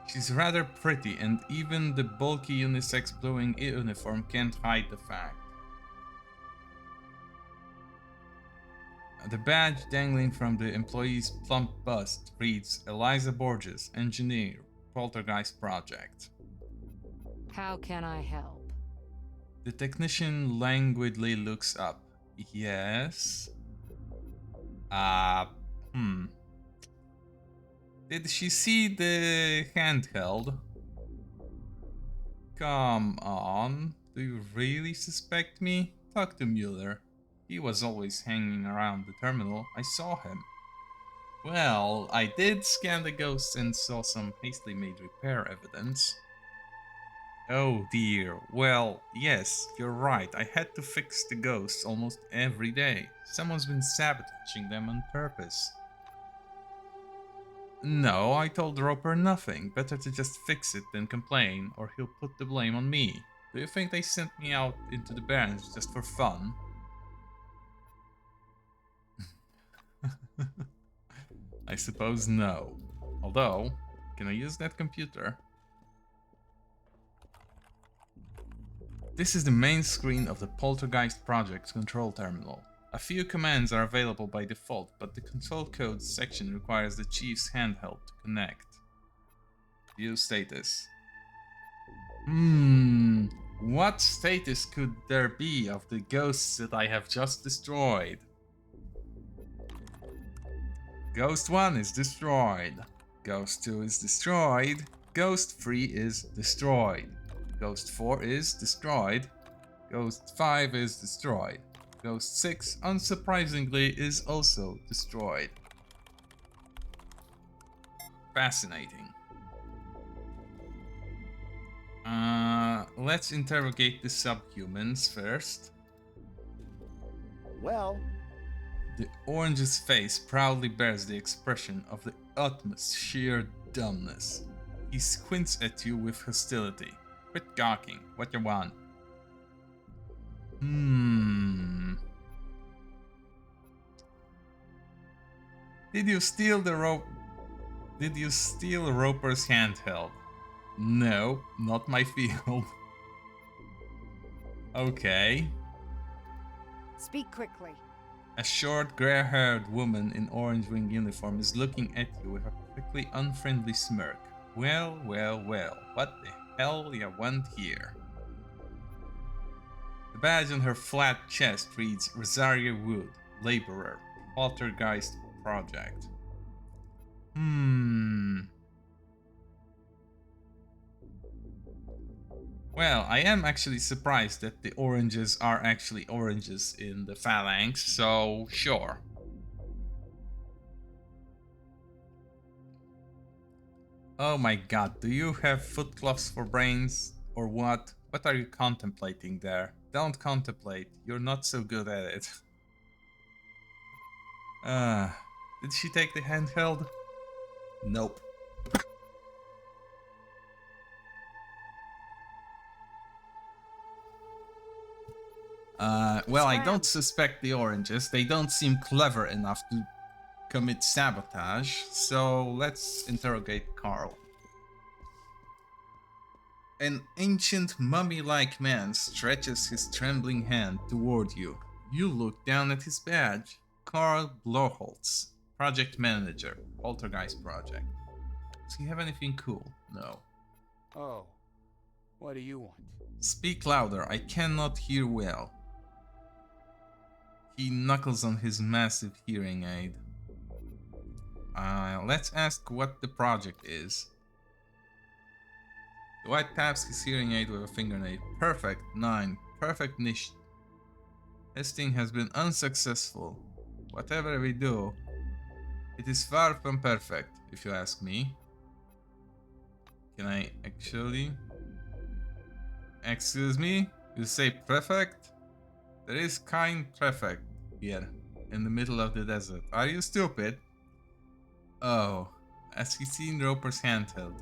She's rather pretty, and even the bulky unisex blowing uniform can't hide the fact. The badge dangling from the employee's plump bust reads Eliza Borges, Engineer, Poltergeist Project. How can I help? The technician languidly looks up. Yes? Did she see the handheld? Come on, do you really suspect me? Talk to Mueller. He was always hanging around the terminal. I saw him. Well, I did scan the ghosts and saw some hastily made repair evidence. Oh dear. Well, yes, you're right. I had to fix the ghosts almost every day. Someone's been sabotaging them on purpose. No, I told Roper nothing. Better to just fix it than complain, or he'll put the blame on me. Do you think they sent me out into the barrens just for fun? I suppose no. Although, can I use that computer? This is the main screen of the Poltergeist Project control terminal. A few commands are available by default, but the control codes section requires the Chief's handheld to connect. View status. What status could there be of the ghosts that I have just destroyed? Ghost 1 is destroyed. Ghost 2 is destroyed. Ghost 3 is destroyed. Ghost 4 is destroyed. Ghost 5 is destroyed. Ghost 6, unsurprisingly, is also destroyed. Fascinating. Let's interrogate the subhumans first. Well, The orange's face proudly bears the expression of the utmost sheer dumbness. He squints at you with hostility. Quit gawking. What you want? Did you steal the rope? Did you steal Roper's handheld? No, not my field. Okay. Speak quickly. A short, gray-haired woman in orange wing uniform is looking at you with a quickly unfriendly smirk. Well, well, well, what the hell you want here? The badge on her flat chest reads Rosario Wood, Laborer, Poltergeist Project. Well, I am actually surprised that the oranges are actually oranges in the phalanx, so sure. Oh my god, do you have footcloths for brains? Or what? What are you contemplating there? Don't contemplate, you're not so good at it. Did she take the handheld? Nope. Well, I don't suspect the oranges. They don't seem clever enough to commit sabotage, so let's interrogate Carl. An ancient mummy-like man stretches his trembling hand toward you. You look down at his badge. Carl Blorholtz, Project Manager, Poltergeist Project. Does he have anything cool? No. oh, what do you want? Speak louder, I cannot hear well. He knuckles on his massive hearing aid. Let's ask what the project is. Dwight taps his hearing aid with a fingernail. Perfect, 9. Perfect niche. Testing has been unsuccessful. Whatever we do, it is far from perfect, if you ask me. Can I actually... Excuse me? You say prefect? There is kind prefect here, in the middle of the desert. Are you stupid? Oh, has he seen Roper's handheld?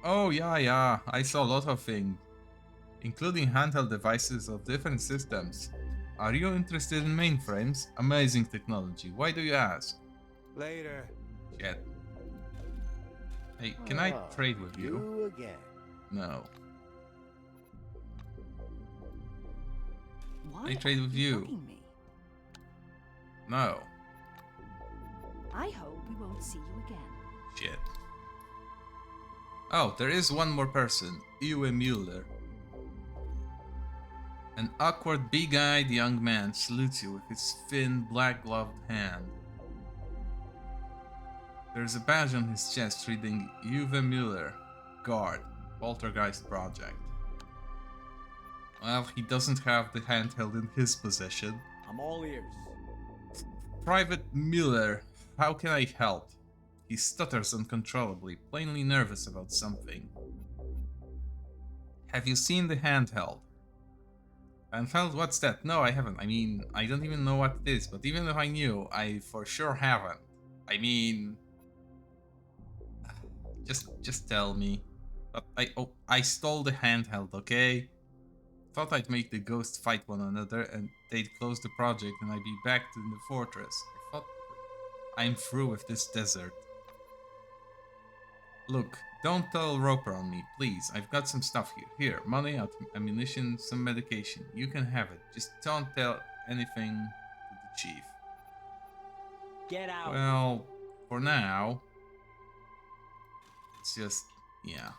Oh yeah, I saw a lot of things, including handheld devices of different systems. Are you interested in mainframes? Amazing technology. Why do you ask? Later. Shit. Hey, can I trade with you? You again. No. Why I trade are with you you. bugging me? No. I hope we won't see you again. Shit. Oh, there is one more person. Uwe Mueller. An awkward, big-eyed young man salutes you with his thin, black-gloved hand. There's a badge on his chest reading Uwe Mueller, Guard, Poltergeist Project. Well, he doesn't have the handheld in his possession. I'm all ears. Private Mueller, how can I help? He stutters uncontrollably, plainly nervous about something. Have you seen the handheld? Handheld? What's that? No, I haven't. I mean, I don't even know what it is, but even if I knew, I for sure haven't. I mean... Just tell me. But I stole the handheld, okay? Thought I'd make the ghosts fight one another and they'd close the project and I'd be back in the fortress. I thought I'm through with this desert. Look, don't tell Roper on me, please. I've got some stuff here. Here, money, ammunition, some medication. You can have it. Just don't tell anything to the chief. Get out. Well, for now, it's just, yeah.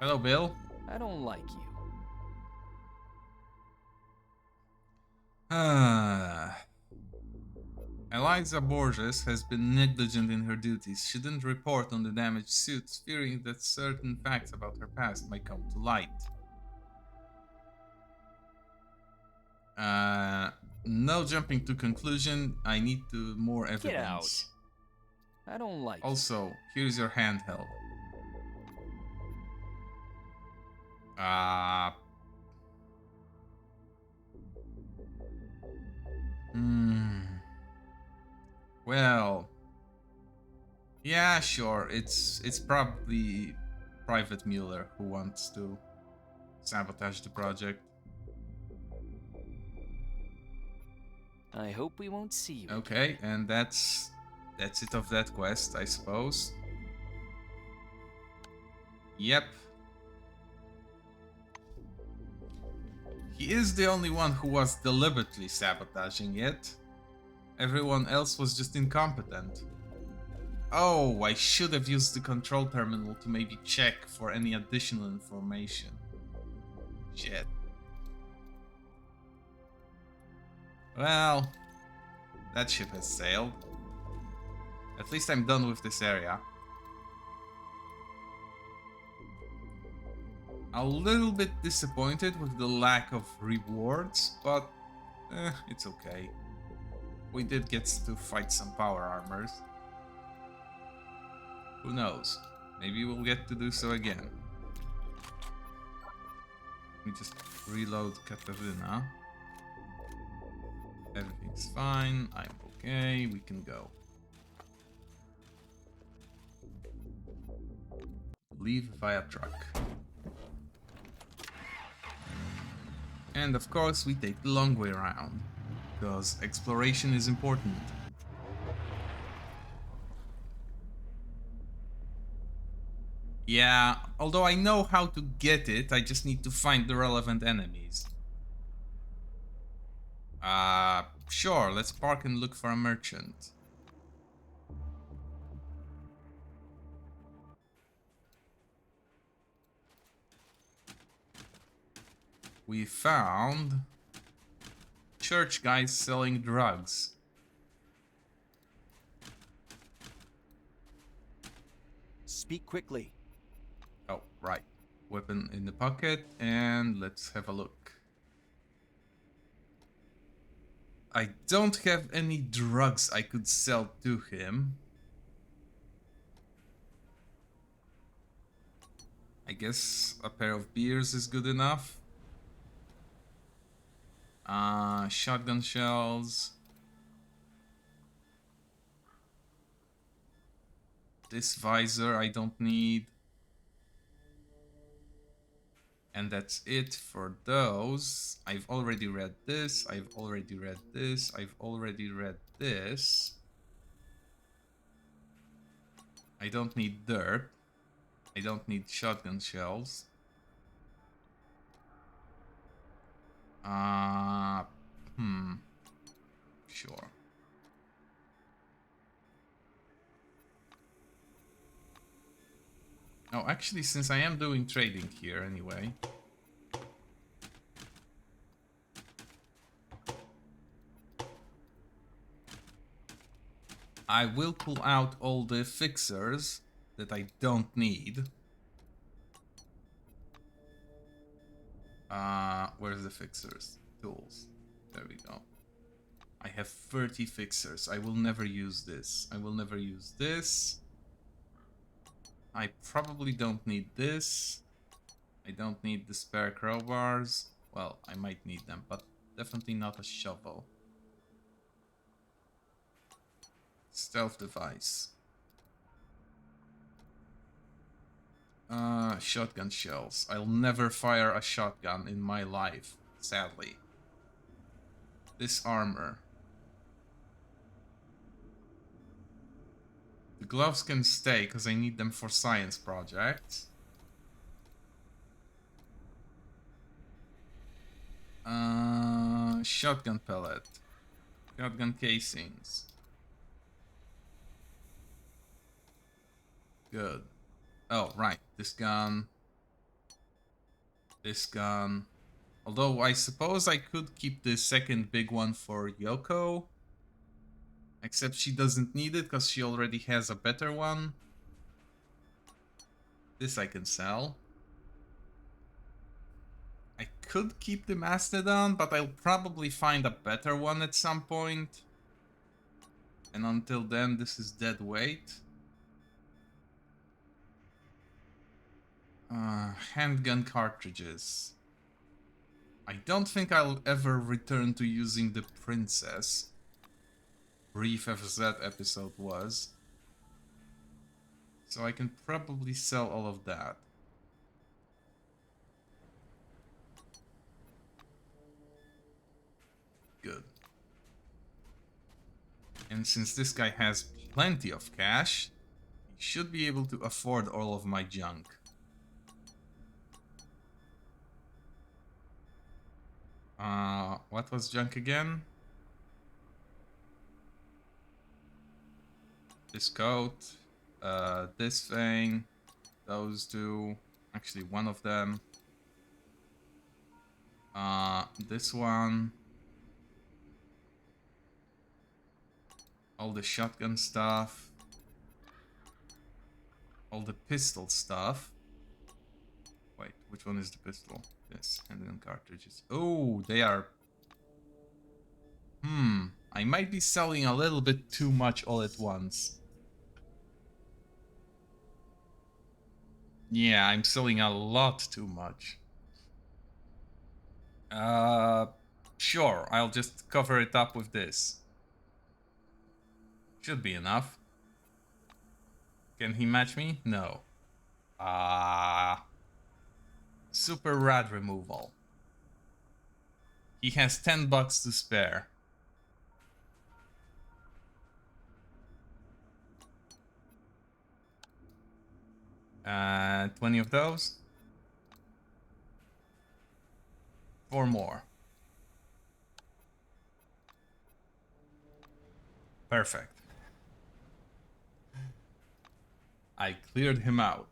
Hello, Bill. I don't like you. Eliza Borges has been negligent in her duties. She didn't report on the damaged suits, fearing that certain facts about her past might come to light. No jumping to conclusion. I need more evidence. Get out. I don't like you. Also, here's your handheld. Well, yeah, sure. It's probably Private Mueller who wants to sabotage the project. I hope we won't see you. Okay, and that's it of that quest, I suppose. Yep. He is the only one who was deliberately sabotaging it. Everyone else was just incompetent. Oh, I should have used the control terminal to maybe check for any additional information. Shit. Well, that ship has sailed. At least I'm done with this area. A little bit disappointed with the lack of rewards, but it's okay. We did get to fight some power armors. Who knows? Maybe we'll get to do so again. Let me just reload Katarina. Everything's fine. I'm okay. We can go. Leave via truck. And of course we take the long way around, because exploration is important. Yeah, although I know how to get it, I just need to find the relevant enemies. Sure, let's park and look for a merchant. We found church guys selling drugs. Speak quickly. Oh, right. Weapon in the pocket, and let's have a look. I don't have any drugs I could sell to him. I guess a pair of beers is good enough. Shotgun shells. This visor I don't need. And that's it for those. I've already read this. I've already read this. I've already read this. I don't need dirt. I don't need shotgun shells. Sure. Oh, actually, since I am doing trading here anyway. I will pull out all the fixers that I don't need. Where's the fixers? Tools. There we go. I have 30 fixers. I will never use this. I will never use this. I probably don't need this. I don't need the spare crowbars. Well, I might need them, but definitely not a shovel. Stealth device. Shotgun shells. I'll never fire a shotgun in my life, sadly. This armor. The gloves can stay because I need them for science projects. Shotgun pellet. Shotgun casings. Good. Oh, right. This gun. This gun. Although I suppose I could keep the second big one for Yoko. Except she doesn't need it because she already has a better one. This I can sell. I could keep the Mastodon, but I'll probably find a better one at some point. And until then, this is dead weight. Handgun cartridges. I don't think I'll ever return to using the Princess. Brief as that episode was. So I can probably sell all of that. Good. And since this guy has plenty of cash, he should be able to afford all of my junk. What was junk again? This coat, this thing, those two, actually one of them. This one. All the shotgun stuff. All the pistol stuff. Wait, which one is the pistol? This, handgun cartridges. Oh, they are... I might be selling a little bit too much all at once. Yeah, I'm selling a lot too much. Sure, I'll just cover it up with this. Should be enough. Can he match me? No. Super rad removal. He has $10 to spare. 20 of those. 4 more. Perfect. I cleared him out.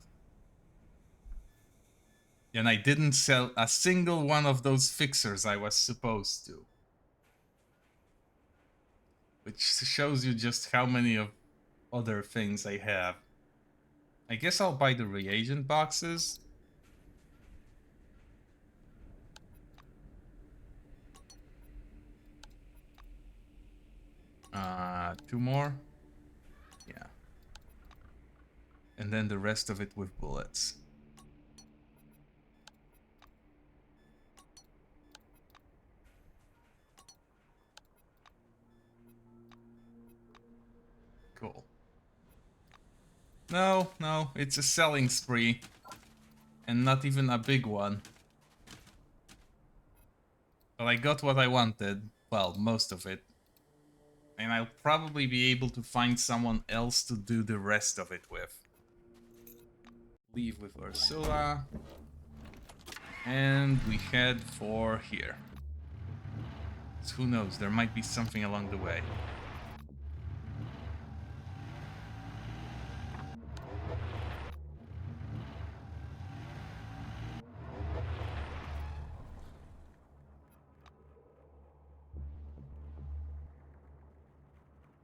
And I didn't sell a single one of those fixers I was supposed to. Which shows you just how many of other things I have. I guess I'll buy the reagent boxes. Two more. Yeah. And then the rest of it with bullets. Cool. No, it's a selling spree. And not even a big one. But I got what I wanted. Well, most of it. And I'll probably be able to find someone else to do the rest of it with. Leave with Ursula. And we head for here. So who knows, there might be something along the way.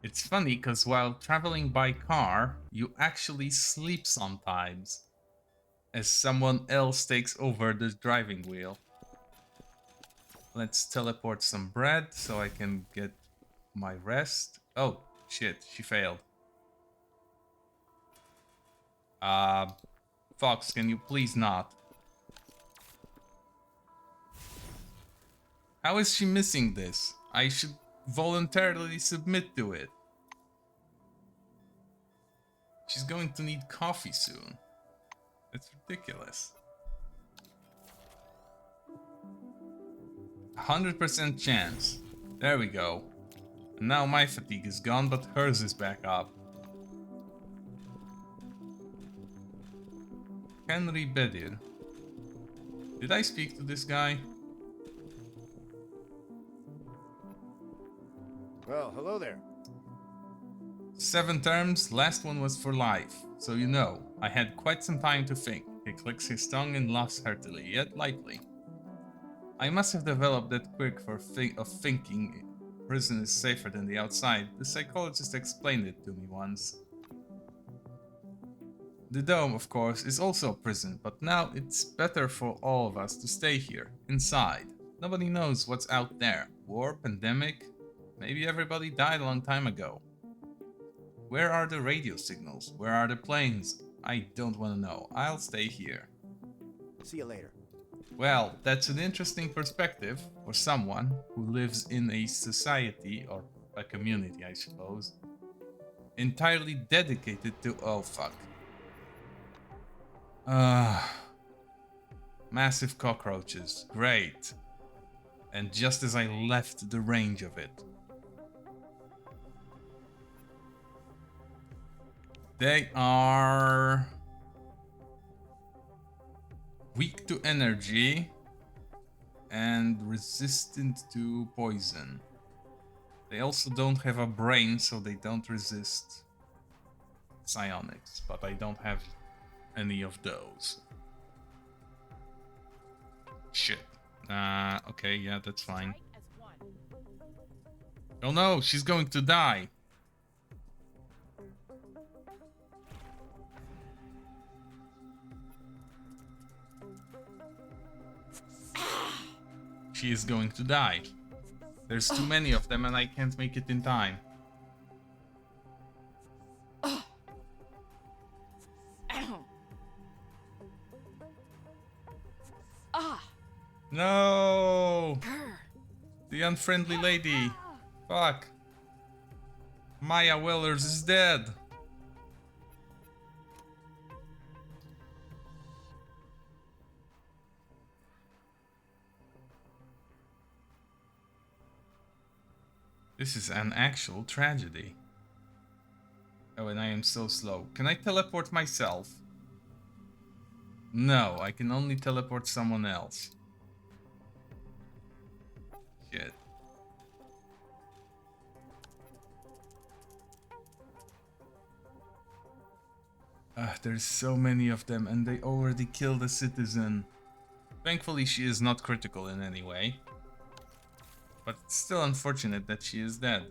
It's funny because while traveling by car, you actually sleep sometimes, as someone else takes over the driving wheel. Let's teleport some bread so I can get my rest. Oh, shit, she failed. Fox, can you please not? How is she missing this? I should voluntarily submit to it. She's going to need coffee soon. It's ridiculous. 100% chance. There we go. And now my fatigue is gone, but hers is back up. Henry Bedir. Did I speak to this guy? Well, hello there. 7 terms, last one was for life. So you know, I had quite some time to think. He clicks his tongue and laughs heartily, yet lightly. I must have developed that quirk of thinking prison is safer than the outside. The psychologist explained it to me once. The dome, of course, is also a prison, but now it's better for all of us to stay here, inside. Nobody knows what's out there. War, pandemic, maybe everybody died a long time ago. Where are the radio signals? Where are the planes? I don't want to know. I'll stay here. See you later. Well, that's an interesting perspective for someone who lives in a society, or a community, I suppose, entirely dedicated to... oh, fuck. Massive cockroaches. Great. And just as I left the range of it. They are weak to energy and resistant to poison. They also don't have a brain, so they don't resist psionics, but I don't have any of those. Shit. Okay, yeah, that's fine. Oh no, she's going to die. She is going to die. There's too many of them and I can't make it in time. No! The unfriendly lady. Fuck. Maya Wellers is dead. This is an actual tragedy. Oh, and I am so slow. Can I teleport myself? No, I can only teleport someone else. Shit. There's so many of them and they already killed a citizen. Thankfully she is not critical in any way. But it's still unfortunate that she is dead.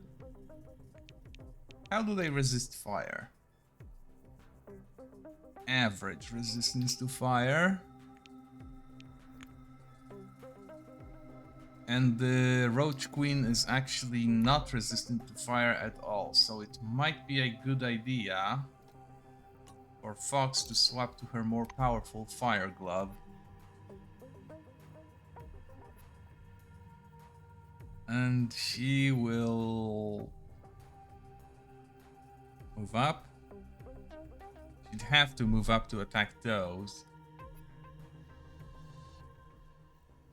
How do they resist fire? Average resistance to fire. And the Roach Queen is actually not resistant to fire at all, so it might be a good idea for Fox to swap to her more powerful fire glove. And she will move up. She'd have to move up to attack those.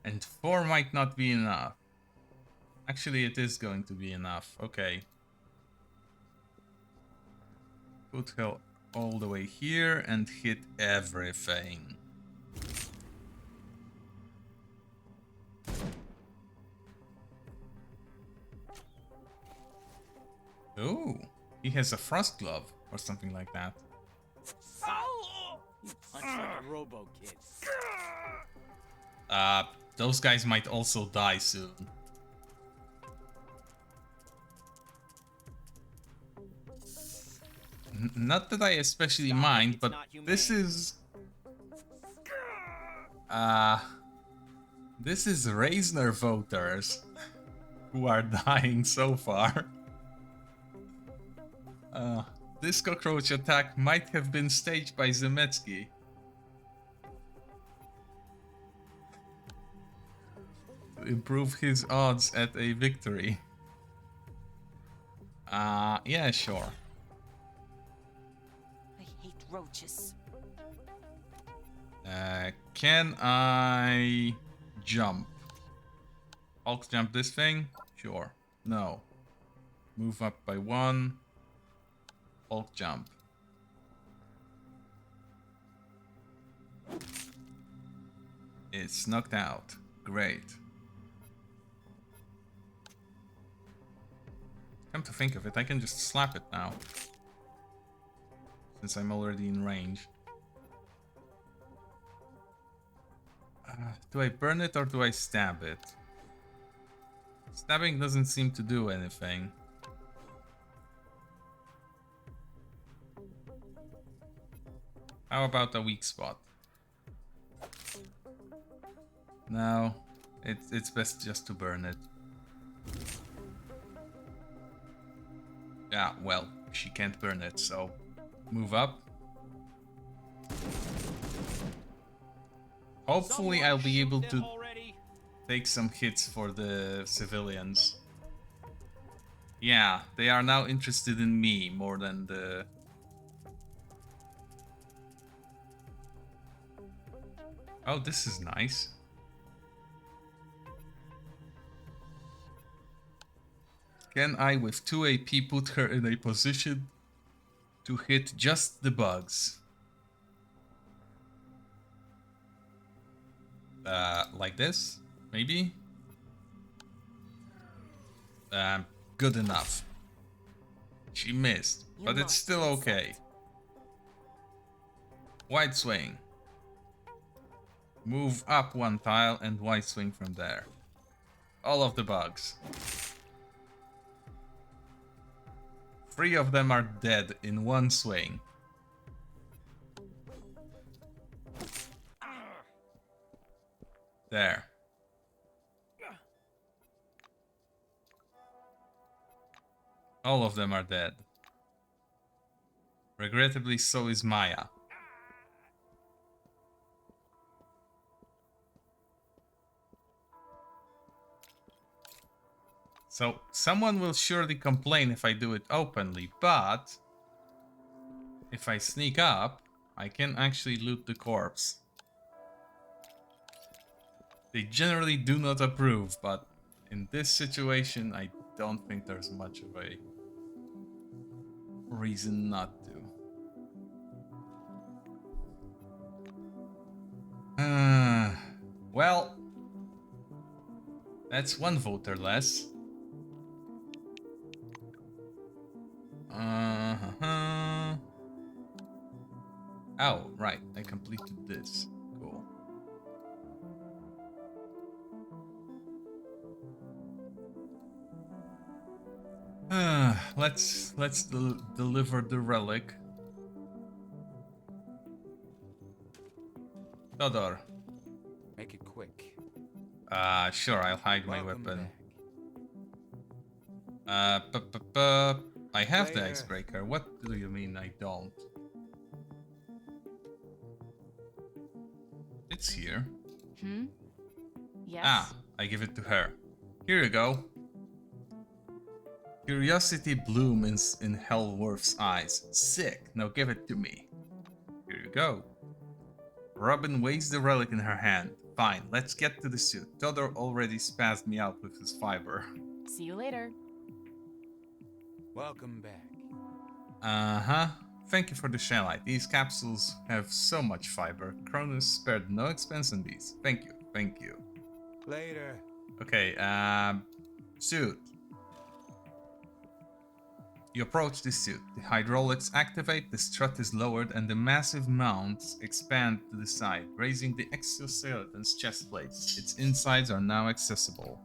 And 4 might not be enough. Actually, it is going to be enough. Okay. Put her all the way here and hit everything. Ooh, he has a frost glove or something like that. You punch like a robo kid. Those guys might also die soon. Not that I especially mind, but this is... This is Reisner voters who are dying so far. This cockroach attack might have been staged by Zemetsky. To improve his odds at a victory. Yeah, sure. I hate roaches. Can I jump? Hulk jump this thing? Sure. No. Move up by 1. Hulk jump. It's knocked out. Great. Come to think of it, I can just slap it now. Since I'm already in range. Do I burn it or do I stab it? Stabbing doesn't seem to do anything. How about a weak spot? No, it's best just to burn it. Yeah, well, she can't burn it, so move up. Hopefully I'll be able to take some hits for the civilians. Yeah, they are now interested in me more than the... Oh, this is nice. Can I, with 2 AP, put her in a position to hit just the bugs? Like this? Maybe? Good enough. She missed, but it's still okay. Wide swing. Move up 1 tile and wide swing from there. All of the bugs. 3 of them are dead in 1 swing. There. All of them are dead. Regrettably, so is Maya. So, someone will surely complain if I do it openly, but if I sneak up, I can actually loot the corpse. They generally do not approve, but in this situation, I don't think there's much of a reason not to. Well, that's 1 voter less. Oh, right, I completed this. Cool. Let's deliver the relic. Todor. Make it quick. Sure, I'll hide my weapon. I have the icebreaker. What do you mean I don't? It's here. Yes. Ah, I give it to her. Here you go. Curiosity blooms in Hellworth's eyes. Sick. Now give it to me. Here you go. Robin weighs the relic in her hand. Fine, let's get to the suit. Todor already spazzed me out with his fiber. See you later. Welcome back. Uh-huh. Thank you for the shellite. These capsules have so much fiber. Cronus spared no expense on these. Thank you, thank you. Later. Okay, suit. You approach the suit. The hydraulics activate, the strut is lowered, and the massive mounts expand to the side, raising the exoskeleton's chest plates. Its insides are now accessible.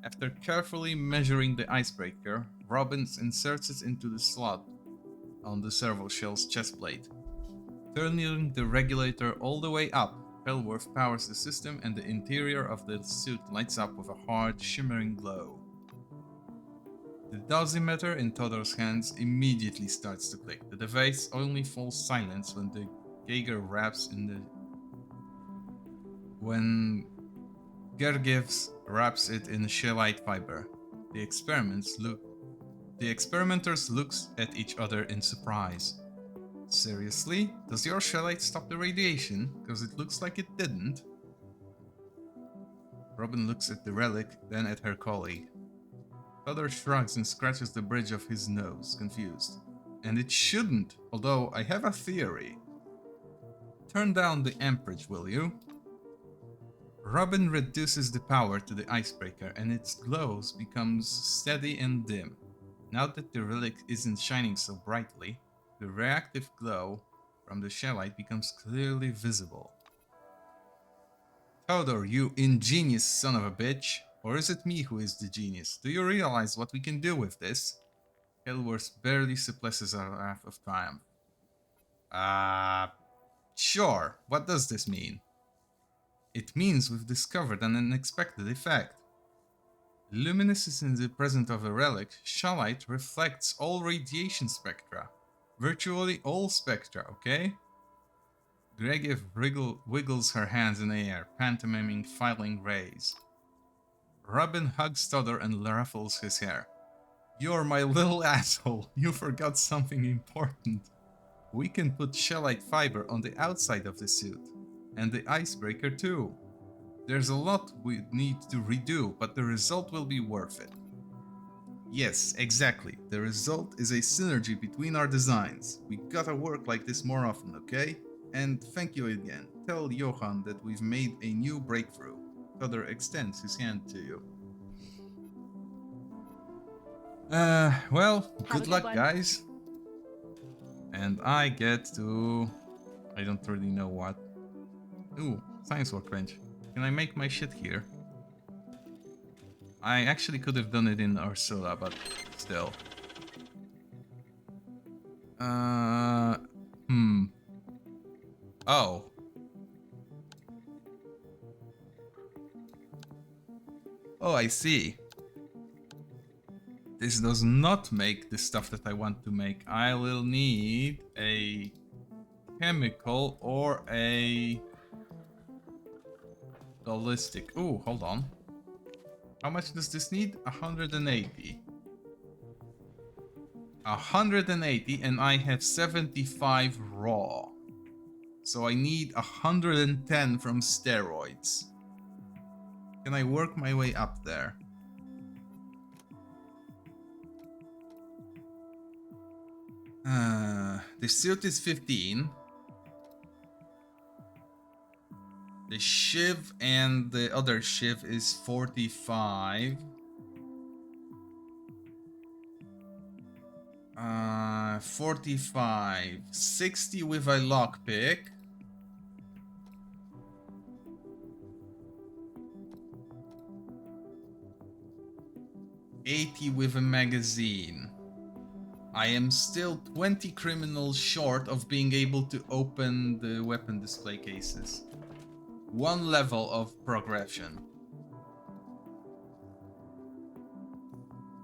After carefully measuring the icebreaker, Robbins inserts it into the slot on the servo shell's chest plate. Turning the regulator all the way up, Pelworth powers the system and the interior of the suit lights up with a hard, shimmering glow. The dosimeter in Todor's hands immediately starts to click. The device only falls silent when the Geiger Gergiev wraps it in shellite fiber. The experimenters look at each other in surprise. Seriously? Does your shellite stop the radiation? Because it looks like it didn't. Robin looks at the relic, then at her colleague. Todor shrugs and scratches the bridge of his nose, confused. And it shouldn't, although I have a theory. Turn down the amperage, will you? Robin reduces the power to the icebreaker and its glows becomes steady and dim. Now that the relic isn't shining so brightly, the reactive glow from the shellite becomes clearly visible. Todor, you ingenious son of a bitch! Or is it me who is the genius? Do you realize what we can do with this? Pelworth barely suppresses a laugh of triumph. Sure. What does this mean? It means we've discovered an unexpected effect. Luminescence in the presence of a relic, shellite reflects all radiation spectra. Virtually all spectra, okay? Gregiev wiggles her hands in the air, pantomiming filing rays. Robin hugs Todor and ruffles his hair. You're my little asshole. You forgot something important. We can put shellite fiber on the outside of the suit. And the icebreaker too. There's a lot we need to redo, but the result will be worth it. Yes, exactly. The result is a synergy between our designs. We gotta work like this more often, okay? And thank you again. Tell Johan that we've made a new breakthrough. Todor extends his hand to you. Well, good luck, guys. And I get to... I don't really know what. Ooh, science workbench. Can I make my shit here? I actually could have done it in Ursula, but still. Oh. Oh, I see. This does not make the stuff that I want to make. I will need a chemical or a ballistic. Ooh, hold on. How much does this need? 180. 180 and I have 75 raw. So I need 110 from steroids. Can I work my way up there? The suit is 15. The shiv and the other shiv is 45. 45. 60 with a lockpick. $80 with a magazine. I am still 20 criminals short of being able to open the weapon display cases. One level of progression.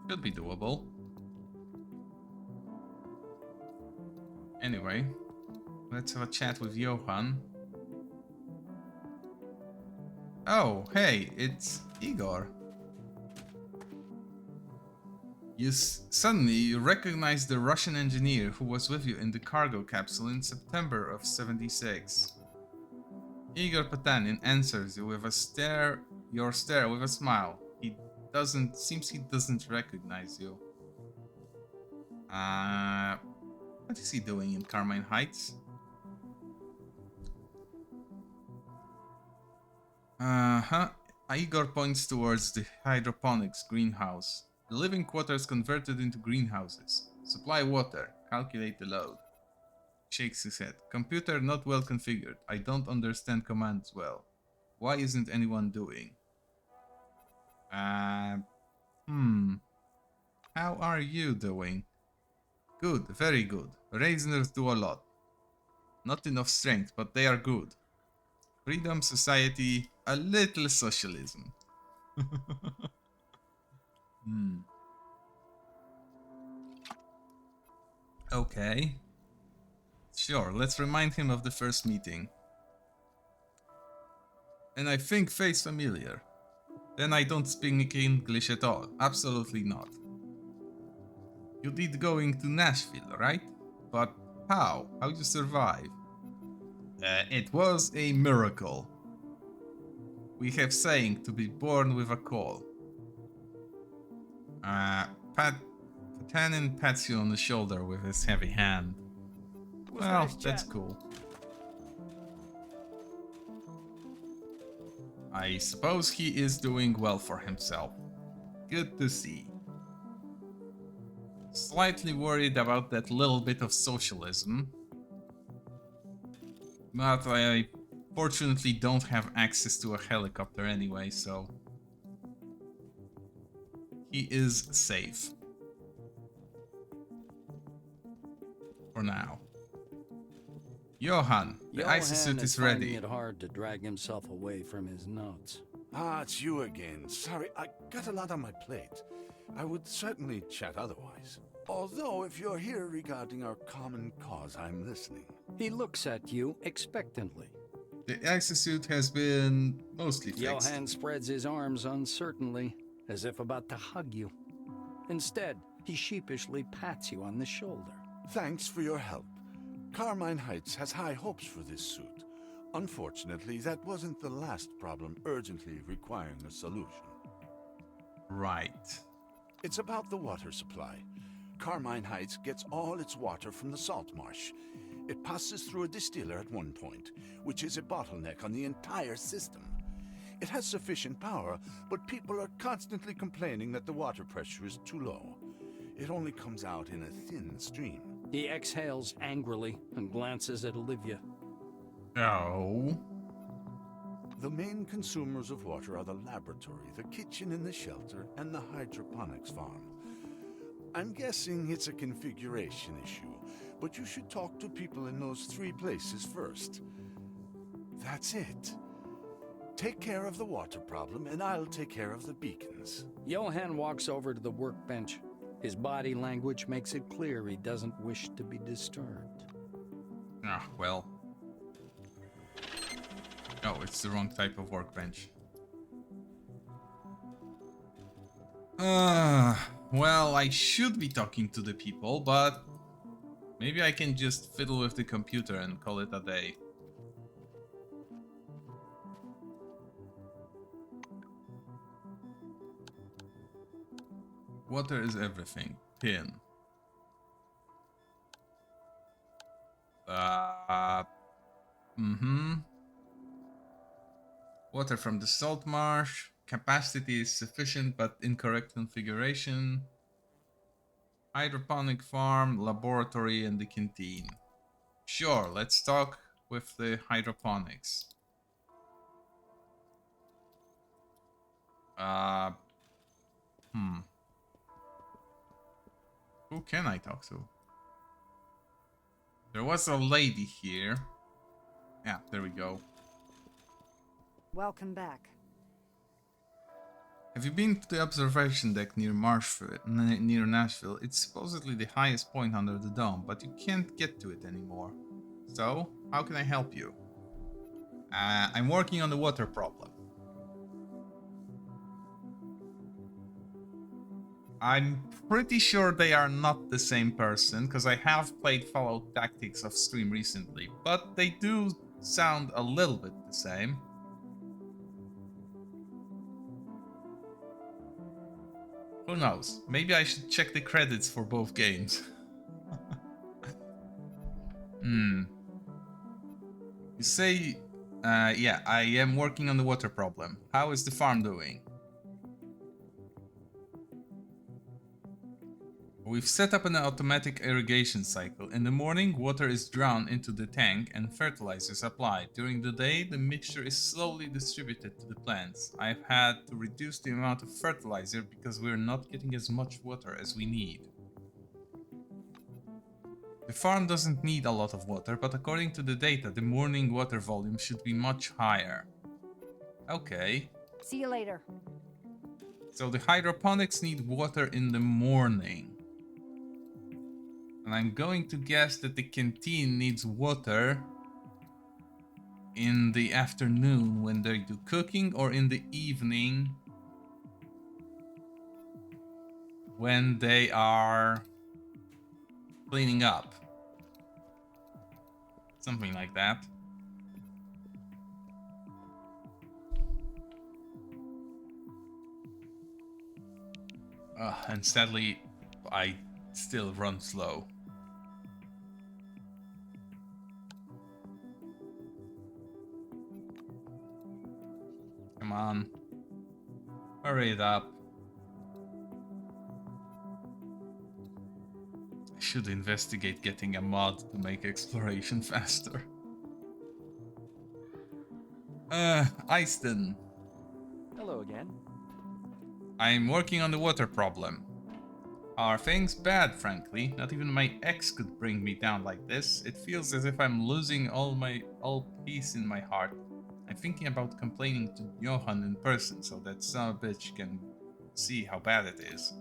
Could be doable. Anyway, let's have a chat with Johan. Oh, hey, it's Igor. Suddenly you recognize the Russian engineer who was with you in the cargo capsule in September of '76. Igor Patanin answers you with a stare, your stare with a smile. Seems he doesn't recognize you. What is he doing in Carmine Heights? Igor points towards the hydroponics greenhouse. The living quarters converted into greenhouses. Supply water. Calculate the load. Shakes his head. Computer not well configured. I don't understand commands well. Why isn't anyone doing? How are you doing? Good, very good. Raiseners do a lot. Not enough strength, but they are good. Freedom, society, a little socialism. Okay. Sure, let's remind him of the first meeting. And I think face familiar. Then I don't speak English at all. Absolutely not. You did going to Nashville, right? But how? How you survive? It was a miracle. We have saying to be born with a call. Patanin pats you on the shoulder with his heavy hand. Well, that's cool. I suppose he is doing well for himself. Good to see. Slightly worried about that little bit of socialism. But I fortunately don't have access to a helicopter anyway, so... he is safe. For now. Johan, the isosuit is ready. Finding it hard to drag himself away from his notes. Ah, it's you again. Sorry, I got a lot on my plate. I would certainly chat otherwise. Although, if you're here regarding our common cause, I'm listening. He looks at you expectantly. The isosuit has been mostly fixed. Johan spreads his arms uncertainly, as if about to hug you. Instead, he sheepishly pats you on the shoulder. Thanks for your help. Carmine Heights has high hopes for this suit. Unfortunately, that wasn't the last problem urgently requiring a solution. Right. It's about the water supply. Carmine Heights gets all its water from the salt marsh. It passes through a distiller at one point, which is a bottleneck on the entire system. It has sufficient power, but people are constantly complaining that the water pressure is too low. It only comes out in a thin stream. He exhales angrily and glances at Olivia. Oh. The main consumers of water are the laboratory, the kitchen and the shelter, and the hydroponics farm. I'm guessing it's a configuration issue, but you should talk to people in those 3 places first. That's it. Take care of the water problem, and I'll take care of the beacons. Johan walks over to the workbench. His body language makes it clear he doesn't wish to be disturbed. Ah, well. Oh, it's the wrong type of workbench. Well, I should be talking to the people, but maybe I can just fiddle with the computer and call it a day. Water is everything. Pin. Water from the salt marsh. Capacity is sufficient but incorrect configuration. Hydroponic farm, laboratory, and the canteen. Sure, let's talk with the hydroponics. Who can I talk to? There was a lady here. Yeah, there we go. Welcome back. Have you been to the observation deck near Nashville? It's supposedly the highest point under the dome, but you can't get to it anymore. So, how can I help you? I'm working on the water problem. I'm pretty sure they are not the same person, because I have played Fallout Tactics off stream recently, but they do sound a little bit the same. Who knows? Maybe I should check the credits for both games. You say, yeah, I am working on the water problem. How is the farm doing? We've set up an automatic irrigation cycle. In the morning, water is drawn into the tank and fertilizers applied. During the day, the mixture is slowly distributed to the plants. I've had to reduce the amount of fertilizer because we're not getting as much water as we need. The farm doesn't need a lot of water, but according to the data, the morning water volume should be much higher. Okay. See you later. So the hydroponics need water in the morning. And I'm going to guess that the canteen needs water in the afternoon when they do cooking, or in the evening when they are cleaning up. Something like that. And sadly, I still run slow. Come on. Hurry it up. I should investigate getting a mod to make exploration faster. Easton. Hello again. I'm working on the water problem. Are things bad, frankly? Not even my ex could bring me down like this. It feels as if I'm losing all peace in my heart. I'm thinking about complaining to Johan in person so that son of a bitch can see how bad it is.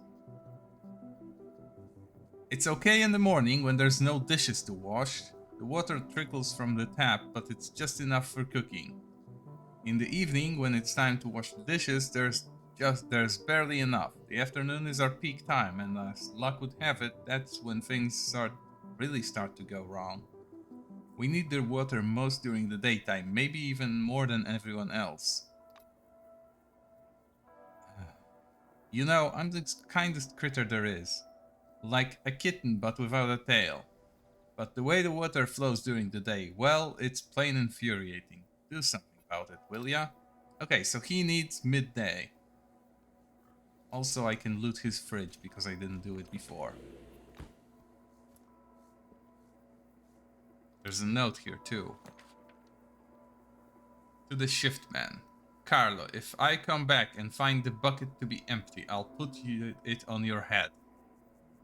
It's okay in the morning when there's no dishes to wash. The water trickles from the tap, but it's just enough for cooking. In the evening, when it's time to wash the dishes, there's barely enough. The afternoon is our peak time, and as luck would have it, that's when things really start to go wrong. We need the water most during the daytime, maybe even more than everyone else. You know, I'm the kindest critter there is. Like a kitten, but without a tail. But the way the water flows during the day, well, it's plain infuriating. Do something about it, will ya? Okay, so he needs midday. Also, I can loot his fridge because I didn't do it before. There's a note here too. To the shift man. Carlo, if I come back and find the bucket to be empty, I'll put it on your head.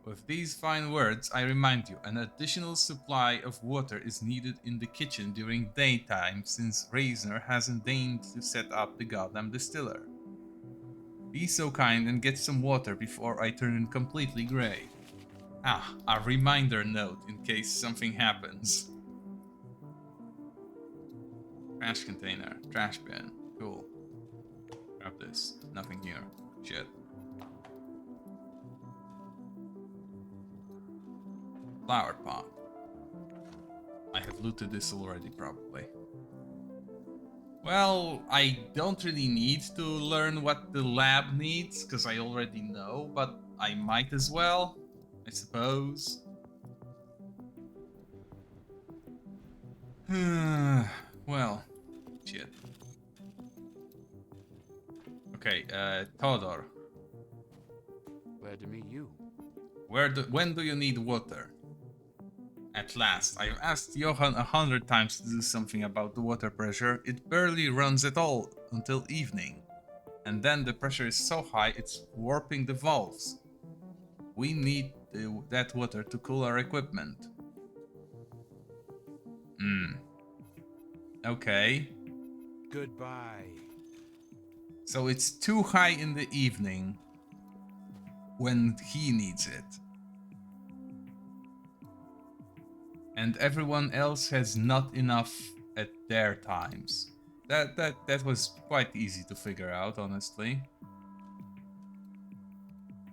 With these fine words, I remind you, an additional supply of water is needed in the kitchen during daytime since Reisner hasn't deigned to set up the goddamn distiller. Be so kind and get some water before I turn completely grey. Ah, a reminder note in case something happens. Trash container, trash bin, cool. Grab this, nothing here, shit. Flower pot. I have looted this already, probably. Well, I don't really need to learn what the lab needs, because I already know, but I might as well, I suppose. Well, shit. Okay, Todor. Glad to meet you. When do you need water? At last, I've asked Johan 100 times to do something about the water pressure. It barely runs at all until evening. And then the pressure is so high it's warping the valves. We need that water to cool our equipment. Okay. Goodbye. So it's too high in the evening when he needs it. And everyone else has not enough at their times. That was quite easy to figure out, honestly.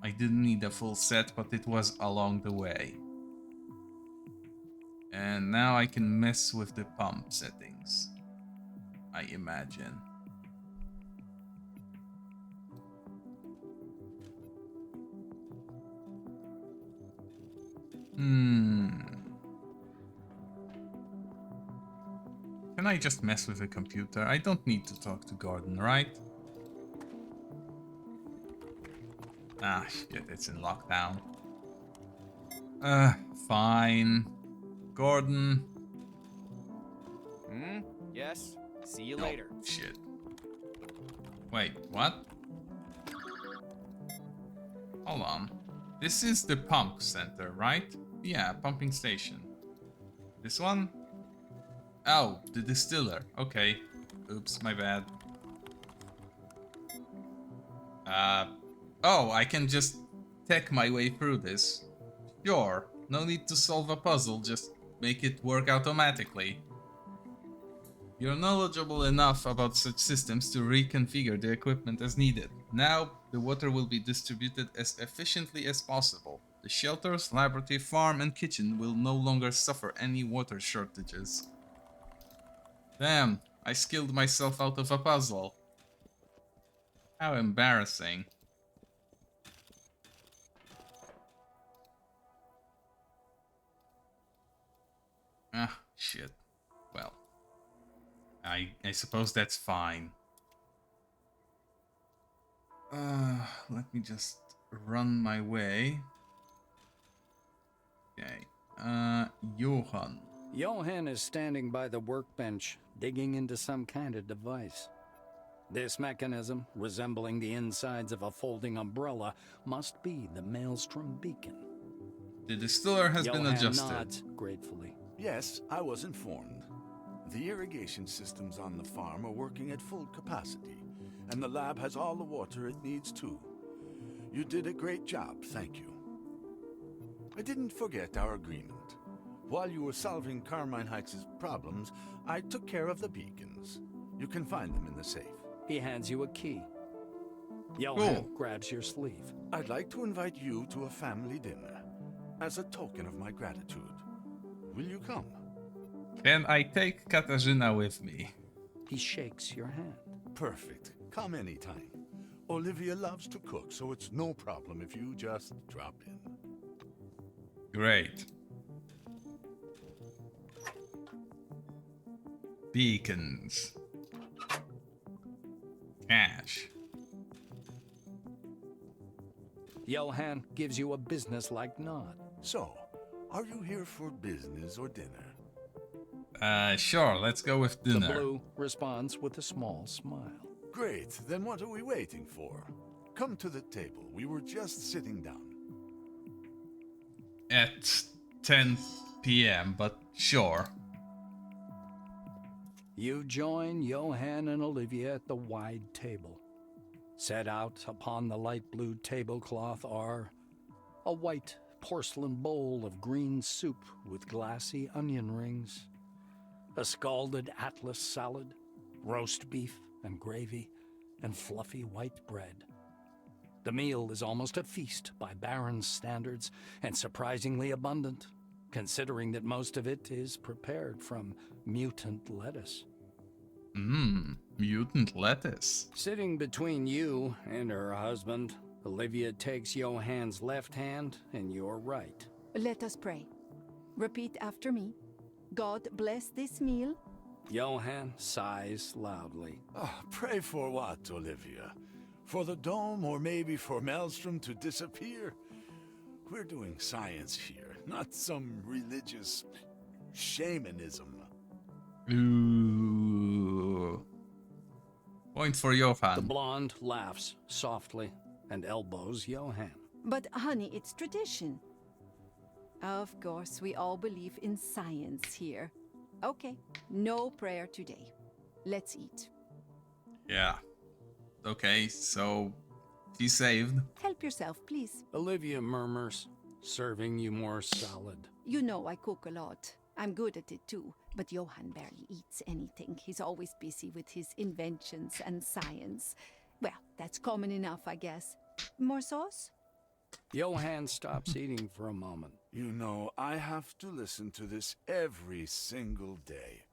I didn't need a full set, but it was along the way. And now I can mess with the pump settings, I imagine. Can I just mess with the computer? I don't need to talk to Gordon, right? Ah, shit, it's in lockdown. Fine. Gordon. Yes? See you Oh, later. shit. Wait, what? Hold on. This is the pump center, right? Yeah, pumping station. This one? Oh, the distiller. Okay. Oops, my bad. Oh, I can just tech my way through this. Sure, no need to solve a puzzle, just make it work automatically. You're knowledgeable enough about such systems to reconfigure the equipment as needed. Now, the water will be distributed as efficiently as possible. The shelters, laboratory, farm, and kitchen will no longer suffer any water shortages. Damn, I skilled myself out of a puzzle. How embarrassing. Ah, shit. Well, I suppose that's fine. Let me just run my way. Okay. Johan. Johan is standing by the workbench, digging into some kind of device. This mechanism, resembling the insides of a folding umbrella, must be the Maelstrom beacon. The distiller has been Johan adjusted. nods gratefully. Yes, I was informed. The irrigation systems on the farm are working at full capacity, and the lab has all the water it needs too. You did a great job, thank you. I didn't forget our agreement. While you were solving Carmine Heights' problems, I took care of the beacons. You can find them in the safe. He hands you a key. Johan grabs your sleeve. I'd like to invite you to a family dinner, as a token of my gratitude. Will you come? Can I take Katarzyna with me? He shakes your hand. Perfect. Come anytime. Olivia loves to cook, so it's no problem if you just drop in. Great. Beacons. Cash. Johan gives you a businesslike nod. So, are you here for business or dinner? Sure, let's go with dinner. The blue responds with a small smile. Great, then what are we waiting for? Come to the table, we were just sitting down. At 10 p.m., but sure. You join Johan and Olivia at the wide table. Set out upon the light blue tablecloth are a white porcelain bowl of green soup with glassy onion rings, a scalded Atlas salad, roast beef and gravy, and fluffy white bread. The meal is almost a feast by Baron's standards and surprisingly abundant, considering that most of it is prepared from mutant lettuce. Mutant lettuce. Sitting between you and her husband, Olivia takes Johan's left hand and your right. Let us pray. Repeat after me. God bless this meal. Johan sighs loudly. Oh, pray for what, Olivia? For the dome or maybe for Maelstrom to disappear? We're doing science here, not some religious shamanism. Ooh. Point for The Johan. blonde laughs softly and elbows Johan. But honey, it's tradition. Of course, we all believe in science here. Okay, no prayer today. Let's eat. Yeah. Okay, so she's saved. Help yourself, please. Olivia murmurs, serving you more salad. You know I cook a lot. I'm good at it too. But Johan barely eats anything. He's always busy with his inventions and science. Well, that's common enough, I guess. More sauce? Johann stops eating for a moment. You know, I have to listen to this every single day.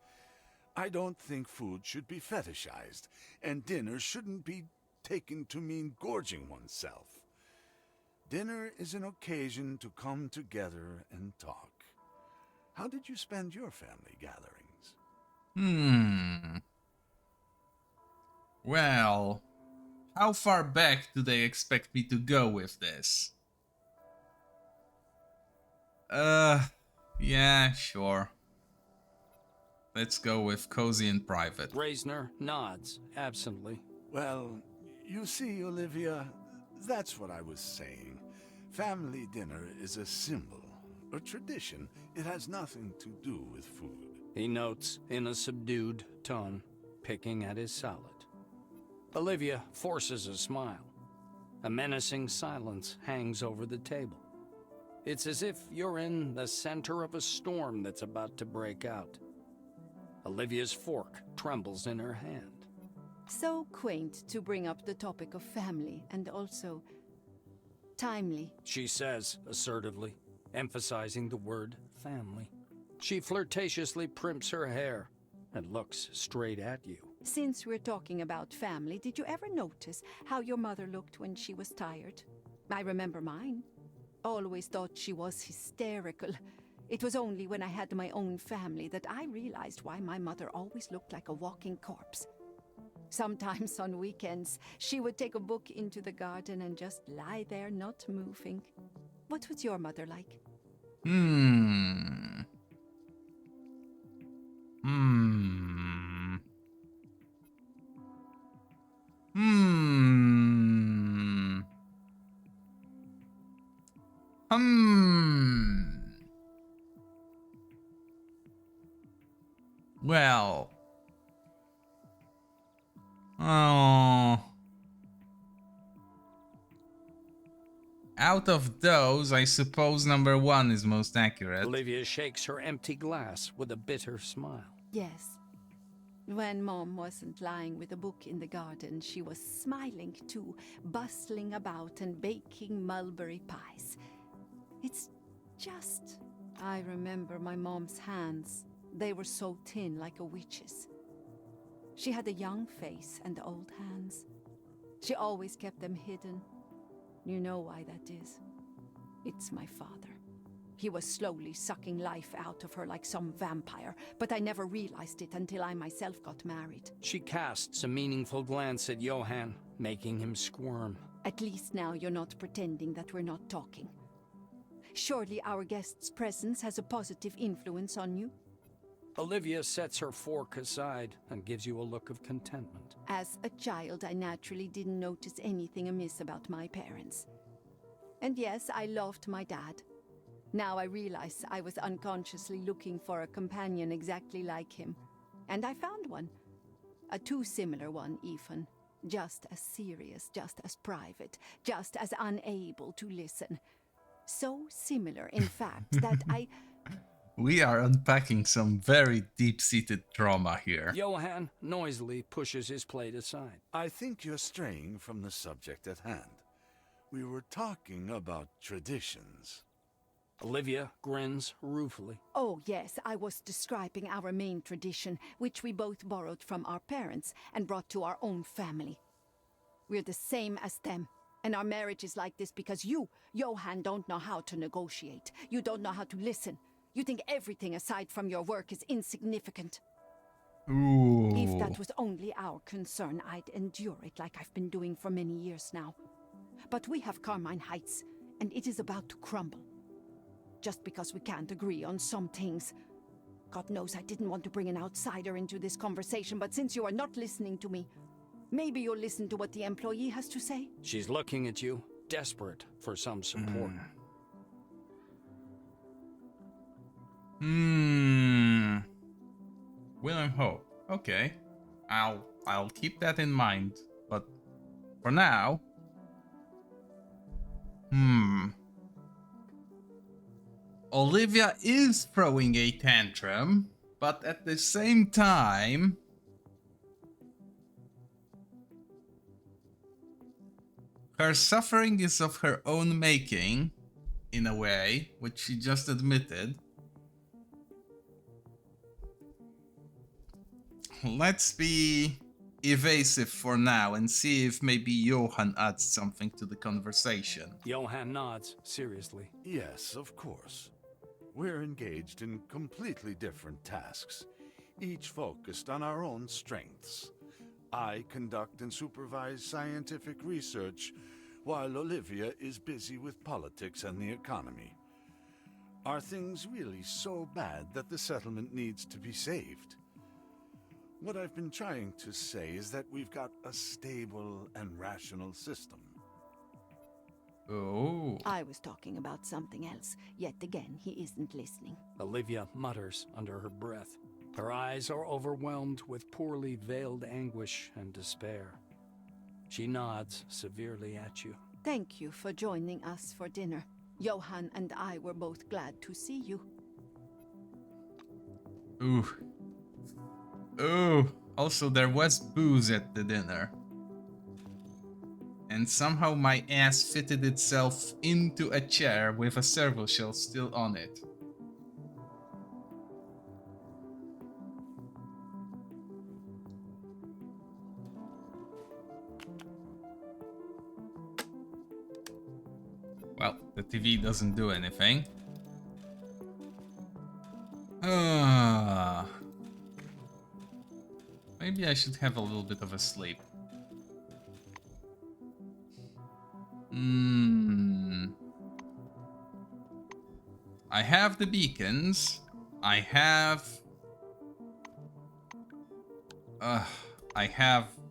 I don't think food should be fetishized, and dinner shouldn't be taken to mean gorging oneself. Dinner is an occasion to come together and talk. How did you spend your family gatherings? Well, how far back do they expect me to go with this? Yeah, sure. Let's go with cozy and private. Reisner nods absently. Well, you see, Olivia, that's what I was saying. Family dinner is a symbol, a tradition. It has nothing to do with food. He notes in a subdued tone, picking at his salad. Olivia forces a smile. A menacing silence hangs over the table. It's as if you're in the center of a storm that's about to break out. Olivia's fork trembles in her hand. So quaint to bring up the topic of family, and also timely. She says assertively, emphasizing the word family. She flirtatiously primps her hair and looks straight at you. Since we're talking about family, did you ever notice how your mother looked when she was tired? I remember mine. Always thought she was hysterical. It was only when I had my own family that I realized why my mother always looked like a walking corpse. Sometimes on weekends, she would take a book into the garden and just lie there not moving. What was your mother like? Well. Oh. Out of those, I suppose number one is most accurate. Olivia shakes her empty glass with a bitter smile. Yes. When Mom wasn't lying with a book in the garden, she was smiling too, bustling about and baking mulberry pies. It's just... I remember my mom's hands. They were so thin, like a witch's. She had a young face and old hands. She always kept them hidden. You know why that is. It's my father. He was slowly sucking life out of her like some vampire, but I never realized it until I myself got married. She casts a meaningful glance at Johann, making him squirm. At least now you're not pretending that we're not talking. Surely our guest's presence has a positive influence on you? Olivia sets her fork aside and gives you a look of contentment. As a child, I naturally didn't notice anything amiss about my parents. And yes, I loved my dad. Now I realize I was unconsciously looking for a companion exactly like him. And I found one. A too similar one, even. Just as serious, just as private, just as unable to listen. So similar, in fact, that I... We are unpacking some very deep-seated trauma here. Johann noisily pushes his plate aside. I think you're straying from the subject at hand. We were talking about traditions. Olivia grins ruefully. Oh, yes, I was describing our main tradition, which we both borrowed from our parents and brought to our own family. We're the same as them, and our marriage is like this because you, Johann, don't know how to negotiate. You don't know how to listen. You think everything aside from your work is insignificant. Ooh. If that was only our concern, I'd endure it like I've been doing for many years now. But we have Carmine Heights, and it is about to crumble. Just because we can't agree on some things. God knows I didn't want to bring an outsider into this conversation, but since you are not listening to me, maybe you'll listen to what the employee has to say? She's looking at you, desperate for some support. William Hope. Okay. I'll keep that in mind. But for now... Olivia is throwing a tantrum, but at the same time... Her suffering is of her own making, in a way, which she just admitted. Let's be evasive for now and see if maybe Johan adds something to the conversation. Johan nods, seriously. Yes, of course. We're engaged in completely different tasks, each focused on our own strengths. I conduct and supervise scientific research, while Olivia is busy with politics and the economy. Are things really so bad that the settlement needs to be saved? What I've been trying to say is that we've got a stable and rational system. Oh. I was talking about something else. Yet again, he isn't listening. Olivia mutters under her breath. Her eyes are overwhelmed with poorly veiled anguish and despair. She nods severely at you. Thank you for joining us for dinner. Johan and I were both glad to see you. Ooh. Ooh. Also, there was booze at the dinner. And somehow my ass fitted itself into a chair with a servo shell still on it. Well, the TV doesn't do anything. Maybe I should have a little bit of a sleep. I have the beacons. I have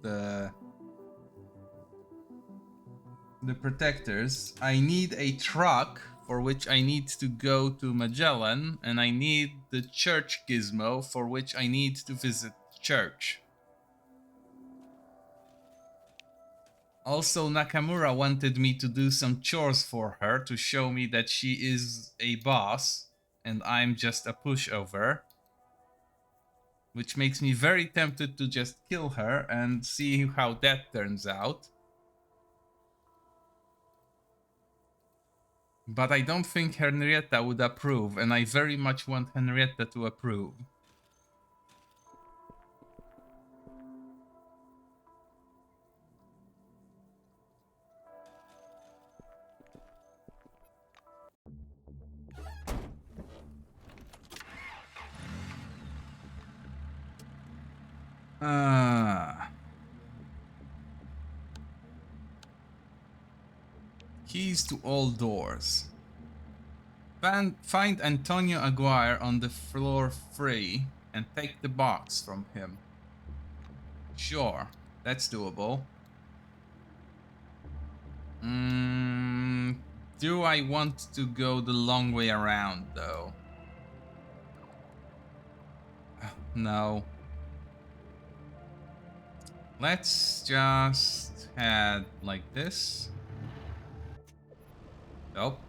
the protectors. I need a truck for which I need to go to Magellan, and I need the church gizmo for which I need to visit church. Also, Nakamura wanted me to do some chores for her to show me that she is a boss and I'm just a pushover. Which makes me very tempted to just kill her and see how that turns out. But I don't think Henrietta would approve, and I very much want Henrietta to approve. Keys to all doors. Find Antonio Aguirre on the floor 3 and take the box from him. Sure, that's doable. Do I want to go the long way around though? No. Let's just head like this. Nope.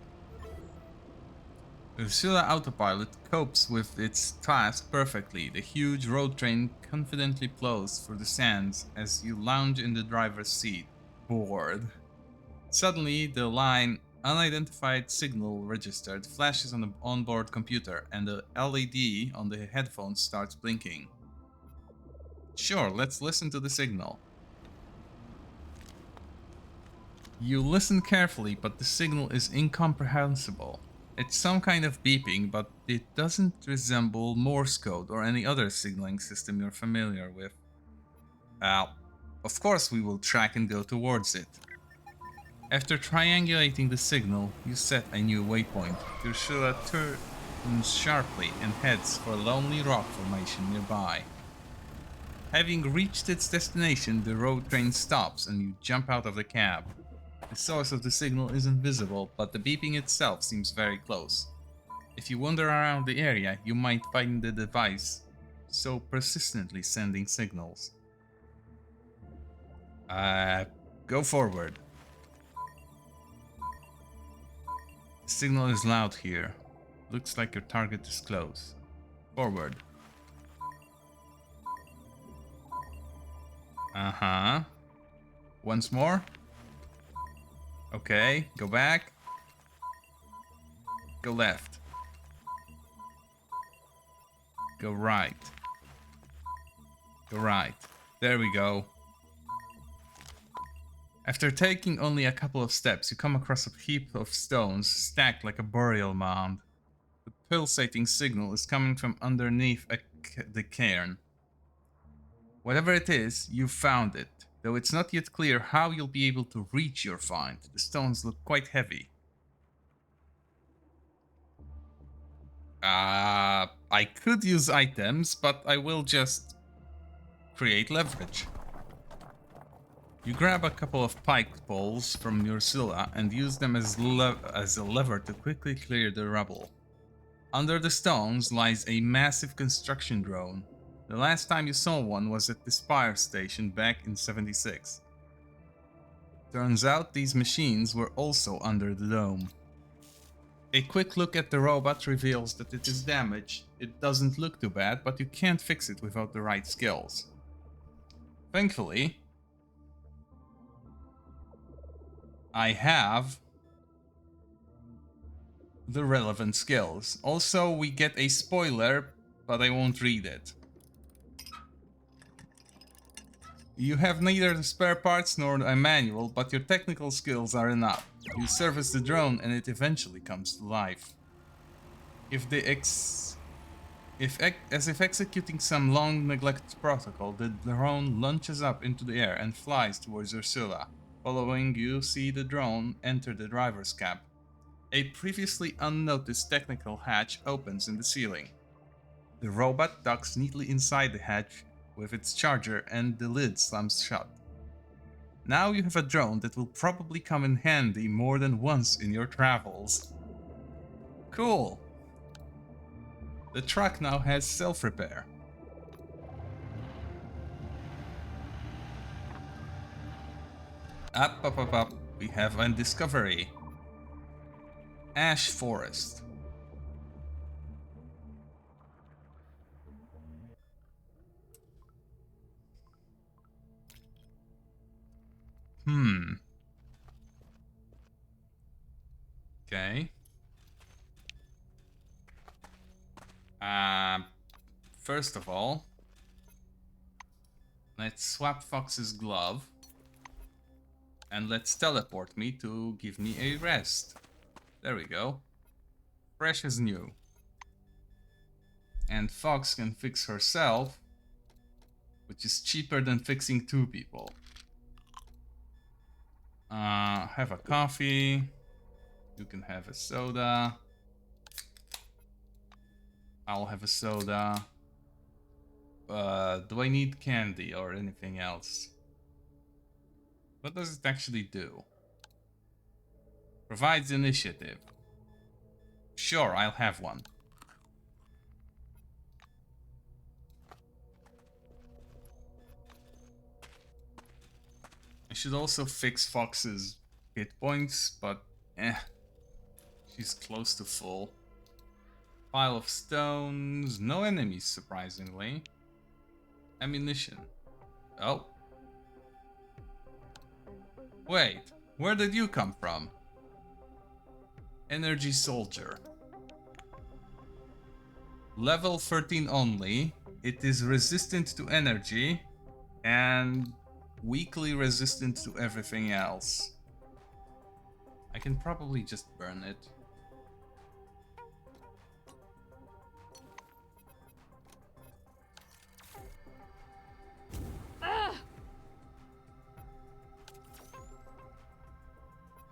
Ursula Autopilot copes with its task perfectly. The huge road train confidently plows through the sands as you lounge in the driver's seat, bored. Suddenly, the line "Unidentified signal registered" flashes on the onboard computer, and the LED on the headphones starts blinking. Sure, let's listen to the signal. You listen carefully, but the signal is incomprehensible. It's some kind of beeping, but it doesn't resemble Morse code or any other signaling system you're familiar with. Of course we will track and go towards it. After triangulating the signal, you set a new waypoint. Ursula turns sharply and heads for a lonely rock formation nearby. Having reached its destination, the road train stops and you jump out of the cab. The source of the signal isn't visible, but the beeping itself seems very close. If you wander around the area, you might find the device so persistently sending signals. Go forward. The signal is loud here. Looks like your target is close. Forward. Once more. Okay, go back. Go left. Go right. Go right. There we go. After taking only a couple of steps, you come across a heap of stones stacked like a burial mound. The pulsating signal is coming from underneath the cairn. Whatever it is, you found it, though it's not yet clear how you'll be able to reach your find. The stones look quite heavy. I could use items, but I will just create leverage. You grab a couple of pike poles from your Scylla and use them as a lever to quickly clear the rubble. Under the stones lies a massive construction drone. The last time you saw one was at the Spire station back in '76. Turns out these machines were also under the dome. A quick look at the robot reveals that it is damaged. It doesn't look too bad, but you can't fix it without the right skills. Thankfully, I have the relevant skills. Also, we get a spoiler, but I won't read it. You have neither the spare parts nor a manual, but your technical skills are enough. You service the drone and it eventually comes to life. As if executing some long neglected protocol, the drone launches up into the air and flies towards Ursula. Following, you see the drone enter the driver's cab. A previously unnoticed technical hatch opens in the ceiling. The robot ducks neatly inside the hatch with its charger and the lid slams shut. Now you have a drone that will probably come in handy more than once in your travels. Cool! The truck now has self-repair. Up. We have a discovery. Ash Forest. Okay. First of all, let's swap Fox's glove. And let's teleport me to give me a rest. There we go. Fresh as new. And Fox can fix herself, which is cheaper than fixing 2 people. Have a coffee. You can have a soda. I'll have a soda. Do I need candy or anything else? What does it actually do? Provides initiative. Sure, I'll have one. I should also fix Fox's hit points, but she's close to full. Pile of stones, no enemies surprisingly. Ammunition. Oh. Wait, where did you come from? Energy Soldier. Level 13 only. It is resistant to energy and weakly resistant to everything else. I can probably just burn it.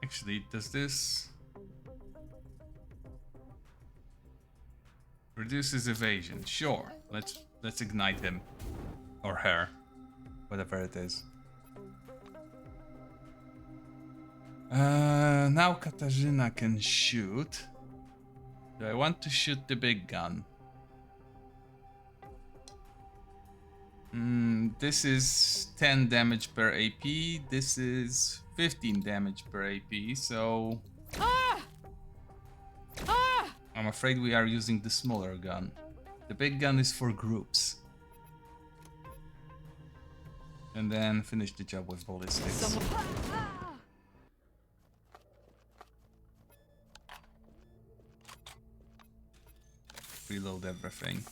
Actually, does this reduces evasion? Sure. Let's ignite him or her, whatever it is. Now Katarzyna can shoot. Do I want to shoot the big gun? This is 10 damage per AP. This is 15 damage per AP, so... I'm afraid we are using the smaller gun. The big gun is for groups. And then finish the job with ballistics. reload everything.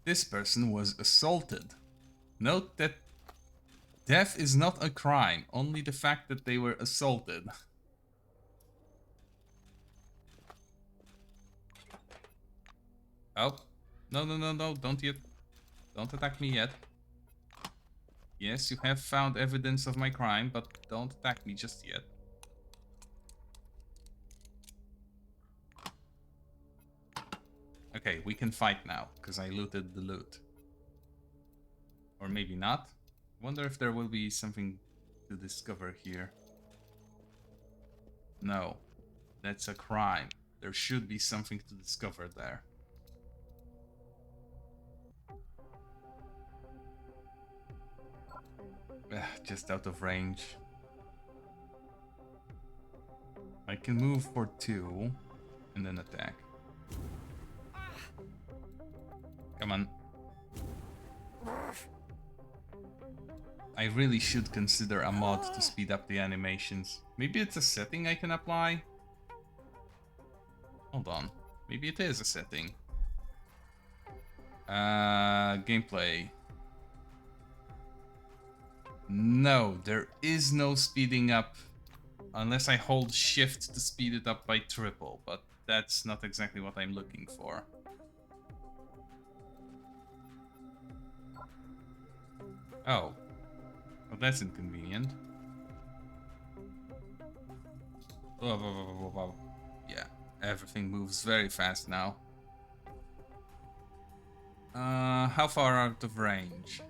This person was assaulted. Note that death is not a crime, only the fact that they were assaulted. Oh, no, don't attack me yet. Yes, you have found evidence of my crime, but don't attack me just yet. Okay, we can fight now, because I looted the loot. Or maybe not. Wonder if there will be something to discover here. No, that's a crime. There should be something to discover there. Just out of range. I can move for 2 and then attack. Come on. I really should consider a mod to speed up the animations. Maybe it's a setting I can apply? Hold on. Maybe it is a setting. Gameplay. No, there is no speeding up unless I hold shift to speed it up by triple, but that's not exactly what I'm looking for. Oh. Well, that's inconvenient. Yeah, everything moves very fast now. How far out of range?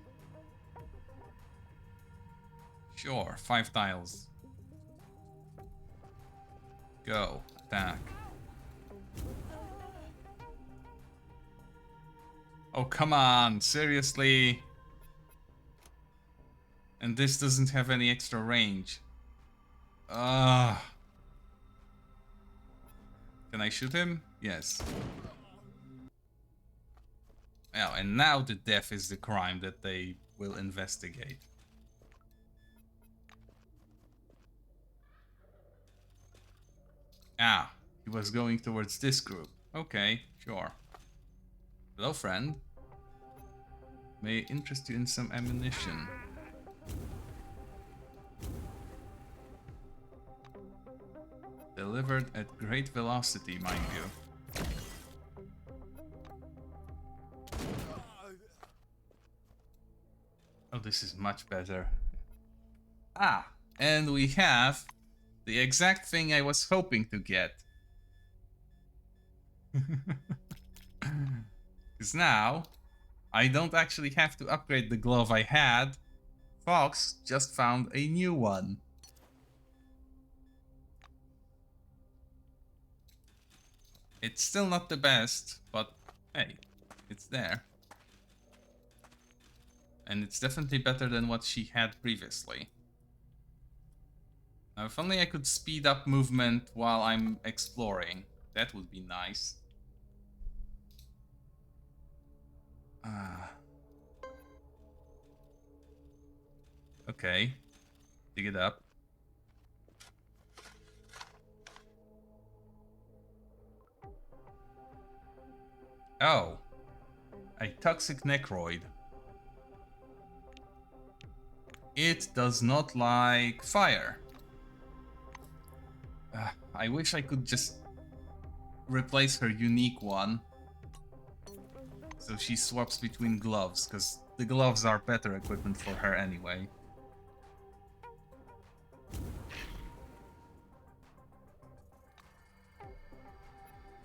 Sure, 5 tiles. Go, attack. Oh, come on, seriously? And this doesn't have any extra range. Can I shoot him? Yes. Oh, and now the death is the crime that they will investigate. Ah, he was going towards this group. Okay, sure. Hello, friend. May I interest you in some ammunition? Delivered at great velocity, mind you. Oh, this is much better. Ah, and we have the exact thing I was hoping to get. Because now, I don't actually have to upgrade the glove I had. Fox just found a new one. It's still not the best, but hey, it's there. And it's definitely better than what she had previously. Now, if only I could speed up movement while I'm exploring. That would be nice. Okay. Dig it up. Oh. A toxic necroid. It does not like fire. I wish I could just replace her unique one. So she swaps between gloves, because the gloves are better equipment for her anyway.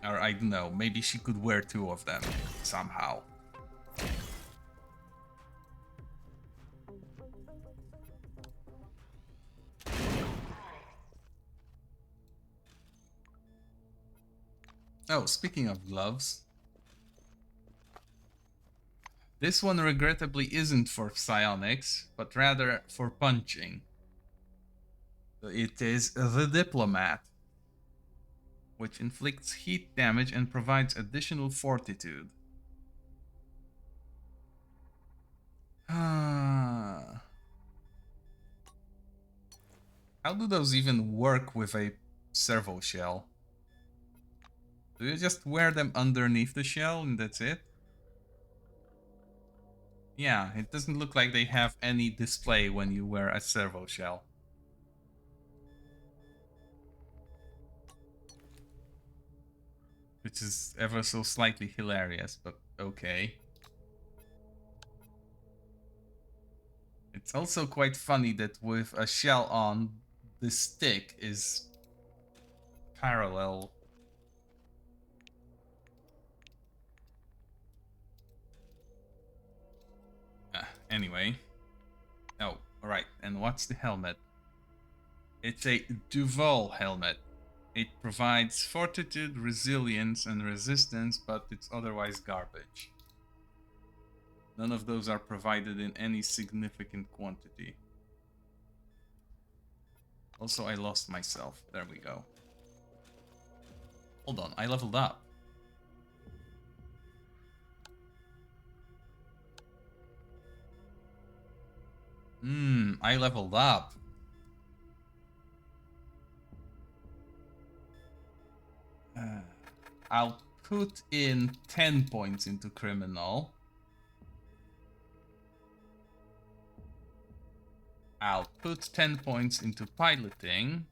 Or I don't know, maybe she could wear 2 of them somehow. Oh, speaking of gloves. This one regrettably isn't for psionics, but rather for punching. It is the Diplomat, which inflicts heat damage and provides additional fortitude. How do those even work with a servo shell? Do you just wear them underneath the shell and that's it? Yeah, it doesn't look like they have any display when you wear a servo shell. Which is ever so slightly hilarious, but okay. It's also quite funny that with a shell on, the stick is parallel. Anyway. Oh, alright. And what's the helmet? It's a Duval helmet. It provides fortitude, resilience, and resistance, but it's otherwise garbage. None of those are provided in any significant quantity. Also, I lost myself. There we go. Hold on, I leveled up. I leveled up. I'll put in 10 points into criminal. I'll put 10 points into piloting,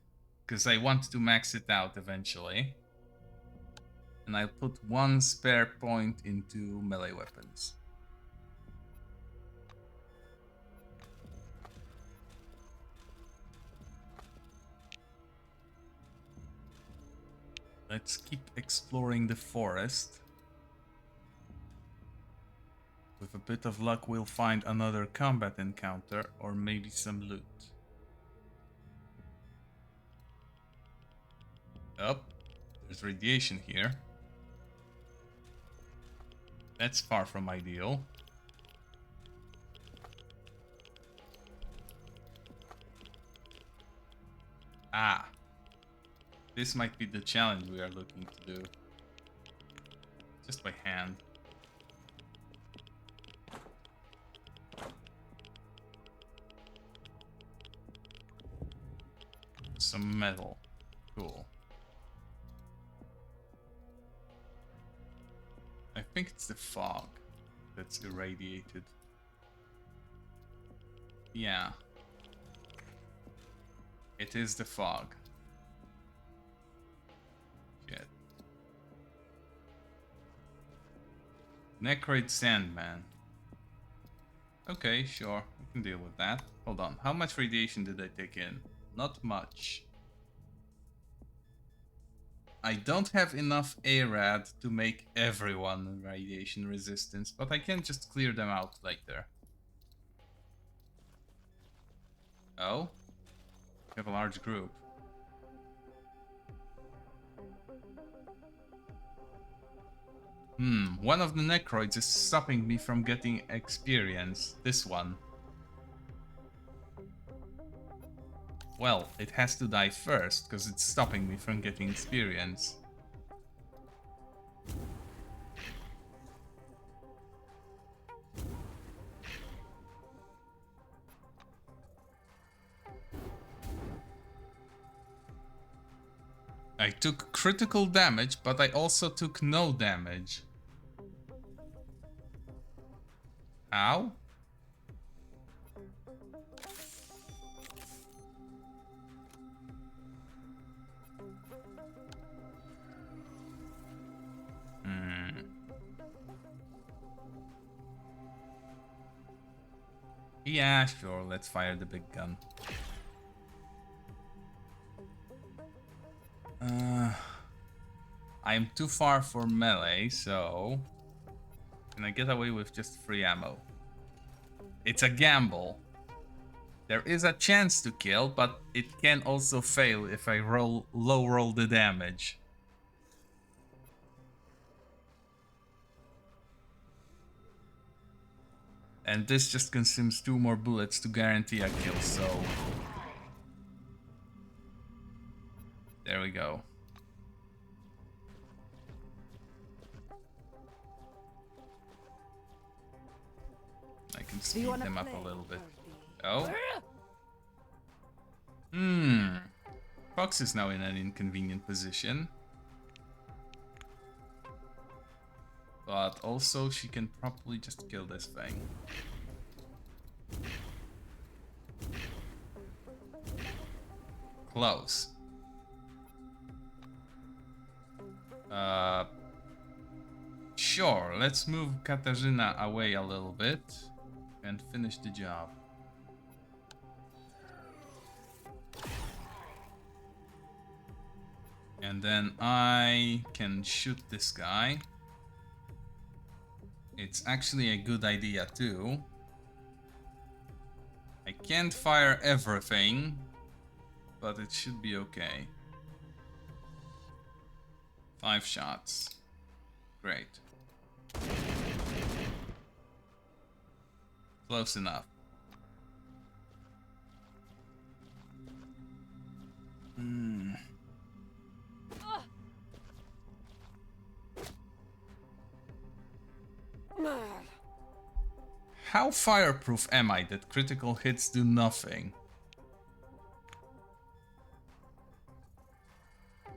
because I want to max it out eventually. And I'll put 1 spare point into melee weapons. Let's keep exploring the forest. With a bit of luck, we'll find another combat encounter or maybe some loot. Oh, there's radiation here. That's far from ideal. Ah. This might be the challenge we are looking to do. Just by hand. Some metal. Cool. I think it's the fog that's irradiated. Yeah. It is the fog. Shit. Necroid Sandman. Okay, sure. We can deal with that. Hold on. How much radiation did I take in? Not much. I don't have enough ARAD to make everyone radiation resistance, but I can just clear them out later. Oh? We have a large group. One of the Necroids is stopping me from getting experience. This one. Well, it has to die first, because it's stopping me from getting experience. I took critical damage, but I also took no damage. How? Yeah, sure, let's fire the big gun. I'm too far for melee, so... Can I get away with just free ammo? It's a gamble. There is a chance to kill, but it can also fail if I low roll the damage. And this just consumes 2 more bullets to guarantee a kill, so... There we go. I can speed them up a little bit. Oh? Fox is now in an inconvenient position. But also she can probably just kill this thing. Close. Sure, let's move Katarzyna away a little bit and finish the job. And then I can shoot this guy. It's actually a good idea too. I can't fire everything, but it should be okay. 5 shots. Great. Close enough. How fireproof am I that critical hits do nothing?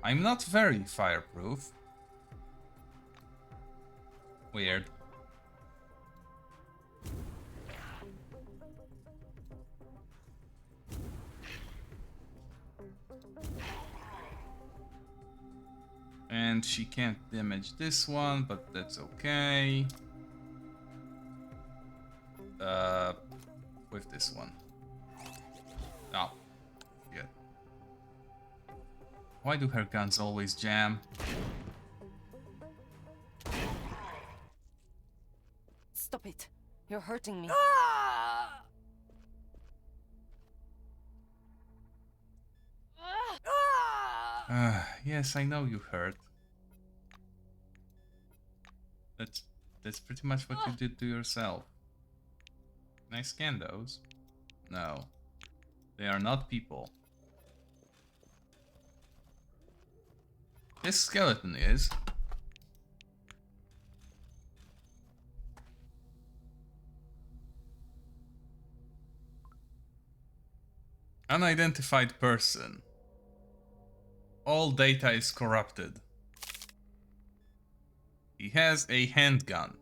I'm not very fireproof. Weird. And she can't damage this one, but that's okay. With this one. Oh, good. Why do her guns always jam? Stop it. You're hurting me. Yes, I know you hurt. That's pretty much what you did to yourself. Can I scan those? No. They are not people. This skeleton is. Unidentified person. All data is corrupted. He has a handgun.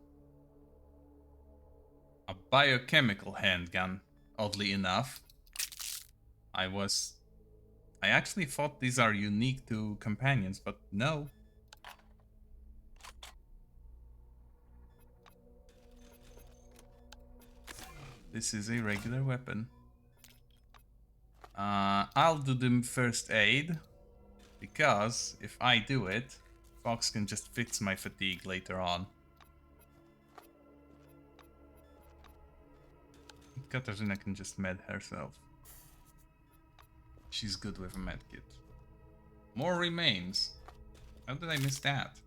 A biochemical handgun, oddly enough. I actually thought these are unique to companions, but no. This is a regular weapon. I'll do the first aid, because if I do it, Fox can just fix my fatigue later on. Katarzyna can just med herself. She's good with a medkit. More remains. How did I miss that?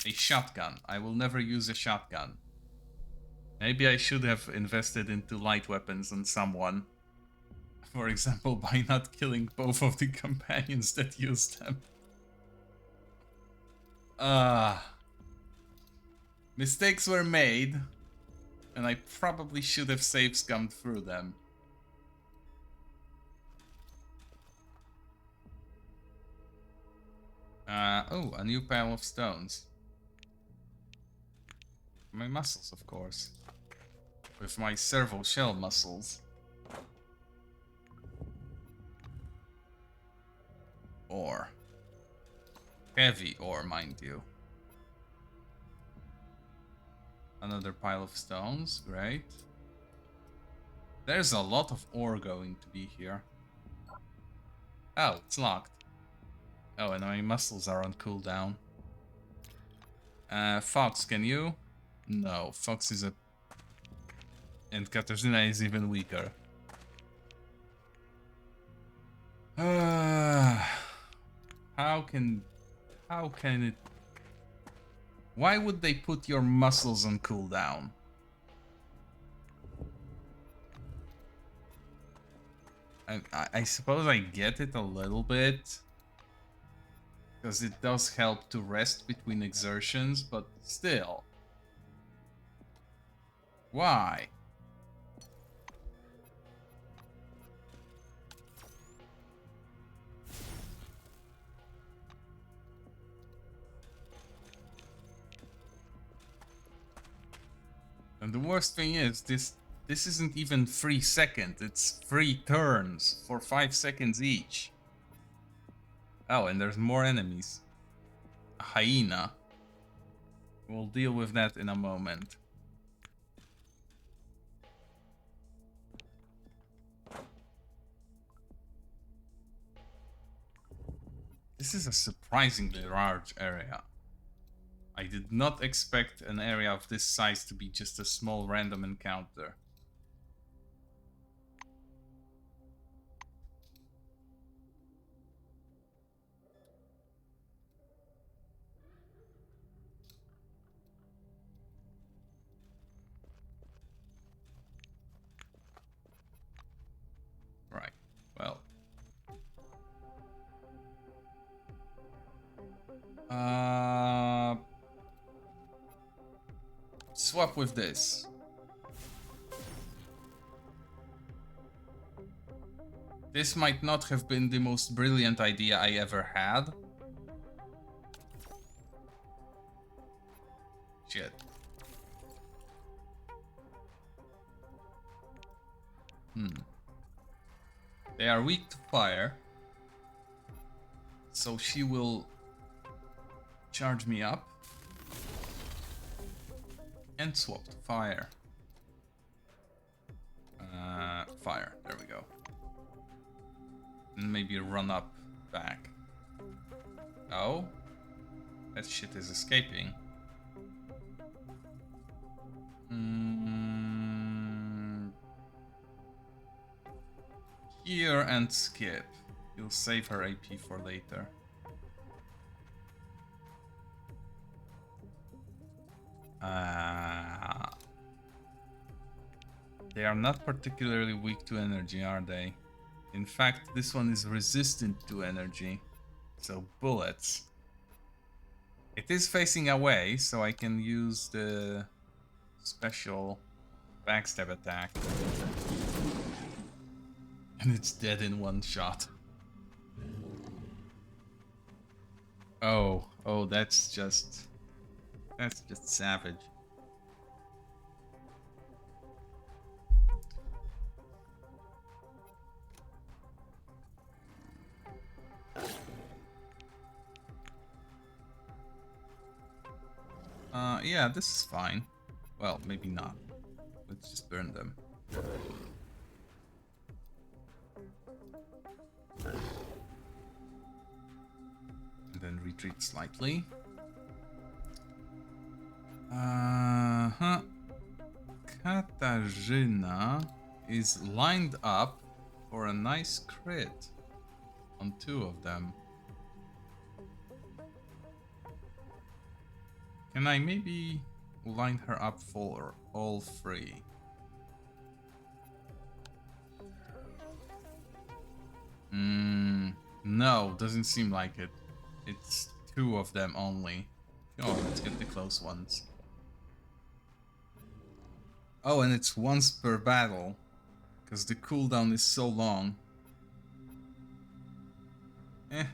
A shotgun. I will never use a shotgun. Maybe I should have invested into light weapons on someone. For example, by not killing both of the companions that used them. Mistakes were made, and I probably should have safe scummed through them. Oh, a new pile of stones. My muscles, of course. With my servo shell muscles. Ore. Heavy ore, mind you. Another pile of stones, great. There's a lot of ore going to be here. Oh, it's locked. Oh, and my muscles are on cooldown. Fox, can you? No, Fox is a... And Katarzyna is even weaker. How can it... Why would they put your muscles on cooldown? I suppose I get it a little bit. Because it does help to rest between exertions, but still. Why? And the worst thing is, this isn't even 3 seconds, it's 3 turns for 5 seconds each. Oh, and there's more enemies. A hyena. We'll deal with that in a moment. This is a surprisingly large area. I did not expect an area of this size to be just a small random encounter. Right, well. Swap with this. This might not have been the most brilliant idea I ever had. Shit. They are weak to fire. So she will charge me up. And swap to fire. Fire. There we go. And maybe run up back. Oh? That shit is escaping. Here and skip. You'll save her AP for later. They are not particularly weak to energy, are they? In fact, this one is resistant to energy. So bullets. It is facing away, so I can use the special backstab attack. And it's dead in one shot. Oh, that's just savage. Yeah, this is fine. Well, maybe not. Let's just burn them. And then retreat slightly. Katarzyna is lined up for a nice crit on 2 of them. Can I maybe line her up for all 3? No, doesn't seem like it. It's 2 of them only. Oh, let's get the close ones. Oh, and it's once per battle, because the cooldown is so long.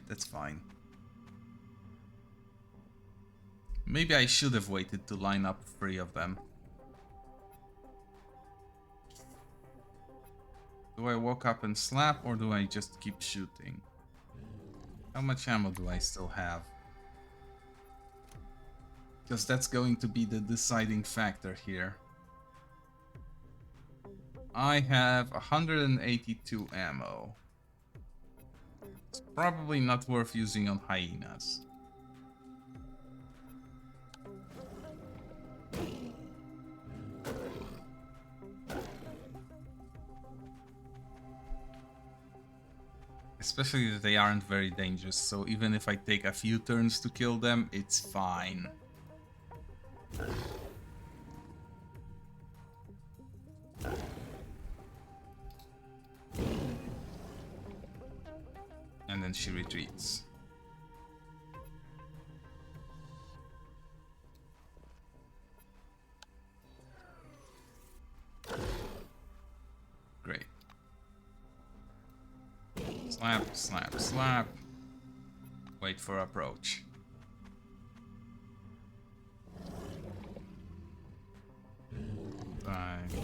That's fine. Maybe I should have waited to line up 3 of them. Do I walk up and slap, or do I just keep shooting? How much ammo do I still have? Because that's going to be the deciding factor here. I have 182 ammo. It's probably not worth using on hyenas. Especially that they aren't very dangerous, so even if I take a few turns to kill them, it's fine. And then she retreats. Great. Slap, slap, slap. Wait for approach.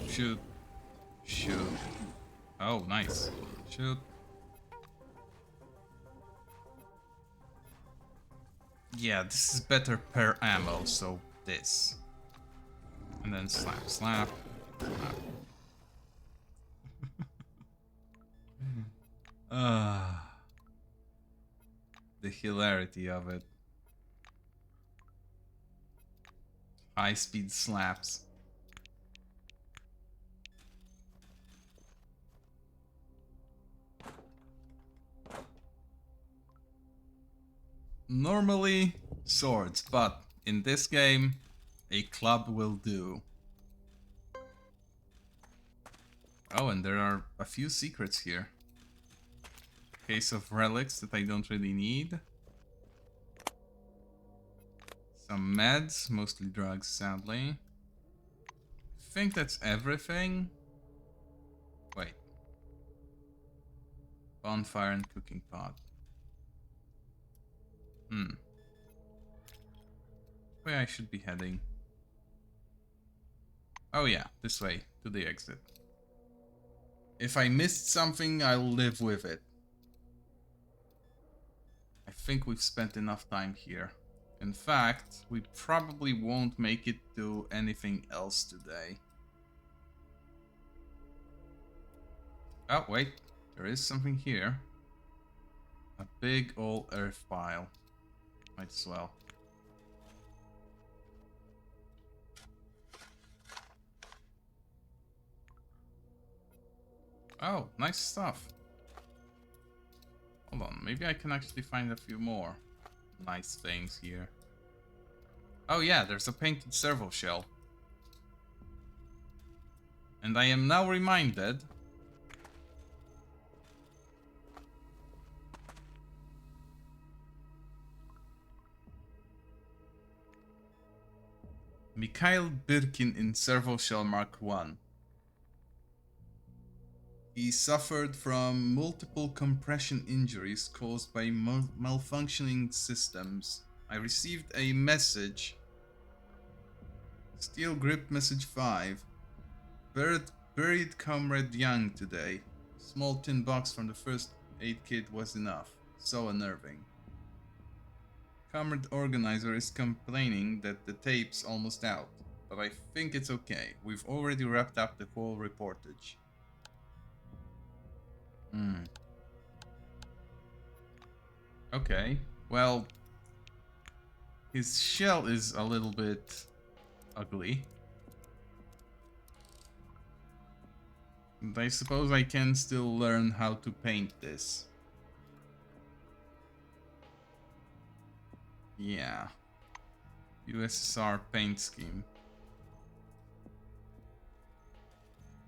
Shoot. Shoot. Oh, nice. Shoot. Yeah, this is better per ammo, so this. And then slap, slap, slap. The hilarity of it. High speed slaps. Normally swords, but in this game a club will do. Oh, and there are a few secrets here. Case of relics that I don't really need. Some meds, mostly drugs, sadly. I think that's everything. Wait. Bonfire and cooking pot. Where I should be heading. Oh yeah, this way, to the exit. If I missed something, I'll live with it. I think we've spent enough time here. In fact, we probably won't make it to anything else today. Oh, wait. There is something here. A big old earth pile. Might as well. Oh, nice stuff. Hold on, maybe I can actually find a few more nice things here. Oh yeah, there's a painted servo shell. And I am now reminded Mikhail Birkin in Servo Shell Mark I. He suffered from multiple compression injuries caused by malfunctioning systems. I received a message. Steel grip message 5. Buried Comrade Young today. Small tin box from the first aid kit was enough. So unnerving. Comrade Organizer is complaining that the tape's almost out, but I think it's okay. We've already wrapped up the whole reportage. Okay, well, his shell is a little bit ugly. And I suppose I can still learn how to paint this. Yeah. USSR paint scheme.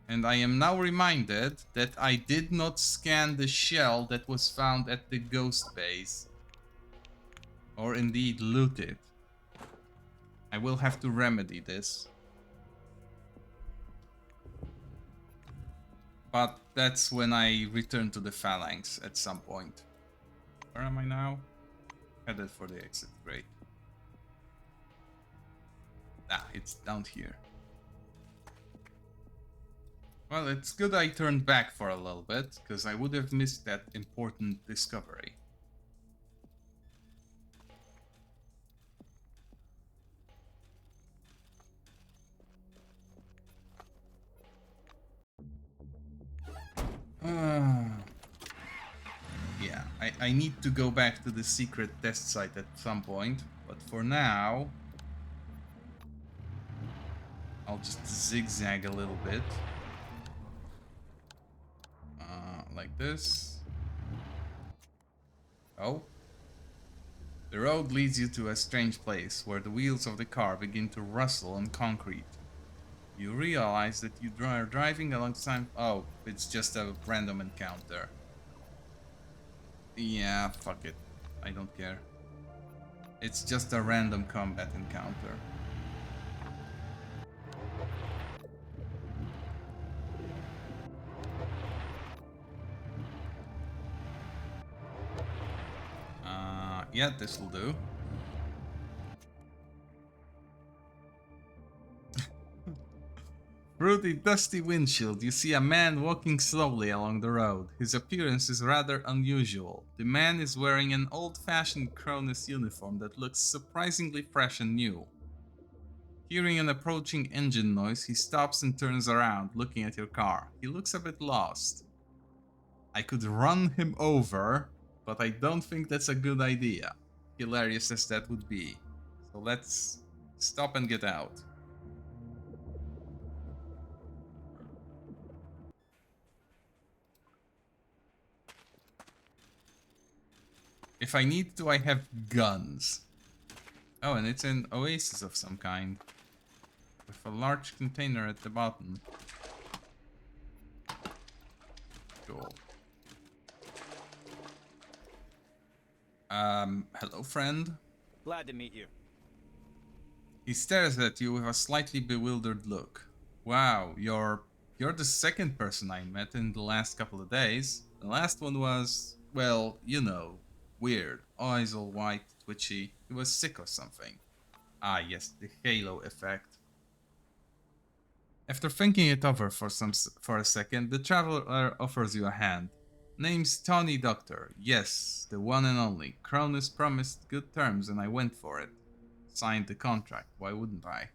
And I am now reminded that I did not scan the shell that was found at the ghost base. Or indeed loot it. I will have to remedy this. But that's when I return to the phalanx at some point. Where am I now? Headed for the exit, great. Ah, it's down here. Well, it's good I turned back for a little bit, because I would have missed that important discovery. Yeah, I need to go back to the secret test site at some point, but for now I'll just zigzag a little bit. Like this. Oh. The road leads you to a strange place where the wheels of the car begin to rustle on concrete. You realize that you are driving alongside... Oh, it's just a random encounter. Yeah, fuck it. I don't care. It's just a random combat encounter. Yeah, this will do. Through the dusty windshield, you see a man walking slowly along the road. His appearance is rather unusual. The man is wearing an old-fashioned Cronus uniform that looks surprisingly fresh and new. Hearing an approaching engine noise, he stops and turns around, looking at your car. He looks a bit lost. I could run him over, but I don't think that's a good idea. Hilarious as that would be. So let's stop and get out. If I need to, I have guns. Oh, and it's an oasis of some kind. With a large container at the bottom. Cool. Hello, friend. Glad to meet you. He stares at you with a slightly bewildered look. Wow, you're the second person I met in the last couple of days. The last one was, well, you know, weird. Eyes all white, twitchy. He was sick or something. Ah, yes, the halo effect. After thinking it over for a second, the traveler offers you a hand. Name's Tony Doctor. Yes, the one and only. Cronus promised good terms and I went for it. Signed the contract. Why wouldn't I?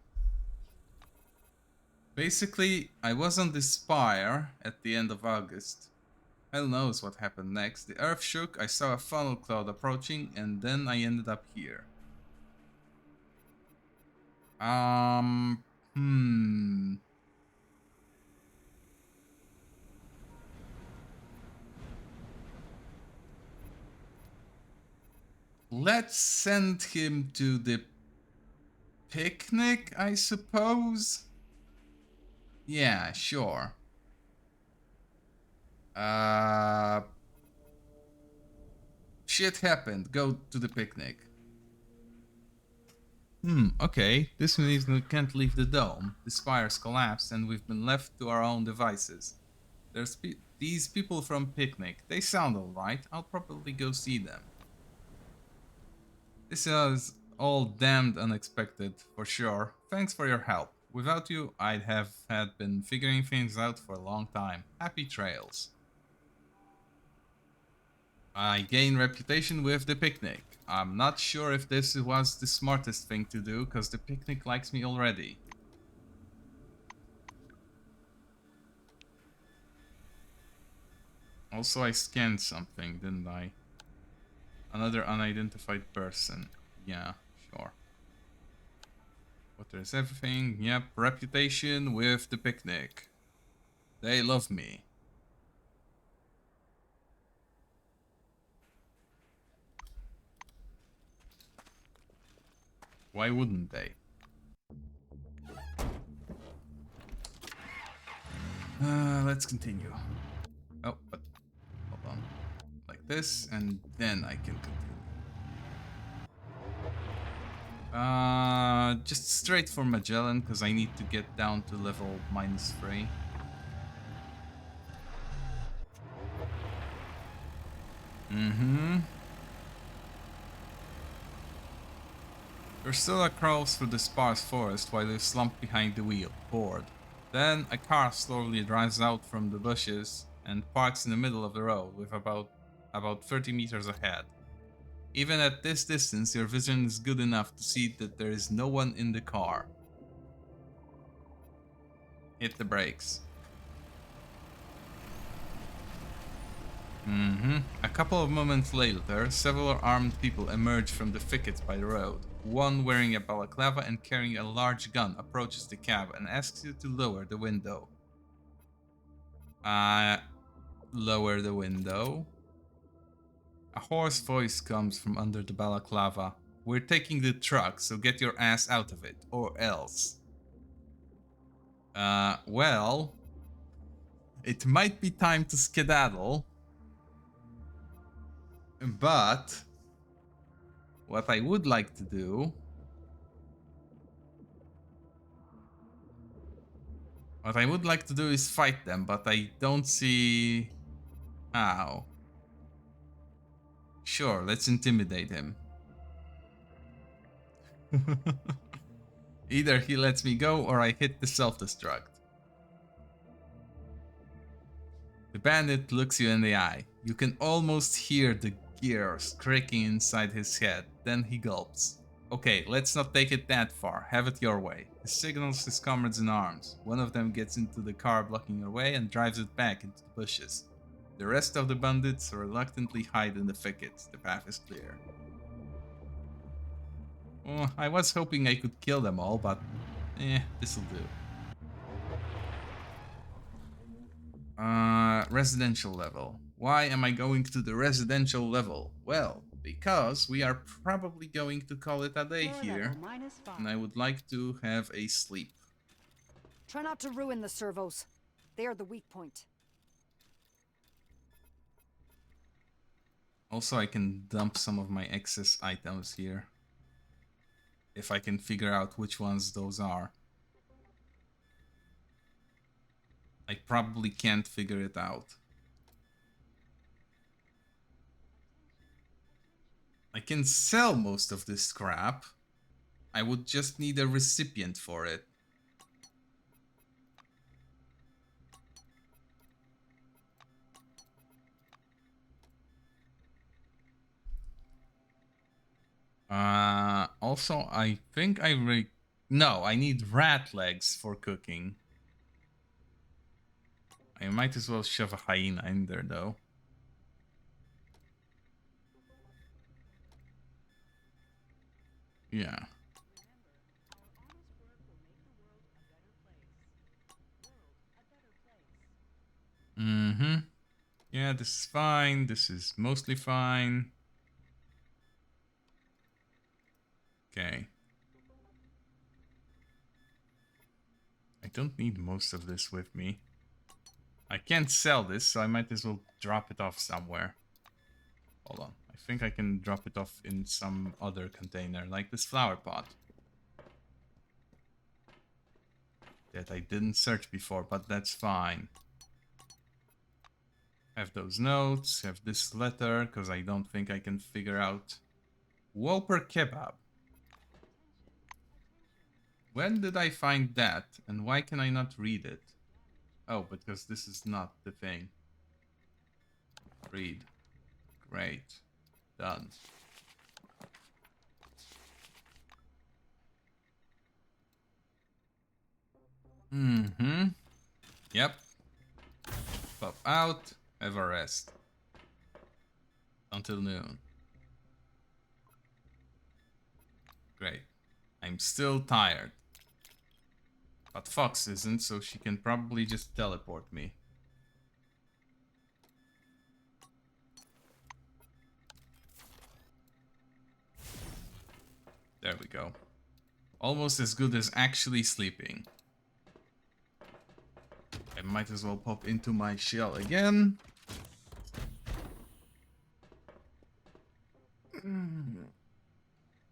Basically, I was on the Spire at the end of August. Hell knows what happened next. The earth shook, I saw a funnel cloud approaching, and then I ended up here. Let's send him to the picnic, I suppose? Yeah, sure. Shit happened. Go to the picnic. Okay. This means we can't leave the dome. The spire's collapsed and we've been left to our own devices. There's these people from picnic. They sound alright. I'll probably go see them. This is all damned unexpected, for sure. Thanks for your help. Without you, I'd have been figuring things out for a long time. Happy trails. I gain reputation with the picnic. I'm not sure if this was the smartest thing to do, cause the picnic likes me already. Also, I scanned something, didn't I? Another unidentified person. Yeah, sure. But there's everything. Yep, reputation with the picnic. They love me. Why wouldn't they? Let's continue. Oh, but hold on. Like this, and then I can continue. Just straight for Magellan, because I need to get down to level -3. Ursula crawls through the sparse forest while you slump behind the wheel, bored. Then a car slowly drives out from the bushes and parks in the middle of the road with about 30 meters ahead. Even at this distance, your vision is good enough to see that there is no one in the car. Hit the brakes. A couple of moments later, several armed people emerge from the thickets by the road. One wearing a balaclava and carrying a large gun approaches the cab and asks you to lower the window. Lower the window. A hoarse voice comes from under the balaclava. We're taking the truck, so get your ass out of it, or else. Well, it might be time to skedaddle. But what I would like to do... is fight them, but I don't see how. Sure, let's intimidate him. Either he lets me go or I hit the self-destruct. The bandit looks you in the eye. You can almost hear the gears creaking inside his head. Then he gulps. Okay, let's not take it that far. Have it your way. He signals his comrades in arms. One of them gets into the car blocking your way and drives it back into the bushes. The rest of the bandits reluctantly hide in the thickets. The path is clear. Oh, I was hoping I could kill them all, but this'll do. Residential level. Why am I going to the residential level? Well, because we are probably going to call it a day here, and I would like to have a sleep. Try not to ruin the servos. They are the weak point. Also, I can dump some of my excess items here. If I can figure out which ones those are. I probably can't figure it out. I can sell most of this scrap. I would just need a recipient for it. Also, I think no, I need rat legs for cooking. I might as well shove a hyena in there, though. Yeah. Mm-hmm. Yeah, this is fine. This is mostly fine. Okay. I don't need most of this with me. I can't sell this, so I might as well drop it off somewhere. Hold on. I think I can drop it off in some other container, like this flower pot. That I didn't search before, but that's fine. Have those notes, have this letter, because I don't think I can figure out. Whopper kebab. When did I find that, and why can I not read it? Oh, because this is not the thing. Read. Great. Done. Mm-hmm. Yep. Pop out. Have a rest. Until noon. Great. I'm still tired. But Fox isn't, so she can probably just teleport me. There we go. Almost as good as actually sleeping. I might as well pop into my shell again.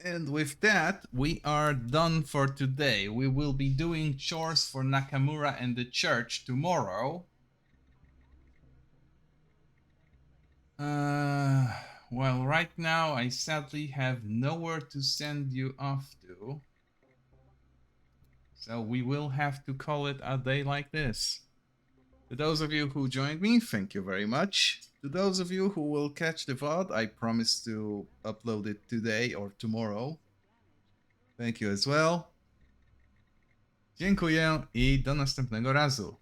And with that, we are done for today. We will be doing chores for Nakamura and the church tomorrow. Well, right now I sadly have nowhere to send you off to. So we will have to call it a day like this. To those of you who joined me, thank you very much. To those of you who will catch the VOD, I promise to upload it today or tomorrow. Thank you as well. Dziękuję i do następnego razu.